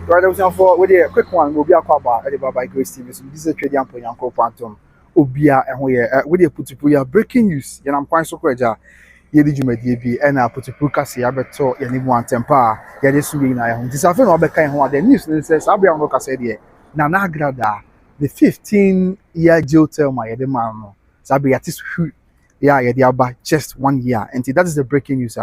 Right, for with a quick one, we'll be a kwaba at the Baba Grace TV. So this is a trading point and quantum. Obia and we with a put to breaking news. And I'm quite so crazy. Yedi dwumadie bi na potipu kase abeto ye ni mu antempa ye de so bi na ye ho disafe na obeka ho the news ne says abia no kase de na Agradaa the 15-year jail term ye de man no sabe yatis ye de aba just 1 year and that is the breaking news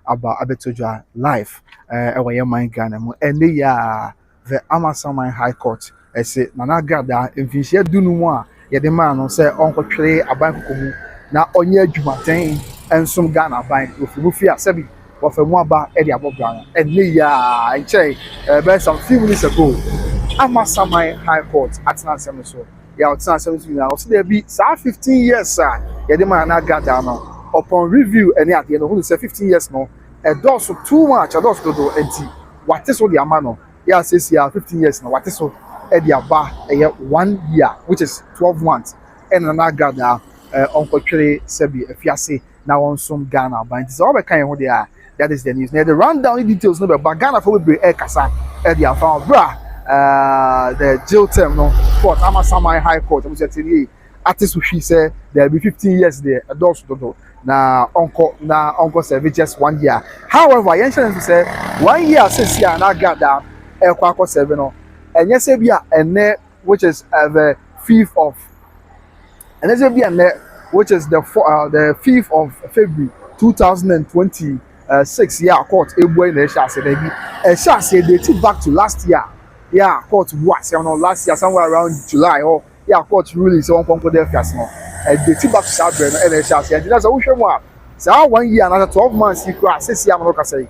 about abetoja life e wo ye man Ghana mu and ya the Amasaman High Court say na Agradaa mfinhia dunu mu a ye de man no say onkotwere aban kokomu na onye adwumaden ensom Ghana ban ofibufi asebi wofemu aba e de abobran and ya enche be some few minutes ago Amasaman High Court atenasem so ya atenasem so na so there be 15 years ye de man Agradaa no upon review any at the end who say 15 years no e does too much e does do enti what is all the amano ya says ya 15 years no what is so e de aba e 1 year which is 12 months and Agradaa onkotwere sebi afiase na wonsom Ghana ban so we kan ho there that is the news now the rundown details no be Ghana for we kasa e dia fa bra the jail term no court Amasaman High Court we say artist who say there be 15 years there adults do na onko serve just 1 year however yen to say 1 year since ya na Agradaa e kwa serve no enye se bia ene which is the 5th of and there's be which is the 5th of February 2026 yeah court eboy na say they date back to last year yeah court was last year somewhere around July or yeah court ruling so one conquer there first no date back to Sabre no and say and that's a wo hwemu a say 1 year another 12 months you cross say am no ka say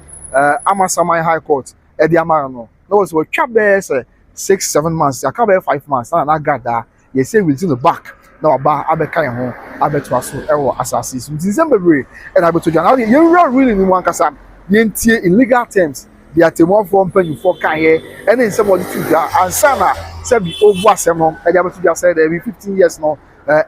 Amasaman High Court e di amara no was what twa be say 6-7 months ya ka be 5 months na Agradaa you say within the back na oba abeka ye ho abeto aso ewo asase so December and abeto jana you really ni wan kasa yentie in legal terms the atemon from penny for kan ye and in somebody to ansa na say be over asem no e abeto jana say there be 15 years no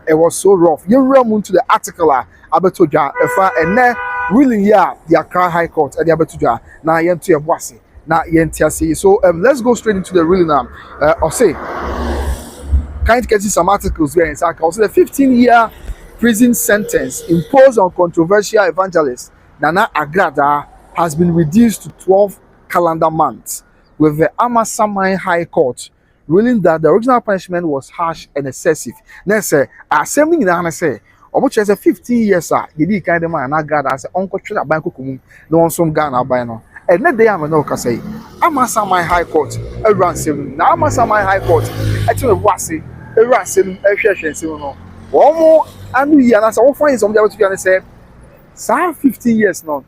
it was so rough you ram into the article abeto jana efa ene really yeah the Accra High Court e abeto jana na yentie boase na yentie say so let's go straight into the ruling now or say kind getting some articles where it's also the 15-year prison sentence imposed on controversial evangelist Agradaa has been reduced to 12 calendar months, with the Amasaman High Court ruling that the original punishment was harsh and excessive. Now, say, assembling in say, or which is a 15 years, you did kind of man Agradaa as Uncle China Banko Kumu, no one some Ghana by now. And then they am no ka say Amasaman High Court around 7 na Amasaman High Court actually wase around 7 ehwehwe no one more anu year na say we find some dey to say 15 years no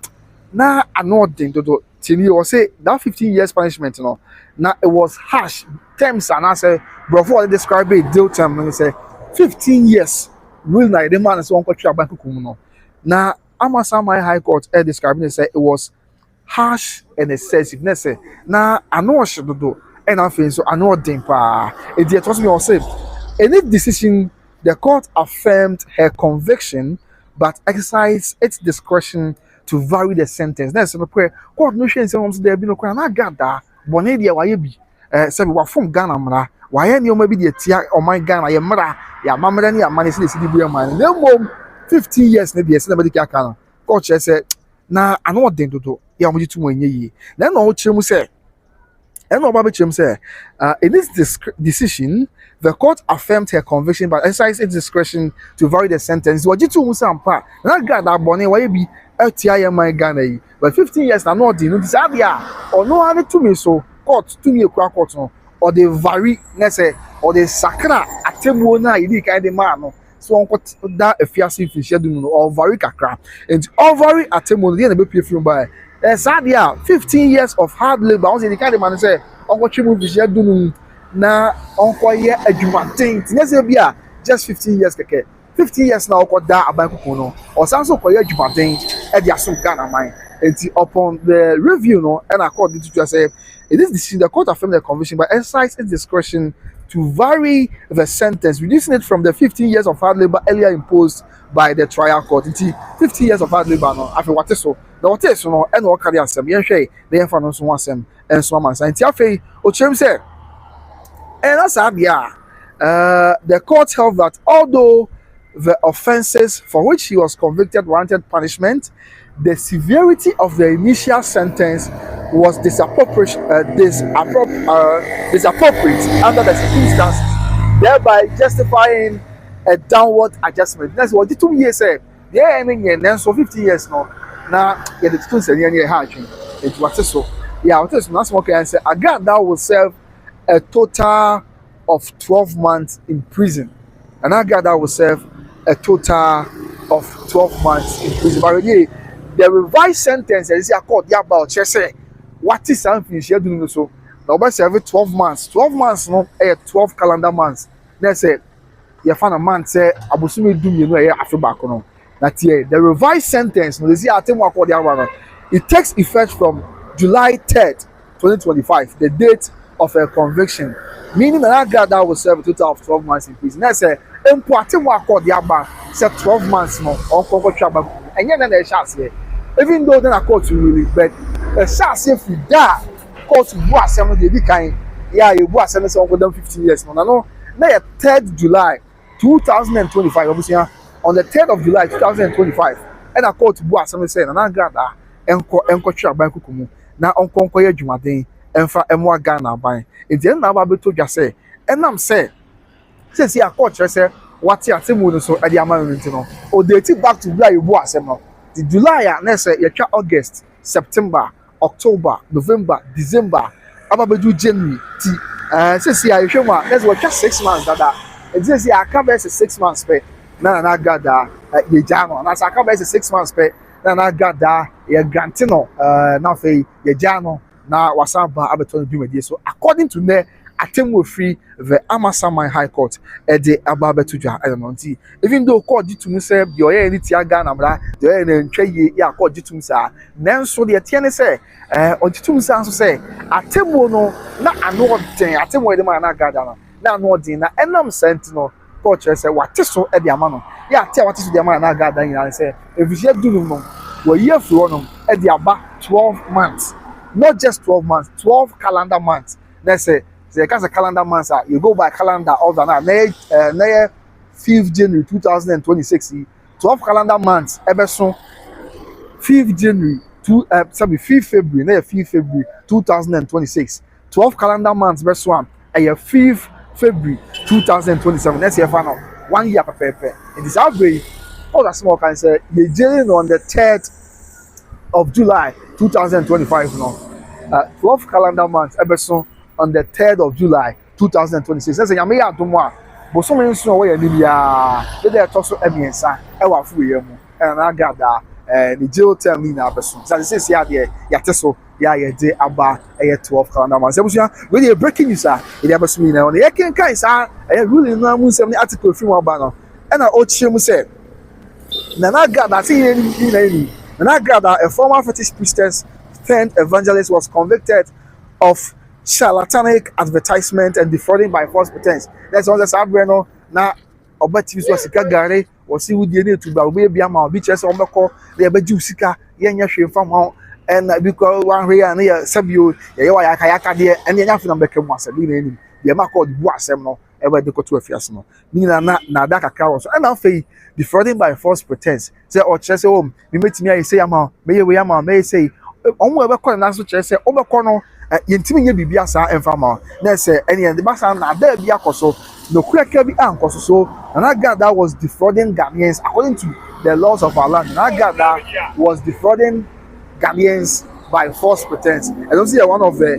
na anodin do tini o say that 15 years punishment no na it was harsh terms and I say before they describe it deal term no say 15 years rule na the man say one country abanku kum no na Amasaman High Court describing say it was harsh and excessive. Na ano do and I feel so ano dempa. It was me also. In its decision, the court affirmed her conviction, but exercised its discretion to vary the sentence. That's the prayer. Court no shame say there be no crime. Agradaa bone dia waye bi. Say we from Ghana mra. Waye ni o ma bi de tia o man Ghana ye mra. Ya mamra ni amane se di bu man. Na mom 15 years na bi se na be di aka no. Court say na ano den do ya mo jitu mo enye yi na no wo chirem say and no ba chirem say in this decision the court affirmed her conviction but exercised its discretion to vary the sentence wo jitu mu sampa na Agradaa bone wa ye bi atia ye man Ghana yi but 15 years na no din no disadia or no ane to me so court to me ekura court no or they vary na say or they sakra atemuo na yi di kan de man no so on got that afiase fish do no or vary kakra and ovary atemo dey na be pay from by sadia 15 years of hard labor on the kind of man say on got chimo fish do no na on ko ye adwumaten tin say bia just 15 years keke 15 years na got that abankuku no or sanso ko ye adwumaten e dia so Ghana man and upon the review no and according to say in this decision the court affirmed the conviction but exercised its discretion to vary the sentence, reducing it from the 15 years of hard labor earlier imposed by the trial court. 50 years of hard labor no afei wate so na wate so no ɛna ɔka de asɛm yɛnhwɛ na yɛmfa no nso ho asɛm ɛnso amansa nti afei ɔkyerɛm sɛ ɛna saa deɛ the court held that although the offences for which he was convicted warranted punishment, the severity of the initial sentence was disappropriate under the circumstances, thereby justifying a downward adjustment. That's what the 2 years said. Yeah, I mean, then so 50 years now. Now, yeah, the 2 years hatching. It was so. Yeah, what is not smoking and say, Agradaa will serve a total of 12 months in prison. And Agradaa will serve a total of 12 months in prison. But really, the revised sentence is a court about just say what is something she doing so now by serve 12 months 12 months no 12 calendar months they say you find a man say abusumi do you know afi back no that here the revised sentence no say atem court it takes effect from July 3rd 2025 the date of a conviction, meaning that Agradaa will serve a total of 12 months in prison. That's a important court say 12 months no on court trouble and then they shall say even though then a court really but a chance if you die court boa some dey be kind yeah you boa some for them 15 years no na 3rd July 2025 obviously on the 3rd of July 2025 and a court boa some say na Agradaa enko twa ban kukumu na onkonko ye dwumaden emfa emo Ghana ban enti na ba beto dwa say enam say a court say what atemu no so e dey amanu nti no o date back to July you boa some no the July next year August, September, October, November, December, ababedu January. Since you show me, that's what just 6 months that. It says I come back 6 months pay. Na Agradaa ye jano. Na I come back 6 months pay. Na Agradaa ye grantino. Na fe ye jano. Na wasaba abeton bi so according to me Atem free the Amasaman High Court at the Ababetuja Elemonti. Even though court did to me say the oil any Tiagana, the oil and Trey ya court did to me say, then so the Tiana say, or to me say, Atem no, not a no thing, Atem where the man Agadana, now no dinner, and I'm sentinel. Court say, what is so at the amano? Yeah, tell what is the man Agadana and say, if you do no, we're here for them at the about 12 months, not just 12 months, 12 calendar months. Let's say. The calendar months you go by calendar of the 5th January 2026 12 calendar months ever so 5th January 5th February 5th February 2026 12 calendar months best one 5th February 2027 next year final 1 year per it is outbreak all that small can say you're jailing on the 3rd of July 2025 now 12 calendar months ever so on the 3rd of July 2026. Say yame ya domwa bo so men so wo ya ni bia de dey talk so emiensa e wa fu ye mu na Agradaa the jail term ni na abeso say say ya te so ya ye de aba 12 calendar months ebusia we dey breaking news e dey abeso ni na ye ken kan sa ruling na mu nsem ni article fi mu aba no e na o chie mu say na Agradaa say ye ni na Agradaa a former fetish priestess turned evangelist was convicted of charlatanic advertisement and defrauding by false pretense. That's all that's happening now. Now, obeti so sika gare, o si wudi ni tuba obi bia ma obi chese o meko, dey beju sika, ye nya hwe fam ho, and because one way and ya sabio, ye wa ya kaya de, and ye nya fi na beke mu asabi na enim. Ye ma call bu asem no, e we de ko to afiase no. Ni na da kakra so. And afei defrauding by false pretense. Say o chese o, me metimi ayi say ama, me ye we ama, me say omo e be call na so chese, o be call no yentimi nye bibia sa enfama na say any the basa na da bia koso no kuraka bi ankoso so na Agradaa was defrauding Ghanaians according to the laws of our land. Na Agradaa was defrauding Ghanaians by false pretense. I don't see one of the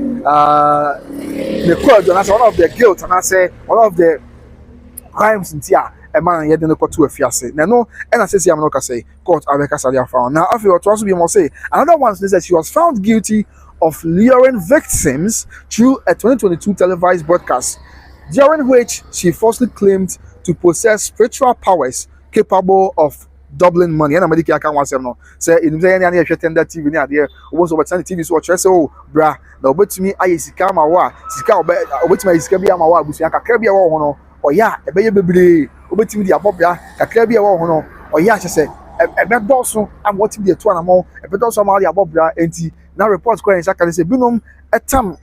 code and one of the guilt and I say one of the crimes in tia a man yet no to afiase na no and I say I'm not say court abeka sadia found now after what also be more say another one says that she was found guilty of luring victims through a 2022 televised broadcast, during which she falsely claimed to possess spiritual powers capable of doubling money. And I'm making account once no. Say in the end, I tender TV near there. Was over TV so watch. Say oh, bra. Now, but to me, I sika ma wa sika obet my sika bia ma wa busia kakra bia wo ho no. Oya ebe ye bebre obet me dia bobia kakra bia wo ho no. Oya say ebe doso am what be the two anamo ebe doso ma dia bobia enti na report ko en saka say binom etam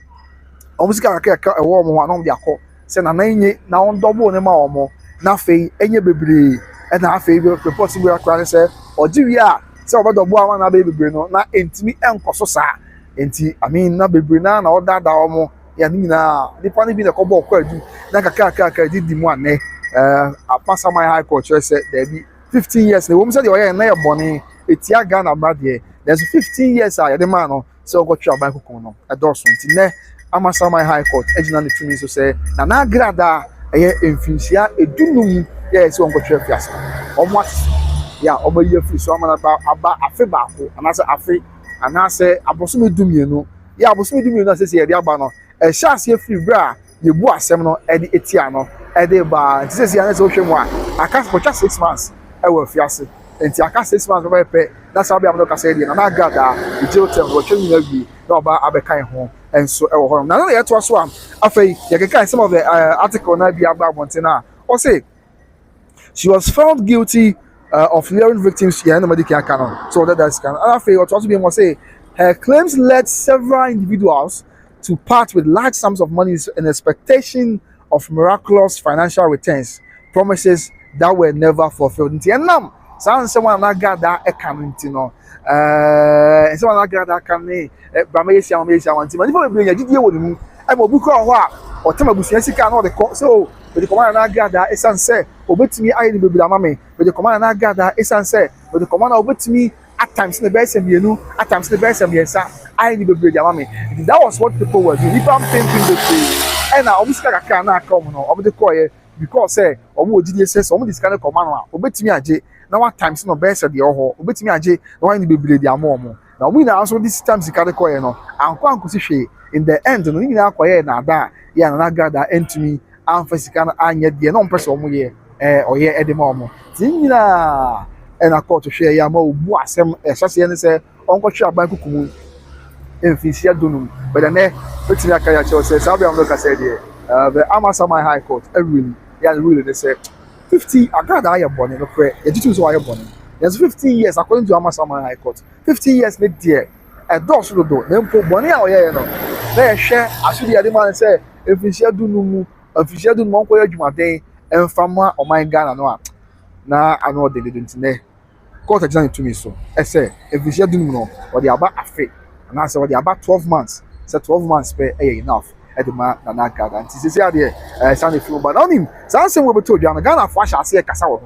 omusika kakra e wo mo anom dia ko say na nye na on double ne ma omo na fei enye bebre e na fei report bi akra say ojiwi a say obodo bo na be bebre no na entimi enkoso sa enti I mean na bebre na oda omo ya ni na nipa ni bi na kobo ko adu na kakra di mu ane apasa my high court say there be 15 years the woman said you are na boni etia Ghana brade there's 15 years ah the man no so go twa ban kokon no e do so nti ne amasa my high court ejina ne tumi so say na Agradaa eye emfinsia edunum yes so go twa fiase omo ya omo ye fi so amana aba afe ba ko anase abosom edumienu ya abosom edumienu na say ye aba no e sha ase fi bra ye bu asem no e de etia no e de ba ti say ya na so hwemu a aka for 6 months e wa fiase enti aka 6 months ba pe na sa bia mo ka say na Agradaa e je hotel wo twenu na bi na oba abekan ho enso e wo ho na na ye to so am afei ye kekan some of the article na bi aba bontina o say she was found guilty of luring victims here in the medical canon. So that's can. And after what also being say her claims led several individuals to part with large sums of money in expectation of miraculous financial returns, promises that were never fulfilled. And now, someone Agradaa canon, you know, someone Agradaa can Bamasia, and if I bring a video with him, I will book or Tamabusi can all the court. So, but the command Agradaa is unsaid. Obetimi ayi ni bebi amame but the command Agradaa esan say but the command obetimi at times in the best mienu at times in the best miensa ayi ni bebi amame that was what people were doing. If I'm thinking the thing and now obisika kakra na come no obede call here because say omo odidi say omo this kind of command obetimi aje na what times no best the oho obetimi aje na ayi ni bebi the amomo now we now also this time sika de call here no anko anko si in the end no ni na call here na da ya na Agradaa entumi amfasika na anya de no mpese omo ye oye edemom tinina ena court hwe ya ma obu asem ehase ne se onko hwe aban kukumu emfisia dunum but then wetin aka ya che say sabi am no ka say there the amasa my high court really ya really they say 50 Agradaa ya boni no pre e titu so ya boni there's 15 years according to amasa my high court 15 years ne there e do so do na mpo boni a oye no na hwe asudi ya de man say emfisia dunum onko ya dwumaden enfama o my Ghana no na ano de ntine court exam to me so I say if we dun no or the aba afe and I say what the about 12 months say 12 months pay enough edema na Agradaa nti say there sound feel but on him say we be told you na Ghana for asase e kasa wo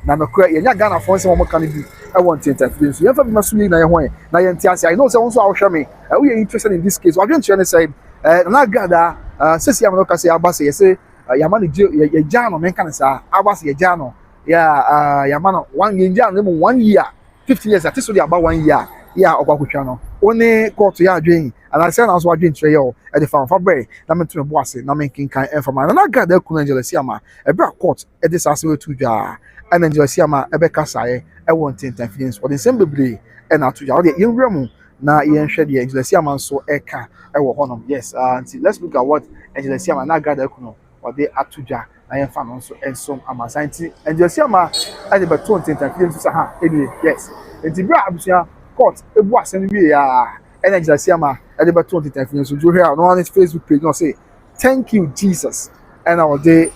na no kra ye nya Ghana for say mo kan bi e want interference so ye fa bi maso yi na ye ho na ye ntiase I know say won so a wo hwe me we are interested in this case what you trying to say na Agradaa say am no ka say aba say say yamano ye jano men kan sa abas ye jano ya yamano 1 year jano mo 1 year 50 years ati so dey about 1 year ya okwakotwa no one court ya adwen and I say na so adwen tre yo e dey fa bre na me to bo ase na men kin kan informa na Agradaa ku na jealousy ama e bra court e dey sa we tu dwa and jealousy ama e be kasa ye e want interference or the same bebre e na tu dwa o dey yenwrem na yen hwe dey jealousy ama so e ka e wo honom yes let's look at what jealousy ama na Agradaa ku no or they atuja na yen fa no so ensom amasanti and you see ama I dey beto interference so ha anyway yes enti bra abusia court ebu asem wi ya energy see ama I dey beto interference so do here on his Facebook page no say thank you Jesus and our day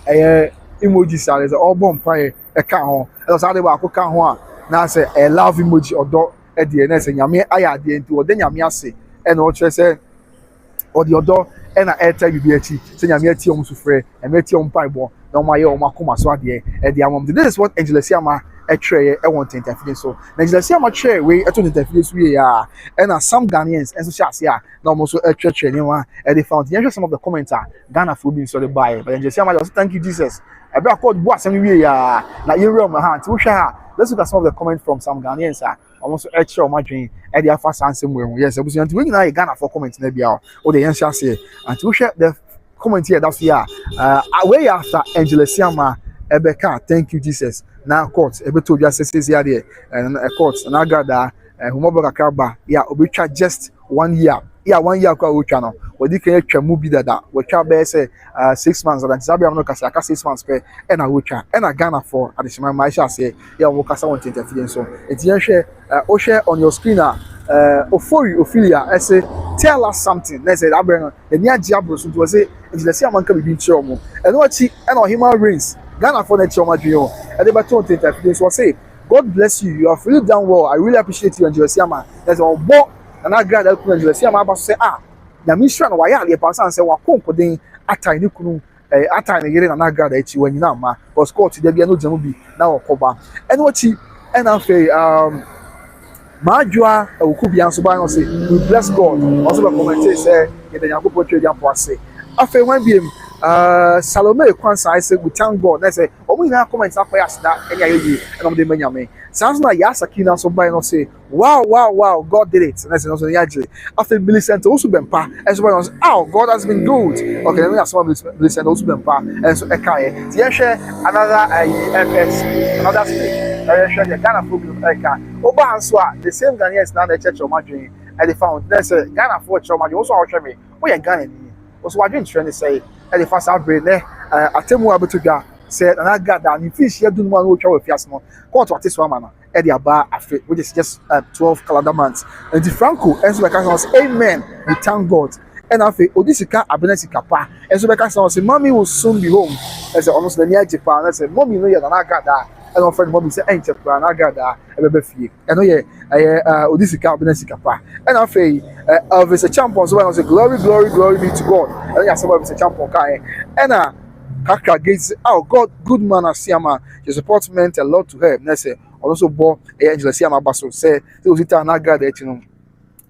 emoji sale all bomb pie e ka ho e so ade ba akọ ho a na say a love emoji odo e de na say nyame aya de enti odo nyame ase e na o chere say odi odo e na airtime bibi achi say nyame ati om sufre e me ati om paibo na oma ye om akoma so ade e de amom this is what Angelus Yama e tray e want interference so Angelus Yama tray we e to interference we ya e na some Ghanaians and so share ya na almost so e tray ni wa e dey found here some of the commenter Ghana for being so the buy but Angelus Yama just thank you Jesus e be accord bo asem we ya na you realm ha nti wo hwe ha let's look at some of the comments from some Ghanaians almost extra my dream and the first answer yes we na Ghana for comment na bia o the answer say and we share the comment here that's here way after Angelus Yama Ebeka, thank you, Jesus. Now, court, ebe to just says here, and a court, and Agradaa, and Humoba Kaba, yeah, we try just 1 year. Yeah, 1 year, channel. We did a movie that we try say 6 months, and Zabia no Casa 6 months pay, and I would try, and I Ghana for additional, my shall say, yeah, we can want to interfere. So it's share, share on your screen. Ophelia, I say, tell us something. Let's say, Abraham, the near Diablos was it, and the same man can be chomo. And what she and our human race, Ghana for the choma, and they were told that this was say, God bless you, you have really done well. I really appreciate you and Josiama. There's a book, and I got that and Josiama about say, the mission of Wayali, Passan say, what company at tiny kunu. At time again, and I got that you when you know, was called to the Biano Jamubi, now Koba. And what she and I say, Majua Ukubi and Subano say, we bless God. Also, the commentator say, in the Yaku portrait, Yapu say. After one beam, Salome Kwansa, I say, we thank God. I say, oh, we have comments up past that, and I the Benjamin. Sounds like Yasakina Subano say, wow, God did it. And I said, also, Yaji. After Millicent also been pa, as well as, oh, God has been good. Okay, then we have some Millicent also been pa, and so Ekaye. Yeshe, another FS, another snake. I share the Ghana folk Eka. Oba Answa, the same Ghanaians now the church of Madrid, and they found there's a Ghana for church of Madrid. Also, I'll show me. We are Ghana. Also, I didn't trying to say, and the first outbreak there, Atemu Abutuga said, and I got that. In fish, you don't want to travel with Yasmo. Quote what this woman, Eddie Abba, which is just 12 calendar months. And the Franco, and so the was, amen, we thank God. And I say, Odisika, Abenesi Kapa. And so the cousin say, Mommy will soon be home. I said, almost the near Japan. I said, Mommy, no, you're not got that. And our friend Mommy said, ain't Japan, I got that. And baby fee. And oh, yeah, Odisika, Abenesi Kapa. And I say, Elvis a champion. So I say, glory be to God. And I said, Elvis a champion. And Kaka Gates, oh God, good man, Asiama. Your support meant a lot to her. And I say, also, Bo, Angela Siama Basso said, it was it an Agradaa, you know.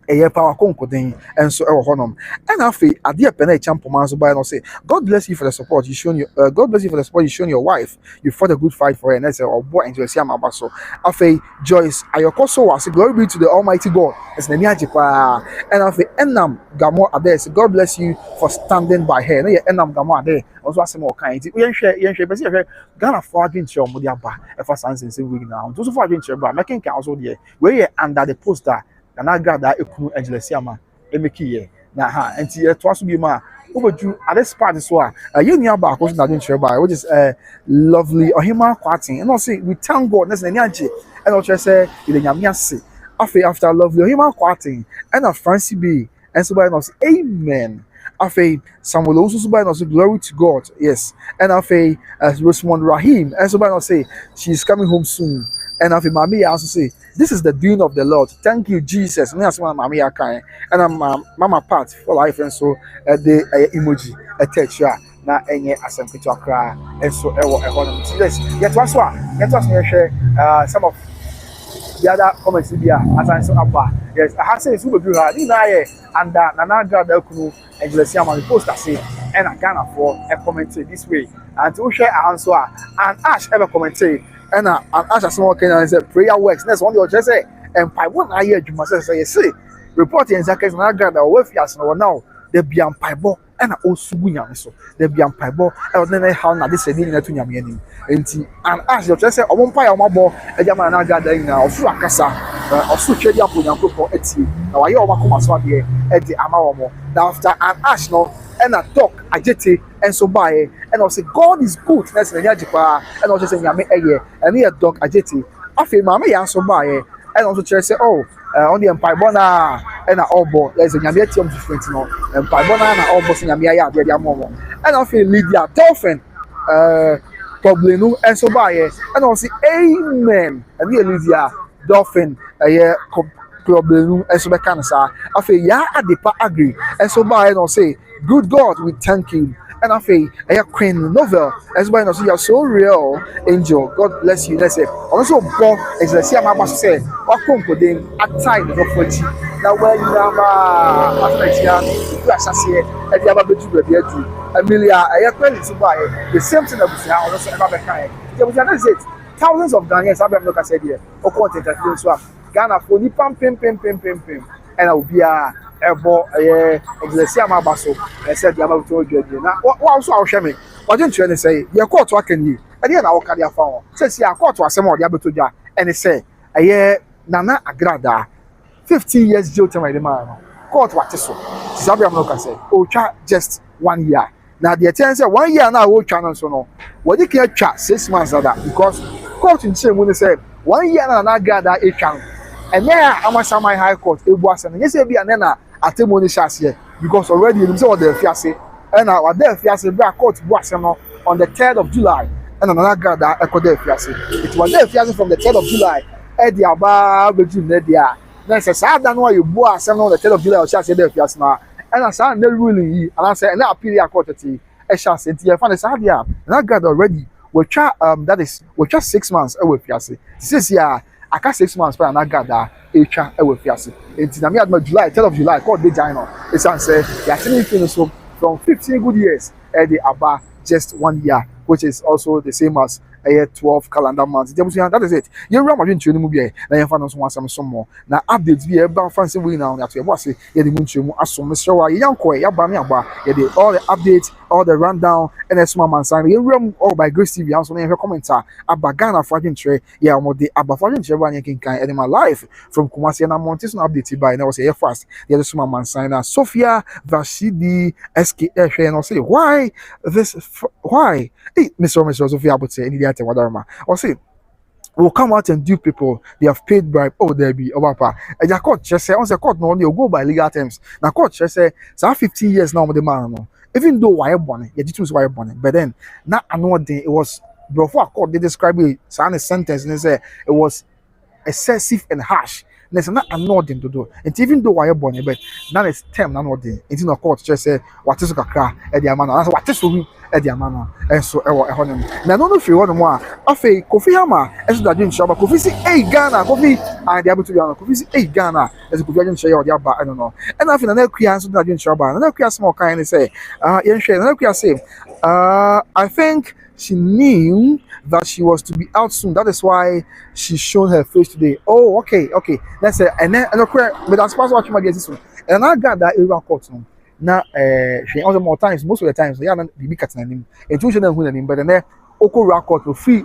A power concording and so honor. And I feel at the penny champion man so by and say, God bless you for the support you shown you God bless you for the support you shown your wife. You fought a good fight for her, and I say, oh boy, and you see my basso. I feel Joyce, I your so I say, glory be to the Almighty God. As the Niajipa and I feel Enam Gamo Ade, say, God bless you for standing by her. No, Enam Gamo Ade, also as more kind. We share, but Ghana for drink your Modiaba, if I stand in same week now. Those for drink your bar, making council there. We're under the poster. And I got that Ekunu Angela Siama, Emeki, na and it was to be my overdue at this part as well. You near back was not doing by, which is lovely or him quating. And also, we thank God, that's the Nyanji, and I'll just say, in the Yamiasi, after lovely him quating, and a Francie B, and so by us, amen. Afe Samuel also by us glory to God, yes. And Afe Rosamond Rahim, and so by us say she's coming home soon. And Afe Mami also say this is the doing of the Lord. Thank you, Jesus. And that's one Mami Akai. And I'm Mama Pat for life, and so the emoji a text ya na enye asempito akra and so yes. Yet was share some of the other comments here as I saw Abba. Yes, I have said super good. And Nana Agradaa Kunu and Josiama post say and I Ghana for a comment this way. And to share our answer and Ash ever comment and Ash as small can say prayer works. That's one you just say and by one I hear you must say see reporting Zakas and Agradaa or if you know now they be on Pibo and also win so they be on Pibo and then how now this is to Yamian and Ash you just say I won't buy a mobile a Yaman Agradaa now or Frakasa or switch up with your people at you. Now I almost come here at the Amawamo. Now after an Ash no and a talk a jetty and so by and I'll say God is good. That's the Yajipa and I'll just say Yami a year and here dog a jetty. I feel Mamma and so by and also just say oh on the Empire Bona and a obo there's a Yamiatium different no and Pibona and all bossing Yamia the Yamomo and I feel Lydia Dolphin probably and so by and I'll say amen and here Lydia Dolphin a year problem and so cancer. I feel ya adipa agree and so by and I'll say good God we thank you and I feel a queen novel as by and you're so real angel God bless you. Let's say also born as I see my say what concluding at time of 40 now where you are you are and the other baby Amelia I quite to buy the same thing that we are also about the kind there was another thousands of Ghanaians have look at here or content that you swap Ghana for ni pam and I will be a ebo Josiama Basso I said the about to you now what also I'll share me what didn't you say you're caught working you and then our cardia found says yeah court was some of the abeto dwa and say Nana Agradaa 15 years jail term the man court what so Sabia Moka say ocha just 1 year now the attendance 1 year now o twa no so no what you can twa 6 months of that because court in say when say 1 year na Agradaa e twa and there Amasamai High Court e bu asem yes e bi anena atemoni shase because already you say what the fiase and what the fiase bra court bu asem no on the 3rd of July and another Agradaa e ko the fiase it was the fiase from the 3rd of July e dia ba beju na dia na say sa da no you bu asem no on the 3rd of July o shase the fiase na and as I no ruling yi and I say na appeal court ti e shase ti e fa the sa dia na Agradaa already we try that is we try 6 months e we fiase this year aka 6 months for Agradaa etwa e we fiase enti na me adma July 3rd of July court dey join no it's say ya tini finish from 15 good years the aba just 1 year which is also the same as a year 12 calendar months. That is it. You run my dream movie. Now you find some more. Now updates be about fancy we now. That you was the moon show as some show. Young koi, yabami aba. All the updates, all the rundown, and a small man sign. You run all by Grace TV. Also, your commenter about Ghana Fajin Tray. Yeah, more the Abba Fajin Tray. One you can kind of my life from Kumasi and Montes updated by. Now was a fast. The other small man signer Sophia Vashidi SKF. And I'll say why this? Why? Hey, Mr. Sophia, would say any day wadarma. Or say will come out and do people they have paid bribe. Oh, there be Obapa. And the court just say on the court no you go by legal terms. Now court just say so 15 years now with the man no. Even though why born, yeah, it was why born, but then not another day it was before court they describe it a sentence and they say it was excessive and harsh. There's not another to do. And even though why born, but now it's term not day. It's in the court just say what is kakra at the amana. That's what is we at the amana. And so now don't know if you want more. Afe Kofi Hama as the doing shop. Kofi say hey Ghana, Kofi and the able to be on Kofi say hey Ghana as Kofi didn't share the I don't know. And after the next so that doing shop. And the small kind say yeah share. And say I think she knew that she was to be out soon. That is why she showed her face today. Oh, okay. Let's say, and then, but as far as watching my guess this one, and I got that area court. Now, she also more times, most of the times, they are not the big cat name. And two children who name, but then, Oko record to free.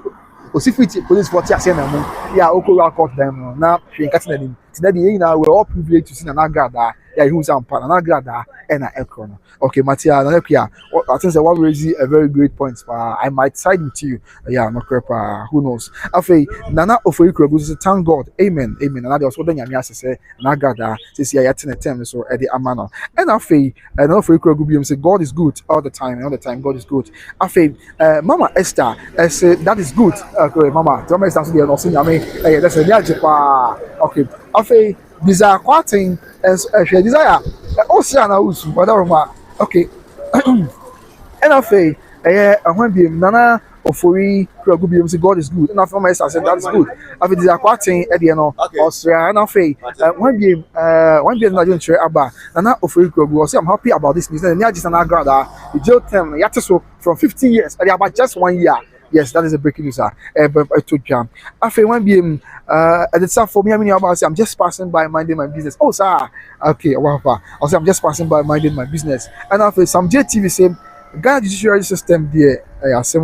Police for Tiasian, yeah, Oko record them. Now, she ain't catching them. Today, we're all privileged to see an Agradaa. Yeah, who's on pan and Agradaa and an Ekron. Okay, Matia, I think that one raises a very great point. I might side with you. Yeah, no crap. Who knows? Afe Nana Ofoikro goes thank God. Amen. And I was wondering Yamias say Agradaa says yeah, ten attempts so at the Amano. And Afe and Ofoikro Gubium say God is good all the time. God is good. Afe Mama Esther say that is good. Okay, Mama, tell me something you're not saying. I mean, that's a Yajipa. Okay. Afe desire quating as she desire Oceana Usu, whatever. Okay. And Afe when be Nana Ofori Kragubium say God is good. And after my said that is good. Afe desire quating at the end of Austria and Afe when be Nigerian Trade Abba Nana Ofori Kragu say I'm happy about this news. And just an Agradaa the jail term Yatiso from 15 years and about just 1 year. Yes, that is a breaking news. But I told Jam. After one being at the time for me, I mean, I'm just passing by minding my business. Oh, sir. Okay, I'll say I'm just passing by minding my business. And after some JTV say, Ghana judiciary system there. Let's say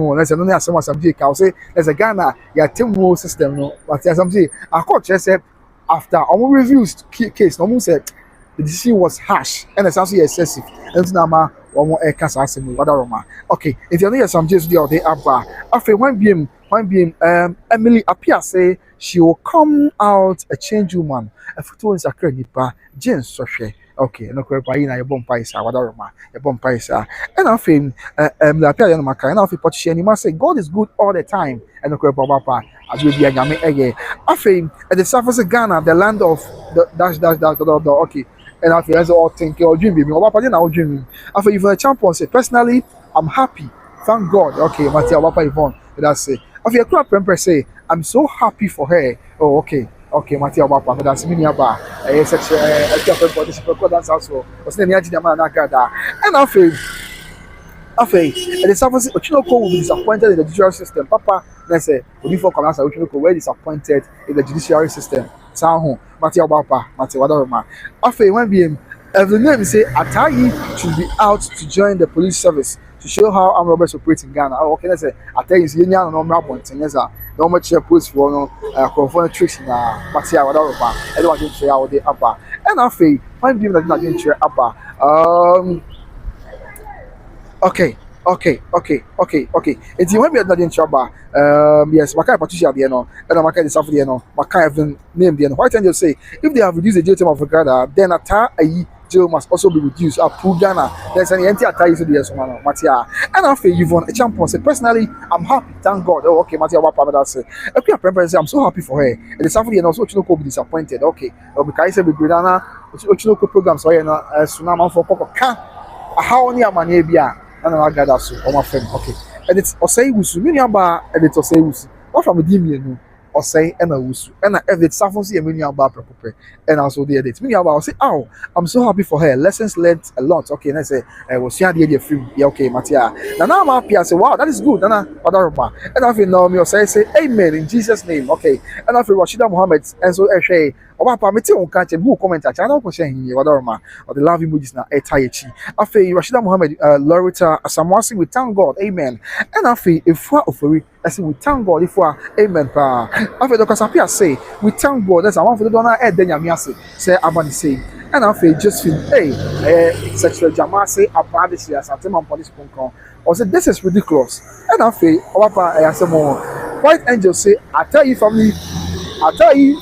some J. I'll say there's a Ghana, team system. No, but some say I court just said after our reviews case, no one said the decision was harsh and it's also excessive. And now one more cancer okay, if you know some Jews the other abba after one beam Emily Appeäl say she will come out a change woman a photo is a credipa Jane Soshe. Okay, no crap na your bomb paisa, whatever your bomb paisa. And I feel Appeäl and Maka and I feel Potishi and you must say God is good all the time and no crap papa as we be a game again. I feel at the surface of Ghana, the land of the dash okay. And I feel as all think your dream baby. What about now dreaming? I feel even a champion say personally, I'm happy. Thank God. Okay, Matia Papa Yvonne. That's it. I feel a crap empress say, I'm so happy for her. Oh, okay. Matia Papa. That's me about such a that's also was the Agradaa. And I feel and the surface Ochinoko will be disappointed in the judicial system. Papa, let's say, before Commander Ochinoko were disappointed in the judiciary system. Matia Papa, Matia Wadaroma. After when being If the name say Atayi should be out to join the police service to show how armed robbers operate in Ghana. Oh, okay, let's say Atayi is union no more bonting. Yes, sir. No more chair police for no conform tricks na Matia whatever. And what you say out the upper. And I feel fine being that not in chair upper. Okay. It's when we are not in trouble. Yes, Makai Patricia, the no, and Makai the South, the no, Makai even name the no. White Angel say if they have reduced the jail term of Agradaa, then a jail must also be reduced. Appeäl Ghana. There's an entire tie to the yes, man, Matia. And I feel you've won a champion. Say personally, I'm happy. Thank God. Oh, okay, Matia, what part of that say? Okay, I'm so happy for her. And the South, and also Chinoko be disappointed. Okay, because I said with Gradana, Chinoko program, so I know Sunama for Coco. How near Manabia. And I got that so on my friend. Okay. And it's Osei Wusu. Many aba and it's Osei Wusu. What from the Dimian no? Osei and a Wusu. And I have it Safonsi and many aba proper. And also the edit. Many aba say, oh, I'm so happy for her. Lessons learned a lot. Okay. And I say, I was here the idea film. Yeah, okay, Matia. Now I'm happy. I say, wow, that is good. And I feel now me say amen in Jesus' name. Okay. And I feel Rashida Muhammad and so I say Oba pa meti on catch who comment at channel ko share here wadorma or the love emojis na etayechi afi Rashida Muhammad Loretta Asamwasi we thank God amen and afi ifwa ofori say we thank God ifwa amen pa afi Dr. Sapia say we thank God that's one for the donor e den yame ase say abani say and afi Josephine sexual jamase abadi she Asantehene police konkon or say this is ridiculous and afi oba pa asemo White Angel say Atai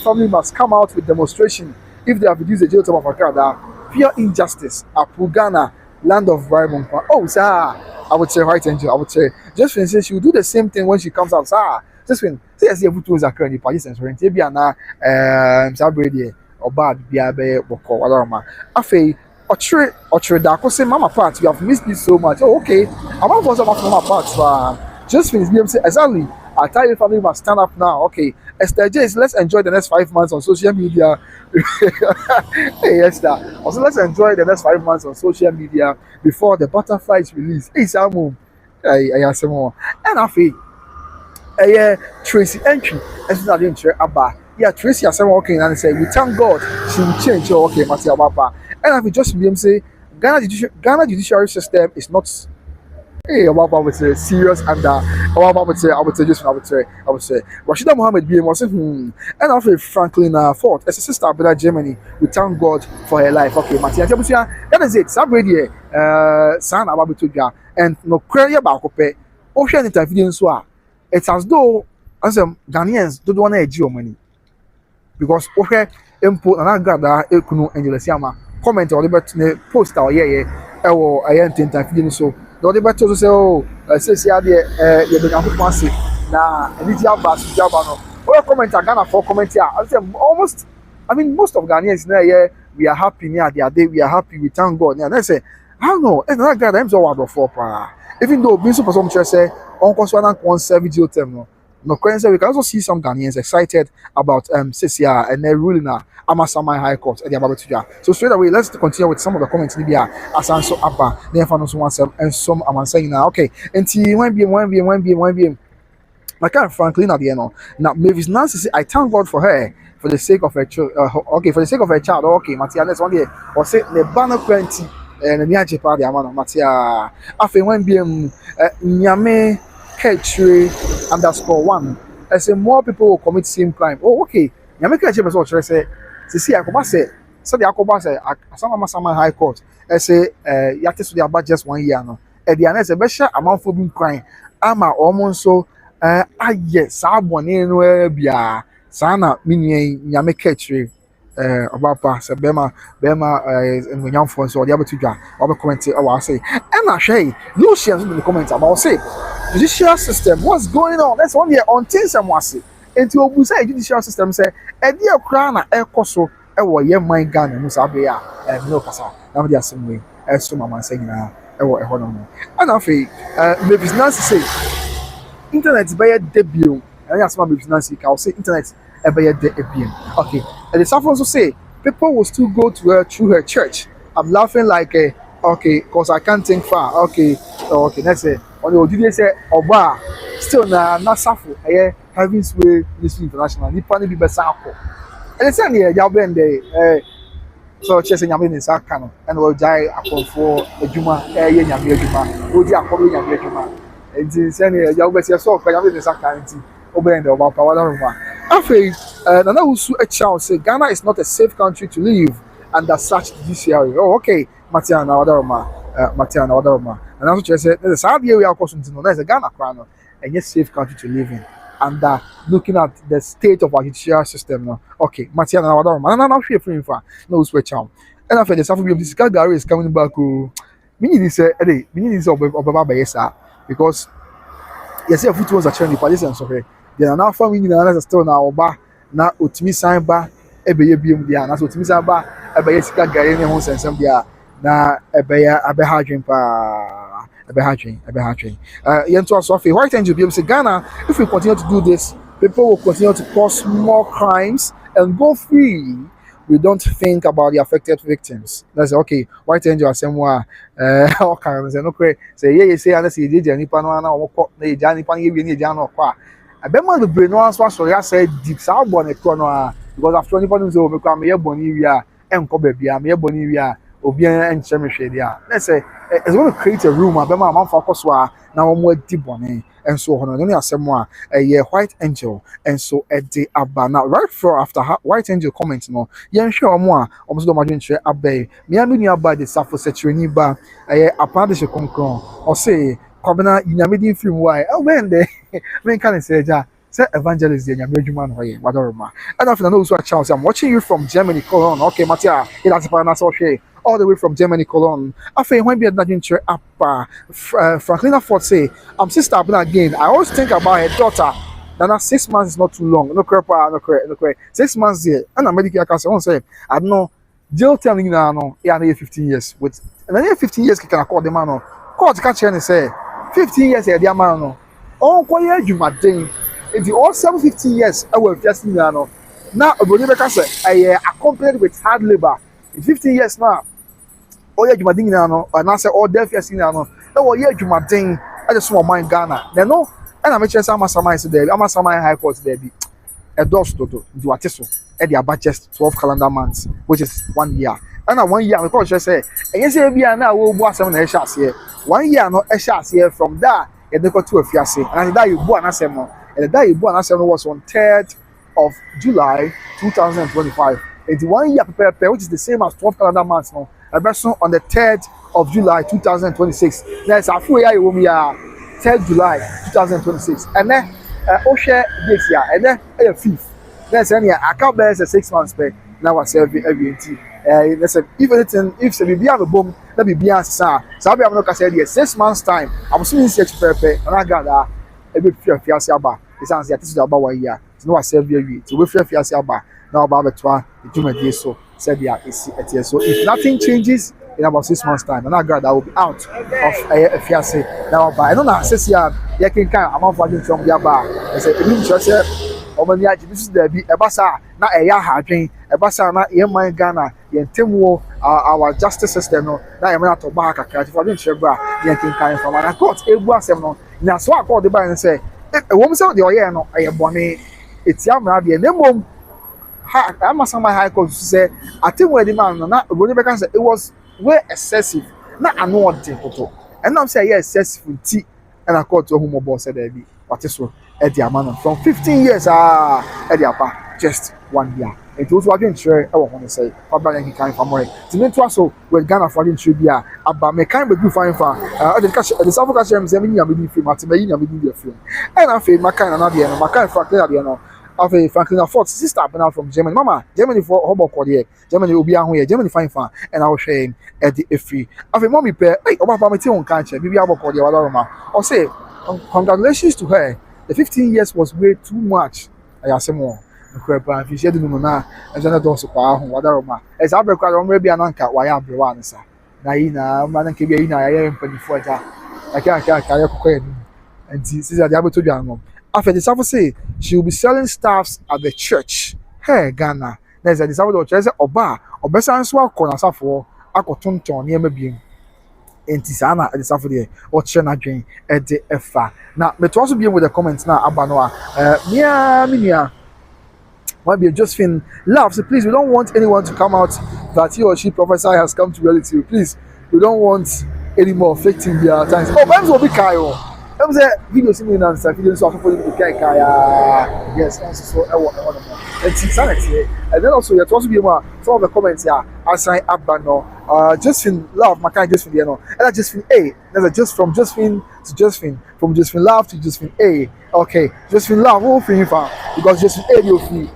family must come out with demonstration if they have reduced the jail term of Agradaa. Pure injustice. Appeäl Ghana, land of Bible. Oh, sir, I would say White Angel. I would say just when she will do the same thing when she comes out, sir. Just when say as you put those occur in the party sense, when be na Sabredi or bad biabe boko walama. Afe Ochre da ko say mama part you have missed this so much. Oh, okay. I'm not for some of mama parts. Just finish me say exactly. I tell you, family must stand up now. Okay, Esther J, let's enjoy the next 5 months on social media. Hey, Esther. Also, let's enjoy the next 5 months on social media before the butterfly is released. Hey, Samu. I have some more. And I feel, Tracy entry. As I didn't share about. Yeah, Tracy has someone walking and say, we thank God she will change. Okay, Matia Baba. And I feel just be say, Ghana judiciary system is not. Hey, I would say serious and I would say Rashida Muhammad being was and after Franklin Ford as a sister of Germany, we thank God for her life. Okay, Matia, that is it. Sabredi son about to and no query about Cope. Ocean interview so it's as though as Ghanaians don't want to edge your money because okay, import and Agradaa Ekunu and Yama comment or the post or I ain't interview so. The better to say, oh, says yeah, you become massive. Nah, and it's your bass, Jabano. Or comment Ghana for comment here. I say almost, I mean, most of Ghanaians now, yeah, we are happy near their day, we are happy, we thank God. Yeah, they say, I don't know, and that guy, I'm so hard for even though being super some church say, Uncle Swan wants 7 jail term. No, we can also see some Ghanaians excited about CCR and they're ruling now. Amasaman High Court at the Ababatuja. So straight away, let's continue with some of the comments in Libya. Asanso Abba, then found one and some I'm saying now. Okay, and T one BM. My kind of Franklin at the end. Now, Mavis Nancy say, I thank God for her for the sake of her child. Okay, for the sake of her child. Okay, Matia, let's one day or say the banner 20 and the Niaje party, Amano Matia. After one BM Nyame Ketri _1. I say more people will commit same crime. Oh, okay. Nyame Ketri was what I say. See, I say, so the Akoba say, Asama High Court. I say, Yatis to the about just 1 year. No, at the end, a better amount for being crying. Ama almost so, yes, someone anywhere be a sana, meaning Nyame Ketri, about pass, Bema, and when young friends or the other two guys, or comment, I say, and I say, no shares in the comments about say, judicial system, what's going on? That's one year on things and was it. Into Obusa judicial system say, a dear crown a coso, a war young my gun and Musabia, and no Casa. Now they are some way, as some man saying now, a war honor. And I feel, maybe it's nice to say, Internet's by a debut, and that's my business Nancy, I'll say Internet a by a debut. Okay, and the South also say, people will still go to her through her church. I'm laughing like a, okay, because I can't think far. Okay, let's say, on the ODD say, Oba, still not suffer, having sway this international. Nippon be besako. And it's only a job and so kyerɛ sɛ nyame ne nsa aka no ɛna ɔgyae akɔmfoɔ adwuma ɛyɛ nyame adwuma ɔdi akɔm yɛ nyame adwuma nti sɛnea ɛgya wobɛsɛ sɛ ɔkɔ nyame ne nsa aka nti wobɛyɛ dɛ ɔbapa wadaroma afei nana wosu akyia wo sɛ Ghana is not a safe country to live under such judiciary. Oh, okay. Matiana wadaroma Matiana wadaroma and also kyerɛ sɛ there's saa deɛ wei akɔ so nti no na ɛsɛ Ghana koraa no ɛnyɛ safe country to live in under looking at the state of our judicial system no. Okay, Matiana wadaroma na hwɛ free fa na wosu akyia wo ɛna afei the safo bi this guy Gary is coming back o meaning sɛ meaning sɛ ɔbɛba bɛyɛ saa because yɛsɛ afutuo nsakyerɛ nipa gye sɛ nsɔhwɛ deɛ nana afa mi nyinaa na still na ɔba na otumi san ba ɛbɛyɛ biem deɛ na so otumi san ba ɛbɛyɛ sika gari ne ho nsɛnsɛm deɛ na ɛbɛyɛ abɛha adwen paa ɛbɛha adwen yɛn to aso afei white angel biem sɛ Ghana if we continue to do this people will continue to cause more crimes and go free. We don't think about the affected victims. That's okay. White angel asɛm a ɔka no sɛ no korɛ sɛ yɛyɛ sɛ ana sɛ yɛgyegya nipa no ana wɔkɔ na yɛgya nipa no yɛwie ne yɛgya no ɔkɔ a ɛbɛma bebree no nso asɔre asɛ deep saa bɔ ne korɔ no a because after nipa no sɛ wɔmɛkɔ a meyɛ bɔ ne wie a ɛnkɔ baabi a meyɛ bɔ ne wie a obiara nkyerɛ me hwɛ deɛ a na sɛ it's going to create a room a bɛma amanfo akɔ so a na wɔn adi bɔne nso hɔ no ɛno ne asɛm a ɛyɛ white angel nso ɛde aba na right for after white angel comment no yɛnhwɛ wɔn a wɔn nso de wɔn adwenkyerɛ aba yi mmea mi nua ba de safo sɛkyerɛni ba ɛyɛ apaa de hyɛ kronkron ɔse kwabena nyame din firi mu a ɛwɛn dɛ menka ne sɛ agya sɛ evangelist deɛ nyame adwuma no hɔ yɛ wadaroma ɛna afei na no also akyɛw sɛ I'm watching you from Germany Cologne okay Matia yɛda ase paa na sɛ ɔhwɛ all the way from Germany Cologne afei when bi ɛda adwenkyerɛ apa Franklina Ford say I'm sister abena again I always think about her daughter Nana 6 months is not too long no correct 6 months there ɛna medical aka sɛ wɔn sɛ I don't know jail term nyinaa no yɛ ana yɛ 15 years with ɛna yɛ 15 years keka na court de ma no court ka kyerɛ ne sɛ 15 years yɛ de ama no ɔnkɔyɛ adwumaden nti all 750 years ɛwɔ afiase nyinaa no na obroni bɛka sɛ ɛyɛ accompanied with hard labour in 15 years na ɔyɛ adwumaden nyinaa no anaasɛ ɔda afiase nyinaa no na wɔyɛ adwumaden ɛde so ɔman Ghana na ɛno ɛna mekyerɛ sɛ amasaman sɛ daabi amasaman high court daabi ɛdɔɔso dodo nti wate so ɛde aba just 12 calendar months which is 1 year ɛna 1 year mekɔ kyerɛ sɛ ɛnyɛ sɛ ebia na wɔbu asɛm na ɛhyɛ aseɛ 1 year no ɛhyɛ aseɛ from there yɛde kɔto afiase and that yɛbu anasɛm no and that yɛbu anasɛm no was on 3rd of July 2025 and 1 year pɛpɛɛpɛ which is the same as 12 calendar months no ɛbɛso on the 3rd of July 2026 na ɛsɛ afo yɛ ayɛwɔ mu yɛ 3rd July 2026 ɛnɛ ɔhwɛ date yɛ ɛnɛ ɛyɛ 5th na ɛsɛ nea aka bɛyɛ sɛ 6 months pɛ na wasɛ ɛwie nti if anything if sɛ biribiara no bom na biribiara asesa a saa bɛyɛ no kasa deɛ 6 months time abosom nsi akyi pɛpɛpɛ na Agradaa ɛbɛfiri afiase aba ɛsiane sɛ yɛte so de aba 1 year nti na wasɛ awie nti wɔbɛfiri afiase aba na ɔba abɛtoa dwumadie so sɛdeɛ ɛsi ɛteɛ so if nothing changes in about 6 months time na Agradaa will be out of afiase na ɔba ɛno na asesi a yɛkenkan amanfo adwentwɛm de aba a ɛsɛ ebi nkyerɛ sɛ ɔmo ni agye bi so daabi ɛba saa na ɛyɛ ahadwen ɛba saa na yɛn man Ghana yɛn temu our justice system no na yɛn mena to ba kakra ti fɔdun kyerɛ bra yɛn kenkan fama na court ebu asɛm no na so akɔ de ba ne sɛ ɛwɔm sɛ deɛ ɔyɛ no ɛyɛ bɔne etia mra deɛ na mmom ha amasama high court sɛ atemu edi man no na oboni bɛka sɛ it was way excessive na ano ɔde toto ɛnam sɛ ɛyɛ excessive nti ɛna court ɔhu mo bɔ sɛ daabi wate so ɛdi ama no from 15 years ɛdi aba just 1 year nti wotu adwenkyerɛ ɛwɔ ho no sɛ fabra yɛn kenkan famɔre nti ne ntoa so wɔ Ghana fo adwenkyerɛ bi a aba mekan bɛgu fan fa ɛde safo ka kyerɛ me sɛ menyi nyamedi film ate mayi nyamedi deɛ film ɛna afei makan nanadeɛ no makan Franklin adeɛ no afei Franklin Ford sister abena from Germany mama Germany for hɔbɔ kɔdeɛ Germany obi aho yɛ Germany fan fa ɛna wɔhwɛ ɛde efiri afei mɔmi pɛ ɔba pa me te wɔn kan kyerɛ bibi abɔ kɔdeɛ wadaroma ɔse congratulations to her. The 15 years was way too much. I asked him more. If you said no, na and then don't support wadaroma. As I break out, maybe an anchor, why I'm the one, sir. Naina, man, can be in a year and 24. I can't carry a and this is a diable to be unknown. After the Safo say she will be selling staffs at the church. Hey, Ghana. There's a disabled church or bar or best answer corner Safo. I got tonton near me being. Enti sana ɛde safo deɛ ɔkyerɛ n'adwen ɛde ɛfa na meto also bien with the comments na aba no a mia Might be a Josephine Love. So please, we don't want anyone to come out that he or she prophesy has come to reality. Please, we don't want any more afflicting their times. Oh, Bams will be Kyle. I'm say video singing and stuff. Video so for the Kaya. Yes, so I want one more. It's insanity. And then also, you also be more some of the comments here. I sign up, but no. Josephine Love, my kind Josephine, you know. And that's Josephine A. That's just from Josephine to Josephine. From Josephine Love to Josephine A. Okay, Josephine Love, who free for because Josephine A, you free.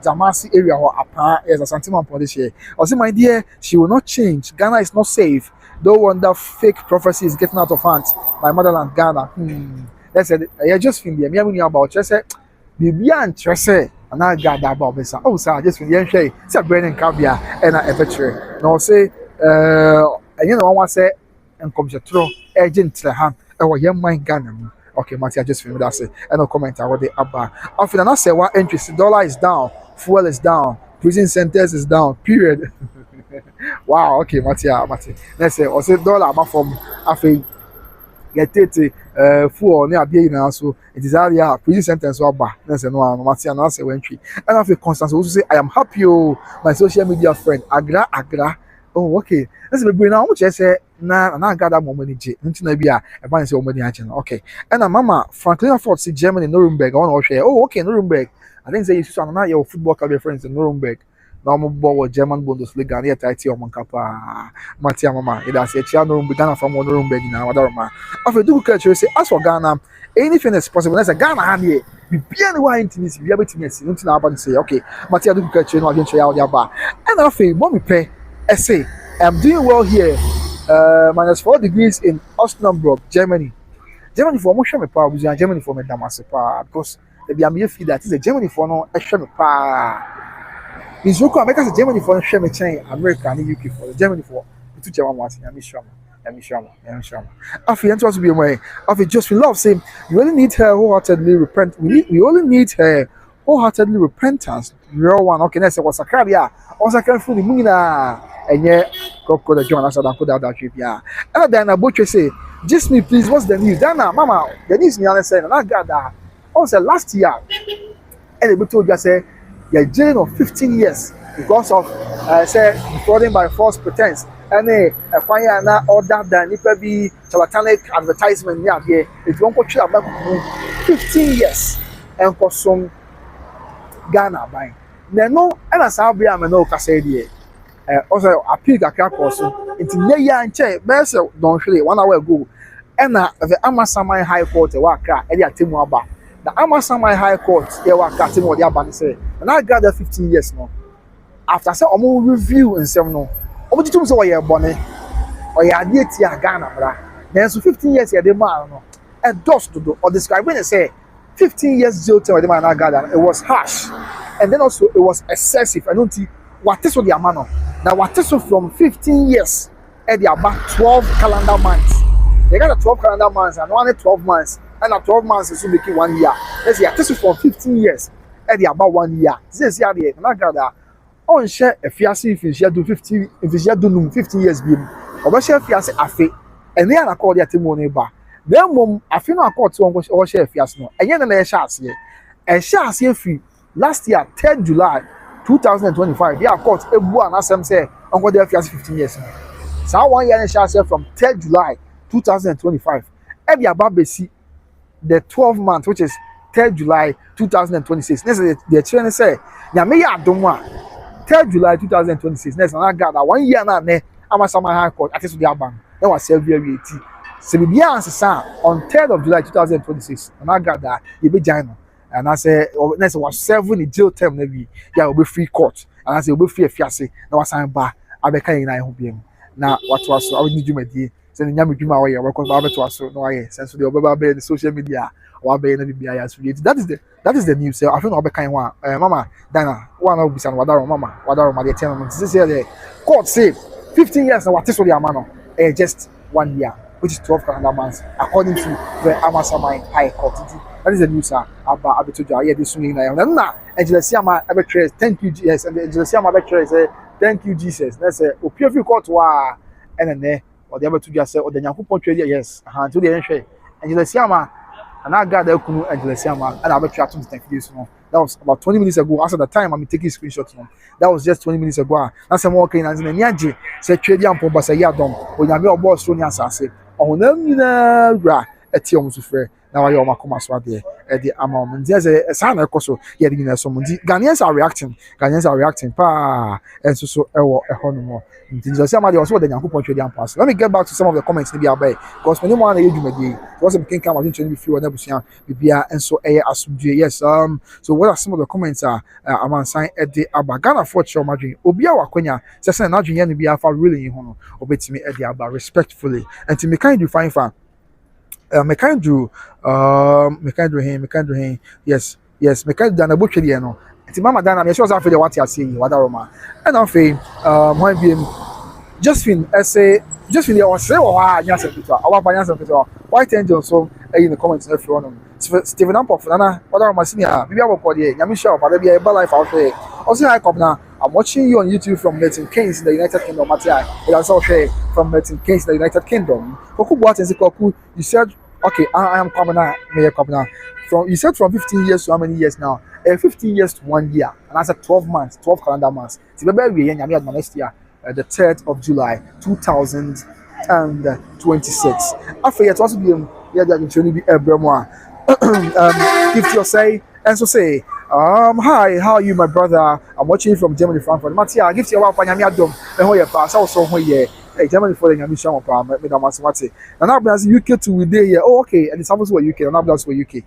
Jamasi area or Appeäl as Asantehene for this year. I say, my dear, she will not change. Ghana is not safe. Don't wonder fake prophecy is getting out of hand. My motherland, Ghana. That's it. I just feel the me about just say, be and say, and I got that about this. Oh, sir, just feel the say, say, Brennan Cabia, and I ever no say, you know, I want to say, and come to throw agent to the hand. Oh, young mind Ghana. Okay, Matthew, just feel that's it. And no comment about the Abba. After I say what interest, dollar is down, fuel is down, prison centers is down, period. Wow, okay, Matthew. Let's say, also dollar from after get it fuel near the now, so it is area prison sentence or bar. Let's say no, Matthew, and I say entry. And after Constance also say, I am happy, my social media friend, Agra. Oh, okay. Let's be now. What you say? Na gather more money. Until maybe a man say money. Okay. And Mama Franklin Ford see Germany Nuremberg. I want to share. Oh, okay, Nuremberg. I think say you saw na your football career friends in Nuremberg. Now I'm ball German Bundesliga. Near tight your man kapa. Matia Mama. It has a Nuremberg. Ghana from Nuremberg now. Whatever man. After do culture say as for Ghana, anything is possible. Let's say Ghana hand here. Be anyone intimacy. Be able to miss. Until now, about to say okay. Matia do culture. No against you out there bar. And after mommy pay. I say, I'm doing well here. -4 degrees in Osnabrück, Germany. Germany for more shame power, Germany for me Damascus because the am feel that is a Germany for no shame power. In Zoko, America is Germany for shame chain, America and UK for Germany for two German ones. I'm sure. After to be away. After Josephine Love saying, you really need her wholeheartedly repent. We only need her wholeheartedly repentance. Real one. Okay, let's say what's a career. Also, I can feel the moon. And yet, Coco the John answered and put out that trip. Yeah. And then a butcher say, just me, please, what's the news? Dana, Mama, the news me said, and I got that. Also, last year, and the told you, say, you're jail of 15 years because of, say, defrauding by false pretense. And a fire now order than if it be charlatanic advertisement. Yeah, if you want to chill about 15 years and for some Ghana buying. No, and as I'll be a man, no, also appeal kakra course nti ne ya nche be se don hwele 1 hour ago and the Amasaman High Court e wa kra e dey atemu aba the Amasaman High Court e wa kra atemu dey aba say and I gather 15 years no after say omo review nsem no omo titum say we bone o ya ade tia Ghana bra then so 15 years e dey man no e dust do or describing it say 15 years jail term e dey man na gather it was harsh and then also it was excessive I don't think what is with the amano now what is from 15 years at the about 12 calendar months they got a 12 calendar months and only 12 months and a 12 months is making 1 year let's say this is from 15 years at the about 1 year this year the Agradaa on share if you see if you do 50 if you do 15 years be or share if you say afe and then accord the testimony ba then mom afe no accord to on share if you no and then na share ase e share ase free last year 10 July 2025, they are caught a boy and ask say Uncle there 15 years. So 1 year and shall say from 10 July 2025. Every about see the 12 months, which is 10 July 2026. Next the children say, Yamea Doma 10 July 2026. Next and I got that 1 year now. I'm a summer high court. I guess we are banned. Then was very 80. So we be answer on 10th of July 2026. And I got that you be giant. And I say, next was 7 in jail term, maybe. Yeah, will be free court. And I say, will be free fiancé. Now, I say, ba, I be kind I hope him. Now, what was so? I will need you, my dear. Send the Yami Juma away. Welcome to us. No, I since the Odobroni the social media. Or be in the BIS. That is the news. So I feel no be kind one. Mama, Dana, one of us and Wadaro, Mama, Wadaro, my dear. This is the court say 15 years. Now, what is the amount? Just 1 year, which is 12 calendar months, according to the Amasaman High Court. That is the news, sir. About Abitoja. Yeah, this swinging now. Now, Angelasiama Abetre, thank you, Jesus. And Angelasiama Abetre say, thank you, Jesus. Let's say, Opiofi court wa, and then or the Abitoja say, or the Nyankopon trade, yes. To the entry. Angelasiama, and I got the kunu Angelesiama, and I bet you to thank you. That was about 20 minutes ago. As at the time, I'm taking screenshots. That was just 20 minutes ago. That's some walking and in Yaji, said Tradian Pomba say Yadom, when you have your boss, Sonia Sassi, or no, a Tion to free. Now I am a comma swat there at the amount. There's a sign of course, getting there. Some Ghanaians are reacting. Ghanaians are reacting. Pa, and so a honor. Somebody also the Yankee Tradian pass. Let me get back to some of the comments in the Abbey because when you want to age me, wasn't king come out to few and Nebusian, Bibia, and so a assumed yes. So what are some of the comments are among sign at the Abba Ghana for your margin? Obia Wakonya, Sassan Adrian be alpha really hono, obey me at the Abba respectfully and to me kind you find fan. Me kind do him. Yes, me kind do na butchery no. Nti mama dana me sure say after what you see what aroma. And after when be Josephine essay Josephine dey say wa nya se pito. Our nya se pito. White angel so in the comments everyone. Stephen Ampof nana what aroma senior. Bibi aboko dey. Nyame sure pa be a life out there. Also I come now. I'm watching you on YouTube from Milton Keynes in the United Kingdom. Matia, it has also from Milton Keynes in the United Kingdom. You said, okay, I am coming now. From you said from 15 years to how many years now? 15 years to 1 year, and I said 12 months, 12 calendar months. So we next year, the 3rd of July, 2026. After it also be be give your say and so say. Hi, how are you, my brother? I'm watching you from Germany, Frankfurt. Matia, give you a Panyamiadom, and how you pass also here. Hey, Germany for the Yamisha, Madam Masmati. And now that's UK to we day here. Oh, okay, and it's almost where UK, and now that's where UK.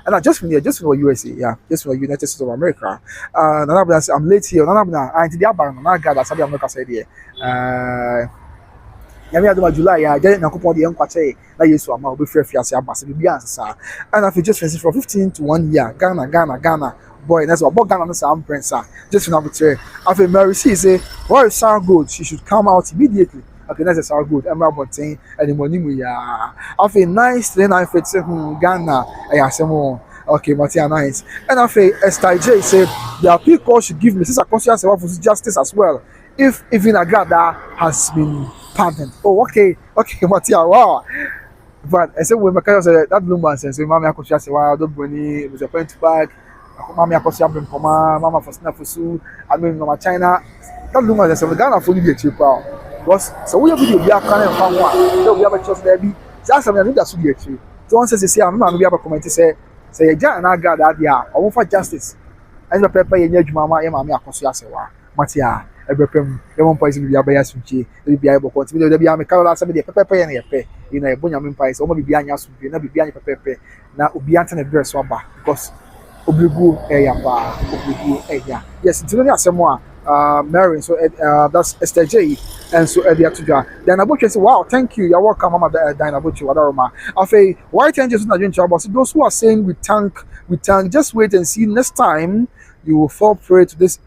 And I just from here, just for USA, yeah, just for United States of America. And I'm late here. And I'm to the Abba, and I got that America said here. Yami adoma July ya je na kupon de enkwate na Yesu ama obi frɛ fiase abase bibia ansasa and I just finished from 15 to 1 year Ghana boy that's what Ghana no some prince just na butre after Mary say why is sound good she should come out immediately okay that's sound good Emma Bontain and money mu ya after nice 39 feet say Ghana ayasemo okay Matia nice and after Esther J say the people should give me sister conscience for justice as well if even Agradaa has been pardoned. Oh, okay, Matia, wow. But I said, when my cousin said that blue man says, Mammy, I could just say, wow, Odobroni was a point back. Mammy, I could say, Mama for Snafusu, I mean, Mama China. That blue man said, Ghana fully be a cheap power. Because so we have video, we are kind of one. So we have a trust there. That's something that should be a cheap. So one says, see, I'm not going to be able to comment. Say, Jan and I got that, yeah, I want for justice. And the paper in your mama, and Mammy, I could say, Matia. Everything, one person will be a bias from G, they will be able to continue to be a Carol, somebody, a pepper and a pay in a Bunyamin Pies, or maybe behind us, not be behind a pepper. Now, Ubiantan a bear swabber because Obligu, yes, it's only someone, Mary, so that's Esther J, and so Edia Tuja. Then I would say, wow, thank you, you're welcome, Mama Dina Butcher, Wadaroma. After white angels not doing trouble, so those who are saying we thank, just wait and see next time you will fall prey to this.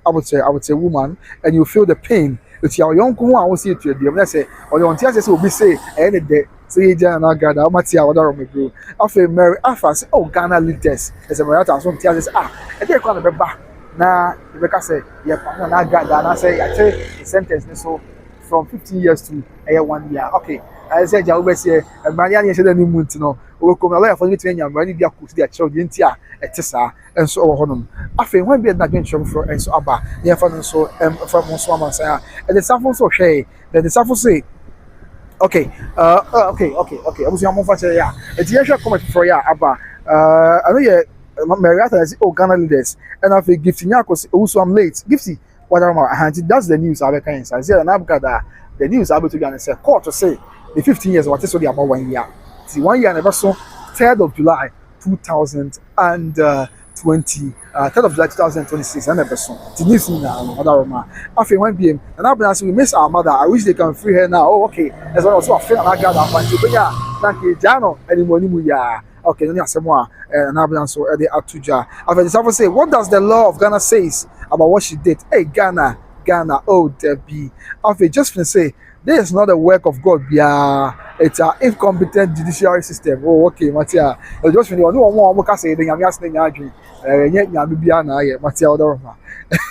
I would say woman, and you feel the pain. It's your young one, I will see it to you. Let's say, or the Ontias will be say, any day, say, Jan, Agradaa, Matia, what are we do? After Mary, after say, oh, Ghana leaders, as a Marata, some tears, and they're going to be back. Now, Rebecca said, yeah, Agradaa, and I say, I tell the sentence, so from 15 years to 1 year. Okay, I said, I always say, and Marianne said, any moon to know, we'll come away for you to any money, their cook, their children, Etisa, and so on. After when be not going to for and so Abba, near for so from Monswama, and the Safon so shay, then the Safon say, okay, okay. I was your mom for say, yeah, it's your comment for ya, Abba. I know you, Mariata, I say, oh, Ghana leaders, and I feel gifting Yakos, also I'm late. Gifty, what am I? That's the news I've kind. I said, and I've got the news I'll be to and say, court to say, the 15 years, what is only about 1 year. See, 1 year, never saw 3rd of July. 2020, 3rd of July 2026, and ever soon. The news now, after 1 p.m. And I've been asking, we miss our mother. I wish they can free her now. Oh, okay. As well, also a friend and I got that one. But yeah, thank you, Jano. Anymore, yeah. Okay, then you have more. And I've been answering the Atuja. After this, I will say, what does the law of Ghana says about what she did? Hey, Ghana, oh, Debbie. After just to say, this is not a work of God, yeah. It's an incompetent judiciary system. Oh, okay, Matia. Just when you know what I say, then I'm asking you, yet Yabiana, Matia Odoroma.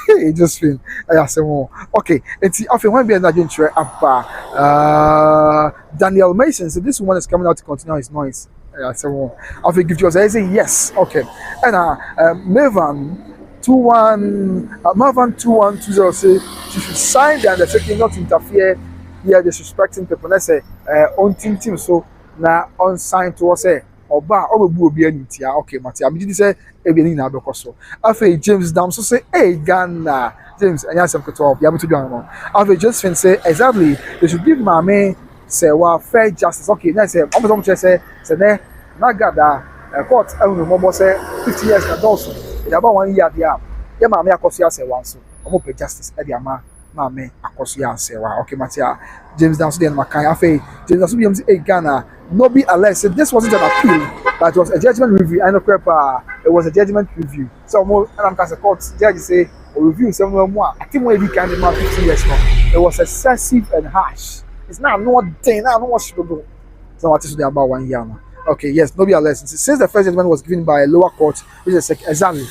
It just feel I say more. Okay, it's often when we are not Daniel Mason. So this one is coming out to continue his noise. Yeah, so I think if you say yes, okay. And Mervan 2120 say she should sign the undertaking not to interfere. Yeah, disrespecting people. Let's say on team so na on sign to us say oba obebu obi anitia. Okay, Matia. Me did say ebi ni na abeko so. After James Dam so say hey Ghana James and yes, I'm to be able to join on. After Josephine say exactly they should give my say well fair justice. Okay, now say almost say there Agradaa court no mo say 50 years na also. It about 1 year there. Ya maame akoso say one so. Omo pay justice e dey ama maame akoso say wa. Okay, Matia. James Dam so dey na makan after James Dam so be say Ghana no be alleged. So this wasn't an appeal, but it was a judgment review. I know it was a judgment review. So mo and I'm case court judge say review somewhere more. I think when we can demand 15 years now. It was excessive and harsh. It's not thing, now no what's to do. So what is about 1 year now? Okay, yes, no be a lesson. Since the first judgment was given by a lower court, which is exactly.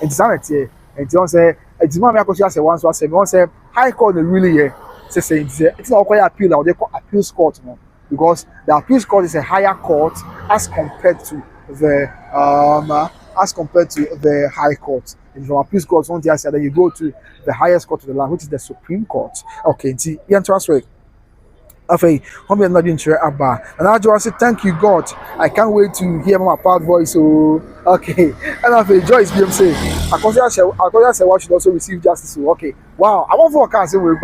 And sanity, and don't say it's not me because say once say one say high court really here. Say it's not quite appeal or they call appeals court no. Because the appeals court is a higher court as compared to the high court. And from appeals court, one day then you go to the highest court of the land, which is the Supreme Court. Okay, see, you answer. Okay, I'm not doing Abba. And I just say thank you, God. I can't wait to hear my part voice. So okay, and after Joyce BM say, I consider what should also receive justice. So, okay, wow, I want for a cancel with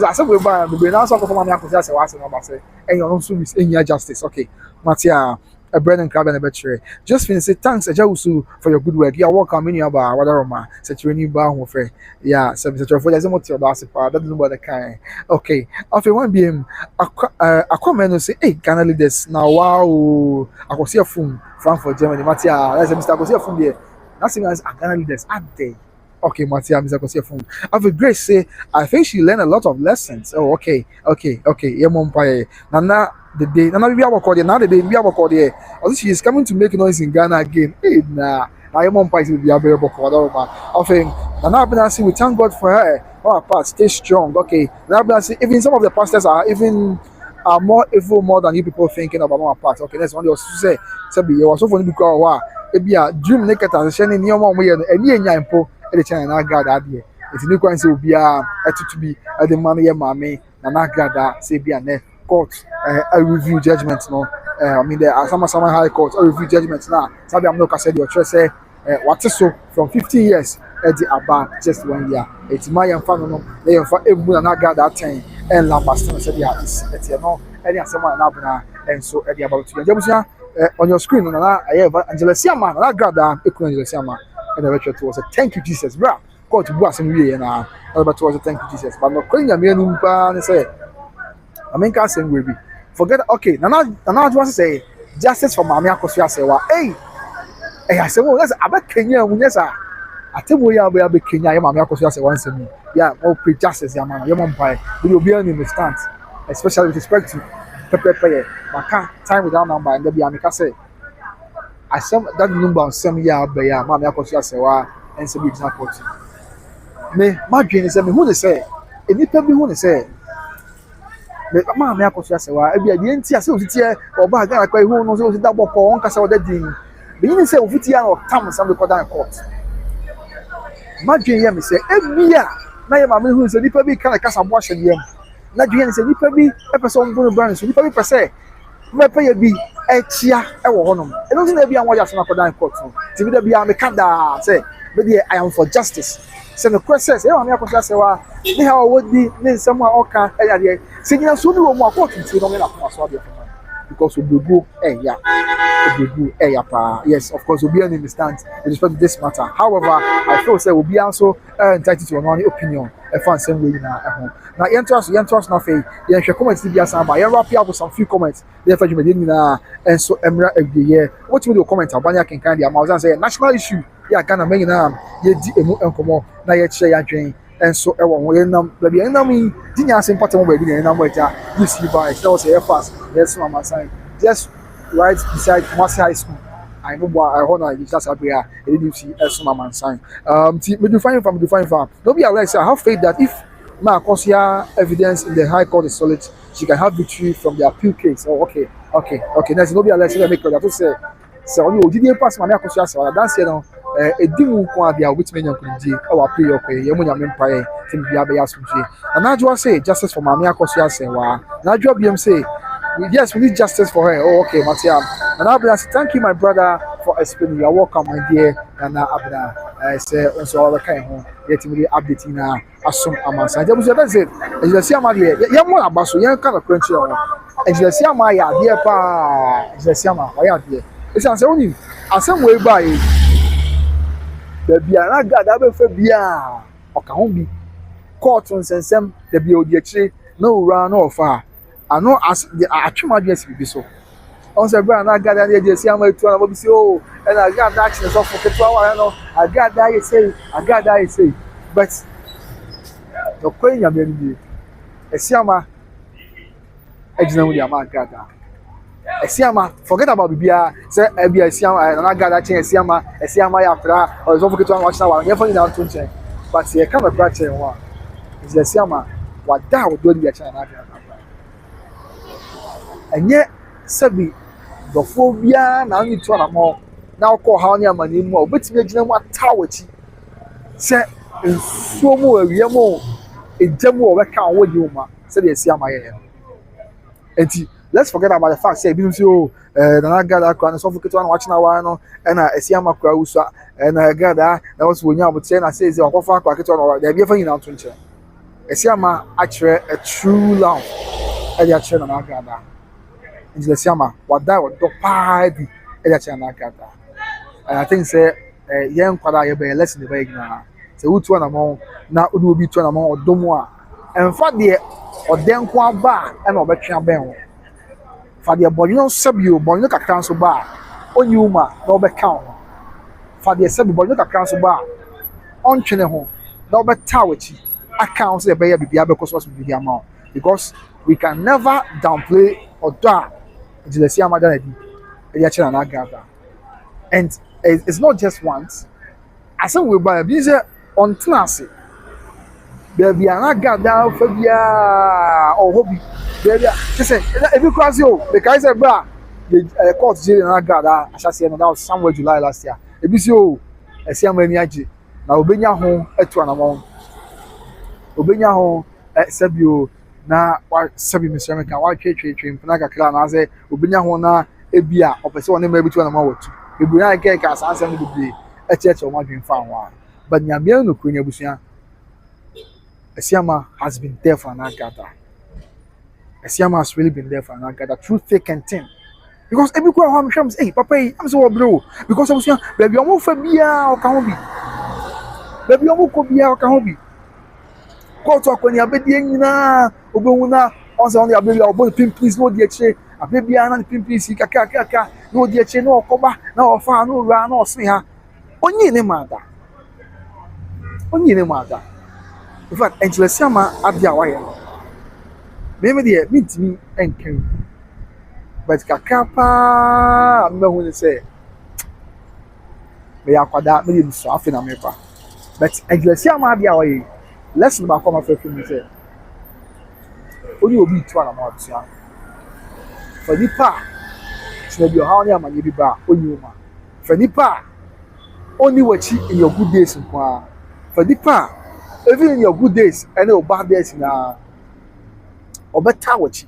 I said we buy the now so for me I consider say what say and you also miss any justice. Okay, Matia. A bread and crab and a betray. Just finish say thanks Ajawusu for your good work. You are welcome in your bar, whatever ma. Set you a new bar with yeah, so Mr. For there's a motive about that doesn't know what the kind. Okay, after 1 BM, a comment say, hey, can I leave this now? Wow, I can see a phone from Germany. Matia, that's a Mr. I can see a phone there. Nothing else, I can leave this at day. Okay, Matia, Mr. Kosiefun. After Grace say, I think she learned a lot of lessons. Oh, okay. Yeah, mom, Nana, the day, Nana, we have a call now the day, we have a call there. Also, she is coming to make noise in Ghana again. Hey, nah, your mom will be available for I think, Nana, we thank God for her. Our part, stay strong. Okay, Nana, even some of the pastors are more evil more than you people thinking about our part. Okay, that's one they also say. You was so funny because dream naked and shining near one way and any the China Agradaa there. It's new coin will be to be the money mammy and Agradaa say be a court a review judgment no. I mean there are some high court a review judgments now. Sabi I'm not say your choice say what is so from 15 years at the about just 1 year. It's my fan no they for every and Agradaa 10 and Lambaston said yeah it's no any someone na and so at the about to on your screen no na Angela Siama na Agradaa Angela Siama. And the lecture was a thank you, Jesus. Bra, God to bless and we and but was a thank you, Jesus. But no calling a man and say, I mean, can't will be forget. Okay, now just want to say justice for Mamma Kosia say, hey, I said, well, that's about Kenya. Yes, I tell you, we are be Kenya. Mamma Kosia say once a me. Yeah, all pre justice, your man, your mom pie. We will be in the stand, especially with respect to Pepe. I can't time without number and the Biamica say. I said that number on some year by ya, Mamma Kosia say, and some example. Me, my dream is who they say, and you tell me who they say. Mamma Kosia say, I be a DNT, so it's here, or bag, I quite who knows double call on Casa that thing. But you say, Vitia or Thomas, some record down court. My dream is say, every year, now my who is a little bit kind of cast and wash and yam. Not dream is a little bit episode going to burn, so little bit per se. My pay be a chia, a woman. I don't think there be a watch on a court. To be the Amicanda say, but I am for justice. Send the question says, I'm not going to say, how would be someone or can sing us soon more court to don't have because we go, yes, of course, we'll be in the stance with respect to this matter. However, I feel say we'll be also entitled to an opinion. A fan same way now at home. Now, you trust nothing. You should comment to be as I wrap up with some few comments. Therefore, you may and so Emra every year. What will you comment? Abanya can kind of amount say national issue. Yeah, kind of making ye di emu enkomo na ye share ya dwen and so e won we nam ba bi nam di nya sem patam ba bi na nam waja this you buy so say fast yes mama sign just right beside Kumasi High School. I know what I honor you just up here. It didn't see as mama sign. Me define farm. Don't be alert. I have faith that if my consider evidence in the High Court is solid, she can have victory from the appeal case. Oh, okay. There's no be a lesson make that to say. So only did pass my akosia say dance no edi mu ko abia obetime nya kunji e wa appeal okay ye mu nya mempae tim bia be asumje. And I say justice for Mami akosia say wa. Na adwo biem say yes, we need justice for her. Oh, okay, Matiam. And Abna, thank you, my brother, for explaining. You're welcome, my dear. And Abna, I say, also, all the kind of yet me updating Asum Amasa. That's it. As you see, I'm here. You're more about so young kind of country. As you see, I'm here, dear pa. As you see, I'm here. It's only as some way by the Biana God, I will Fabia or Kahombi. Court on Sensem, the Biodiatry, no run or far. I know as the actual yes be so. On the brand, I got an idea, see, I'm going to be so, and I got actions of the 12 hour. I know, I got that, I say, but the queen of the Siama, I just know the amount got that. A Siama, forget about Bibia, say, I be a Siama, and I got that chance, a Siama after, or is over to watch now, never down to change. But see, I come a practice one. It's a Siama, what that would do the China. And yet, Sabi, the phobia, now you turn a more. Now call how near money more, but you know what tower. Say, in so more, we are more a demo of a cow with you, said the Siama. And let's forget about the fact, say, you, and I got a crown, so forget on watching our and I Siama Krausa, and I got that was when you would say, I say, or far cracket or they're giving out to each other. A Siama, actually, a true love, and your children are Agradaa. In the summer, what that would do party election Agradaa. And I think say young father be less in the bag now. So who to an amount now would be to an amount or domoa. And for the or then qua bar and over chamber. For the bonino subio, bonino council bar, on yuma, no back count. For the sub bonino council bar, on Chineho, no back towerchi. Accounts the baby because what's the amount. Because we can never downplay or die. It's the same identity, and it's not just once. I said we buy a visa on Tennessee. Baby, I got down for or hobby. Baby, she said, if you cross you, because I brought the court jail and I got that. I shall say, that was somewhere July last year. If you see, I see how many aji. Now, Obenya home at 1 amount. Obenya home at Sabio. Na wa sabi Mr. American wa twetwe mpana kakra na say obinya ho na ebia opese wona ma bitu na ma watu ebia nke ka asansa no bibie echeche o ma dwen fa ho a but nyame no kunya busua Asiama has been there for Agradaa. Asiama has really been there for Agradaa through thick and thin. Because every kwa am shams hey papa I'm so bro because I'm saying baby omo fa bia o ka ho bi baby omo ko bia o ka ho bi ko to akoni abedie nyina obewuna on say on the abeli obo pimpis no die che abebia na pimpis kaka no die che no okoba na ofa no ra na osin ha onyi ne mada in fact Asiama abia wa ye me de mintimi enken but kakapa me hu ni say me yakwada me dey so afi na me pa but Asiama abia wa ye lesson ba come after me say only obi to na ma tua for nipa so bi how na amanye bi ba only uma for nipa only wachi in your good days nko for nipa even in your good days and your bad days na obeta wachi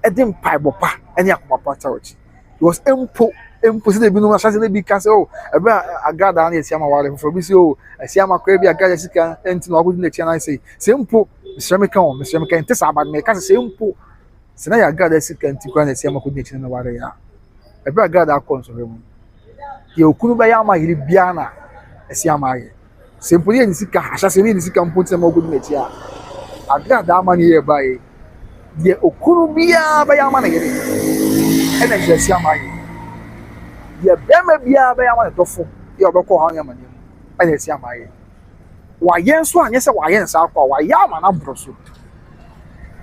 edim pai bopa any akoma pata wachi because empo say dey bi no chance dey bi ka say oh ebe Agradaa na Asiama wale for bi say oh Asiama kwa bi Agradaa sika enti na ogudu na tia na say empo Mr. American tesa abad me ka say empo se na ya Agradaa sika enti kwa na Asiama ko tia na wale ya ebe Agradaa akon so mu ye okunu ba ya ma yiri bia na Asiama ye se empo ye ni sika asha se ni sika mpo tia ma ogudu na tia Agradaa ma ni ye ba ye ye okunu bia ba ya ma na yiri ena Asiama ye ye bema bia ba ya ma dofo ye obekọ ha nya mane ena Asiama ye wa yen so anye se wa yen sa akwa wa ya ma na broso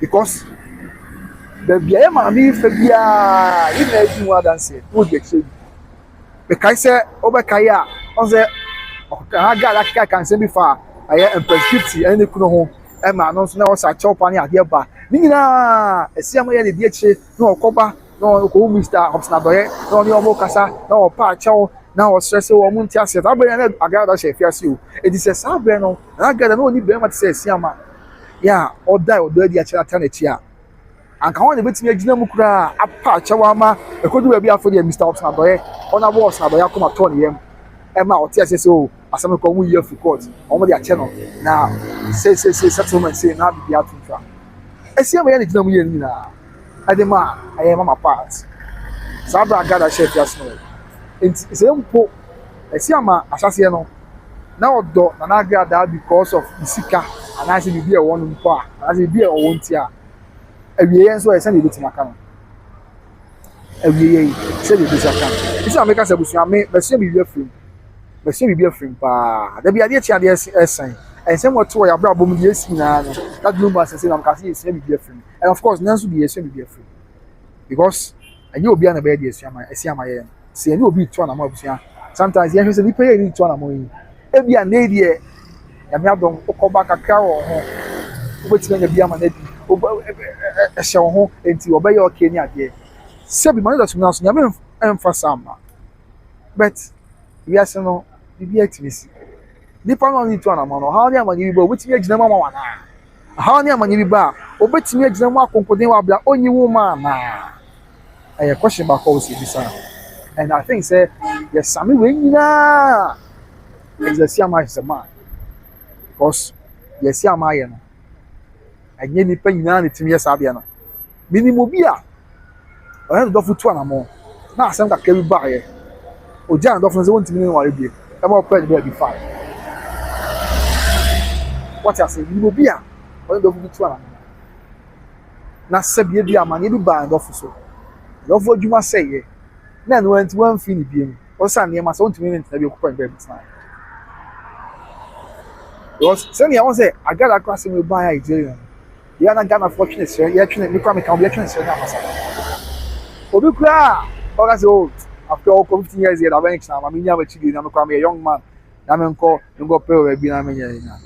because the bia ma mi fa bia you na edu wa dance wo de che be kai se obekai a on se Agradaa ka kan se bi fa aye imprescripti ene kuno ho ɛma no nso na ɔsa kyɛw pa ne adeɛ ba ne nyinaa ɛsiama yɛ de die kyire na ɔkɔba na ɔkɔ Mr. Obsnadoye na ɔne ɔmo kasa na ɔpa kyɛw na ɔsrɛ sɛ wɔn nti ase saa bɛrɛ na Agradaa hyɛ fiase o edi sɛ saa bɛrɛ no na Agradaa na oni bɛrima te sɛ ɛsiama yɛ ɔda adi akyerɛ ata n'akyi a anka wɔn na ebetumi agyina mu koraa apa kyɛw ama ɛkɔdu baabi afɔ deɛ Mr. Obsnadoye ɔna bɔ Obsnadoye akoma tɔ ne yam ɛma ɔte ase sɛ o asɛm kɔ ɔmo yi afi court ɔmo de akyɛ no na say settlement say na bibi ato twa ɛsiama yɛ ne gyina mu yɛ no nyinaa ɛde ma ɛyɛ mama part saa bra Agradaa hyɛ fiase no nti sɛ mpo ɛsiama ahyɛseɛ no na ɔdɔ na Agradaa because of isika anaasɛ bibi a ɛwɔ no mpo a anaasɛ bibi a ɔwɔ nti a awie yɛn nso ɛsɛ na ebetumi aka no awie yɛn sɛ na ebetumi aka no esi ameka sɛ busua me bɛsua bibi afirim paa dabi adeɛ kyi adeɛ ɛsɛn ɛnsɛm wɔto wɔ yabra bɔ mu deɛ esi nyinaa no that no more sɛ na mka sɛ yɛsua bibi afirim and of course nanso bi yɛsua bibi afirim because ɛnyɛ obi a na bɛyɛ deɛ ɛsiama yɛn sɛ ɛnyɛ obi to anamɔ abusua sometimes yɛhwɛ sɛ nipa yɛ ni to anamɔ yi ebi a ne deɛ yame adɔm ɔkɔba kakra wɔ ho wobɛtumi anya bi ama n'adi ɛhyɛ wɔ ho nti wɔbɛyɛ ɔkɛ ne adeɛ sɛbi ma ne dɔtɔm na so nyame ɛmfa saa ma but wiase no bibi atumi si nipa no ni to anamɔ no ha ne amanye bi ba wobɛtumi agyina mu ama wana ha ne amanye bi ba wobɛtumi agyina mu akonkoden wɔ abla onyi wo ma na ɛyɛ question back always bi sa and I think say yes sami we nyina ɛsiama is a man because yɛsiama yɛ no ɛnyɛ nipa nyinaa ne tumi yɛ saa deɛ no minimum bi a ɔyɛ dɔfo to anamɔ na asɛm kakra bi baayɛ ogya dɔfo no sɛ wɔntumi ne ware bie ɛma ɔpɛ de baabi fa wɔte ase minimum bi a ɔyɛ dɔfo bi to anamɔ na sɛbie bi amanneɛ bi baa dɔfo so dɔfo adwuma sɛyɛ na ɛno nti wɔmfi ne bie mu ɔsa nneɛma sɛ wɔntumi ne ntena bi ɔkɔpɛ baabi tena because sɛnea wɔn sɛ Agradaa kora sɛ mebaa yɛ Nigeria yɛ na Ghanafoɔ twene srɛ yɛtwene me kora meka obi yɛtwene srɛ ne amasa obi koraa ɔka sɛ o after all 15 years yɛ da bɛn kyena ma menya m'akyi bi na me kora meyɛ young man na menkɔ pɛ baabi na menyɛ nya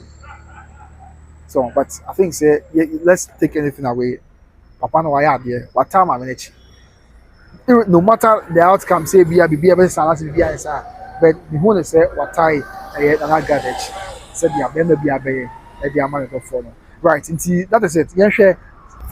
so but I think say let's take anything away papa no wayɛ adeɛ wata ma me n'akyi no matter the outcome say bia bibia be sana se bibia esa but the whole say watai na Agradaa akyi said bia be na bia be e dia ma no for no right nti that is it yen hwɛ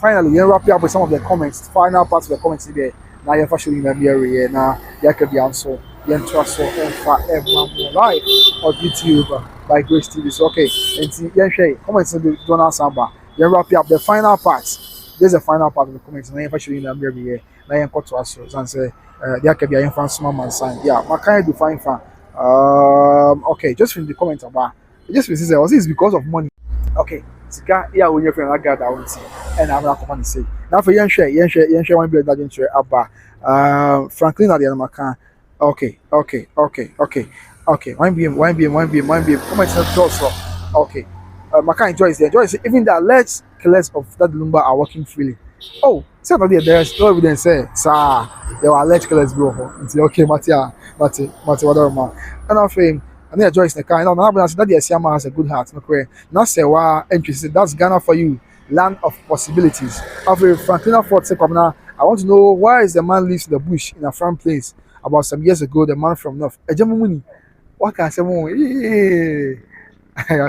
finally yen wrap up with some of the comments final parts of the comments there na yen fa show you na bia re na ya ka bia nso yen trust so fa everyone live on YouTube by Grace TV so okay nti yen hwɛ comments no Donald Samba yen wrap up the final parts this is the final part of the comments na yen fa show you na bia re na yen koto aso san say dia ka bia yen fan sma man san yeah my kind do fine fan okay just from the comment about just say was this because of money okay sika yeah when your friend Agradaa won see and I'm not come say now for yen share one billion that into aba Franklin at the maka okay 1 BM comment also okay maka Joyce even the alleged killers of that Lumba are working freely. Oh, so there is no evidence say sir there were alleged killers bro. It's okay, Mate, whatever man. And I think and then Joyce the kind now that the Siama has a good heart. No now say wow interested. That's Ghana for you, land of possibilities. After Franklin Fort say come now, I want to know why is the man lives in the bush in a farm place about some years ago, the man from North. Ejamuni. What can I say more? I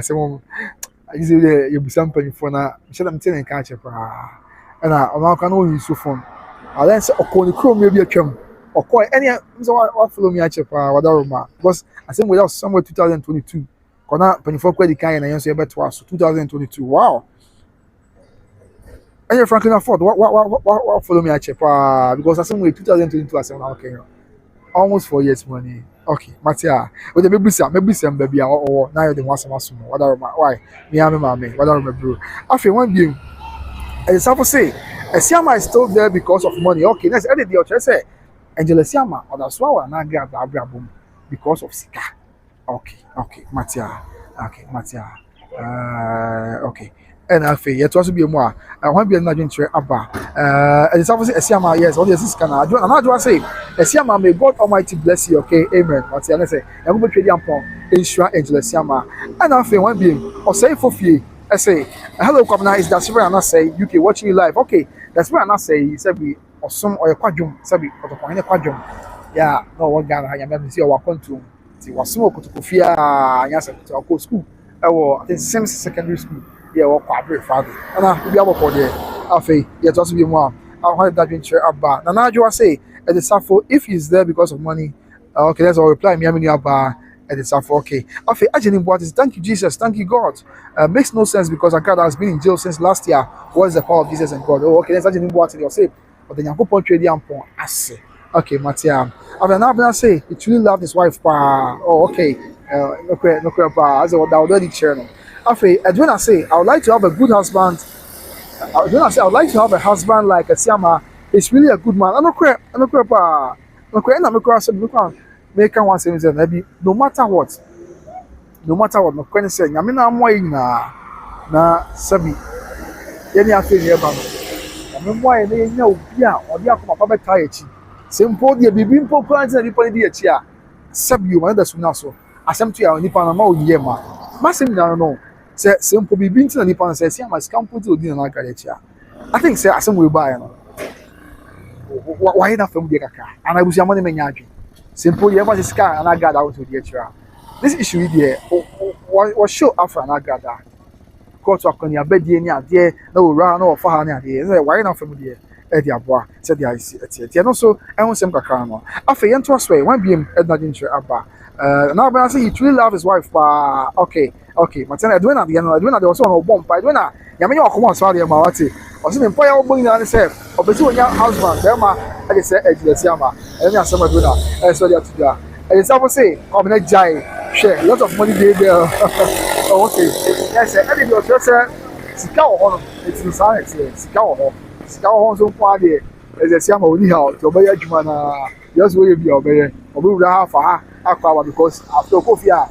say more. I just say you be something for now. I'm telling catch up. And I can only use your phone. I then say, "Okay, Chrome maybe a chum." Okay, any so what follow me at your whatever because I think without somewhere 2022. Kona 24 credit kind and I say better was 2022. Wow. And you're Franklin afford what follow me at your because I think 2022 I say okay. Almost 4 years money. Okay, Matia. With the maybe some baby or now the one some whatever why me whatever bro. After one game. And some say, Siama is still there because of money. Okay, let's edit the other say, Angela Siama, or that's why I grab the boom because of Sika. Okay, Matia. Okay. And I feel yet also be more. I want to be another entry abba. And it's obviously Siama, yes, all this is can I do another one say, Siama, may God Almighty bless you, okay, amen. Matia, let's say, I'm going to trade you upon Angela Siama. And I feel one being or say for fee. I say, hello, Kwabena, is that's where I say UK watching you live. Okay, that's where I say, said we or some or a quadrum, said we or the point a quadrum. Yeah, no one Ghana, I am see our contour. It was smoke to Kofia, yes, to our school. I think same secondary school. Yeah, or quadrum father. And I be able for there. Afe, yeah, just be more. I want that been share about. Now, I say, at the Safo, if he's there because of money, okay, let's all reply me. I'm in your bar. At the Safo, okay. Afe, Ajeni Boatis, thank you, Jesus, thank you, God. Makes no sense because Agradaa has been in jail since last year. What is the power of Jesus and God? Oh, okay, let's Ajeni Boatis, you're safe. But then you put trade on Asse. Okay, Matia. After now, I say, he truly loved his wife. Oh, okay. No, as I would already share. Afe, when I say, I would like to have a good husband. When I say I would like to have a husband like a Siama, it's really a good man. I don't care, pa. No care, no care. So make one say maybe no matter what, no care say. I mean, I'm waiting na sabi. Yeni afi ni eba no. I'm waiting ni nya obia, obi akoma pa beta echi. Simple de bibi mpo kran na nipa ni echi a. Sabi o man da suna so. Asem to ya nipa na ma oyiye ma. Masim na no. Say simple bibi nti na nipa na say my scam put odi na aka echi a. I think say asem we buy no. Why na fam de kaka. Ana busia mo ne menya adwe. Simple ye ma sika na Agradaa out odi echi a. This issue here was show after an Agradaa. Court of Konya bedie ni ade na owura na ofa ha ni ade. Say why na fam de e di aboa. Say the IC e no so e ho sem kaka no. Afa ye nto so e wan biem edna de ntre aba. Now when I say he truly love his wife, okay. Matana Edwina the Edwina there was one bomb by Edwina. Yamini or come on, sorry, Mawati. Or something, boy, I'll bring on himself. Or between your husband, Belma, I just said, Yama, and then some Edwina, and so they are to do. And it's almost say, I'm not jai, share, lots of money there. Okay, yes, and if you're just a Scout on it's in science, Scout on so far there. As a Siama only out, to obey Jumana, just will be obeying, or we will have a because after Kofia.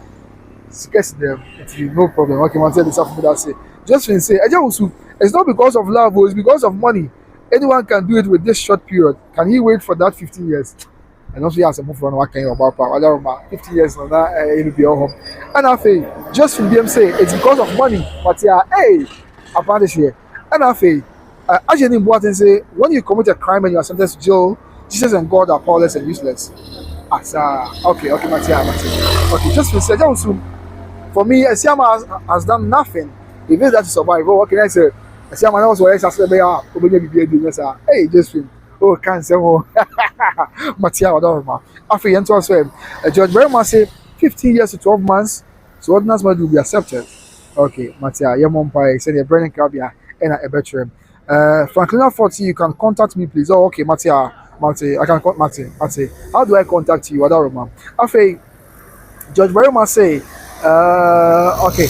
Them, it's no problem. Okay, man, say this after that say. Just say, it's not because of love, it's because of money. Anyone can do it with this short period. Can he wait for that 15 years? And also, he has a move from what can you about 50 years on that, it'll be all home. And I say, just from them say, it's because of money. But yeah, hey, I found this here. And I say, Ajeni important say, when you commit a crime and you are sentenced to jail, Jesus and God are powerless and useless. Okay, Matia. Okay, just for say, for me, Siama has done nothing. If it's that to survive, what can I say? Siama knows what else I say. Hey, just oh, can't say, oh, Matia, whatever. After you enter, Judge very much say 15 years to 12 months, so ordinance will be accepted. Okay, Matia, your mom pie, said your Brennan Cabia, and a bedroom. Franklin 40, you can contact me, please. Oh, okay, Matia, I can contact Mate. How do I contact you? Whatever, After Judge very much say, okay.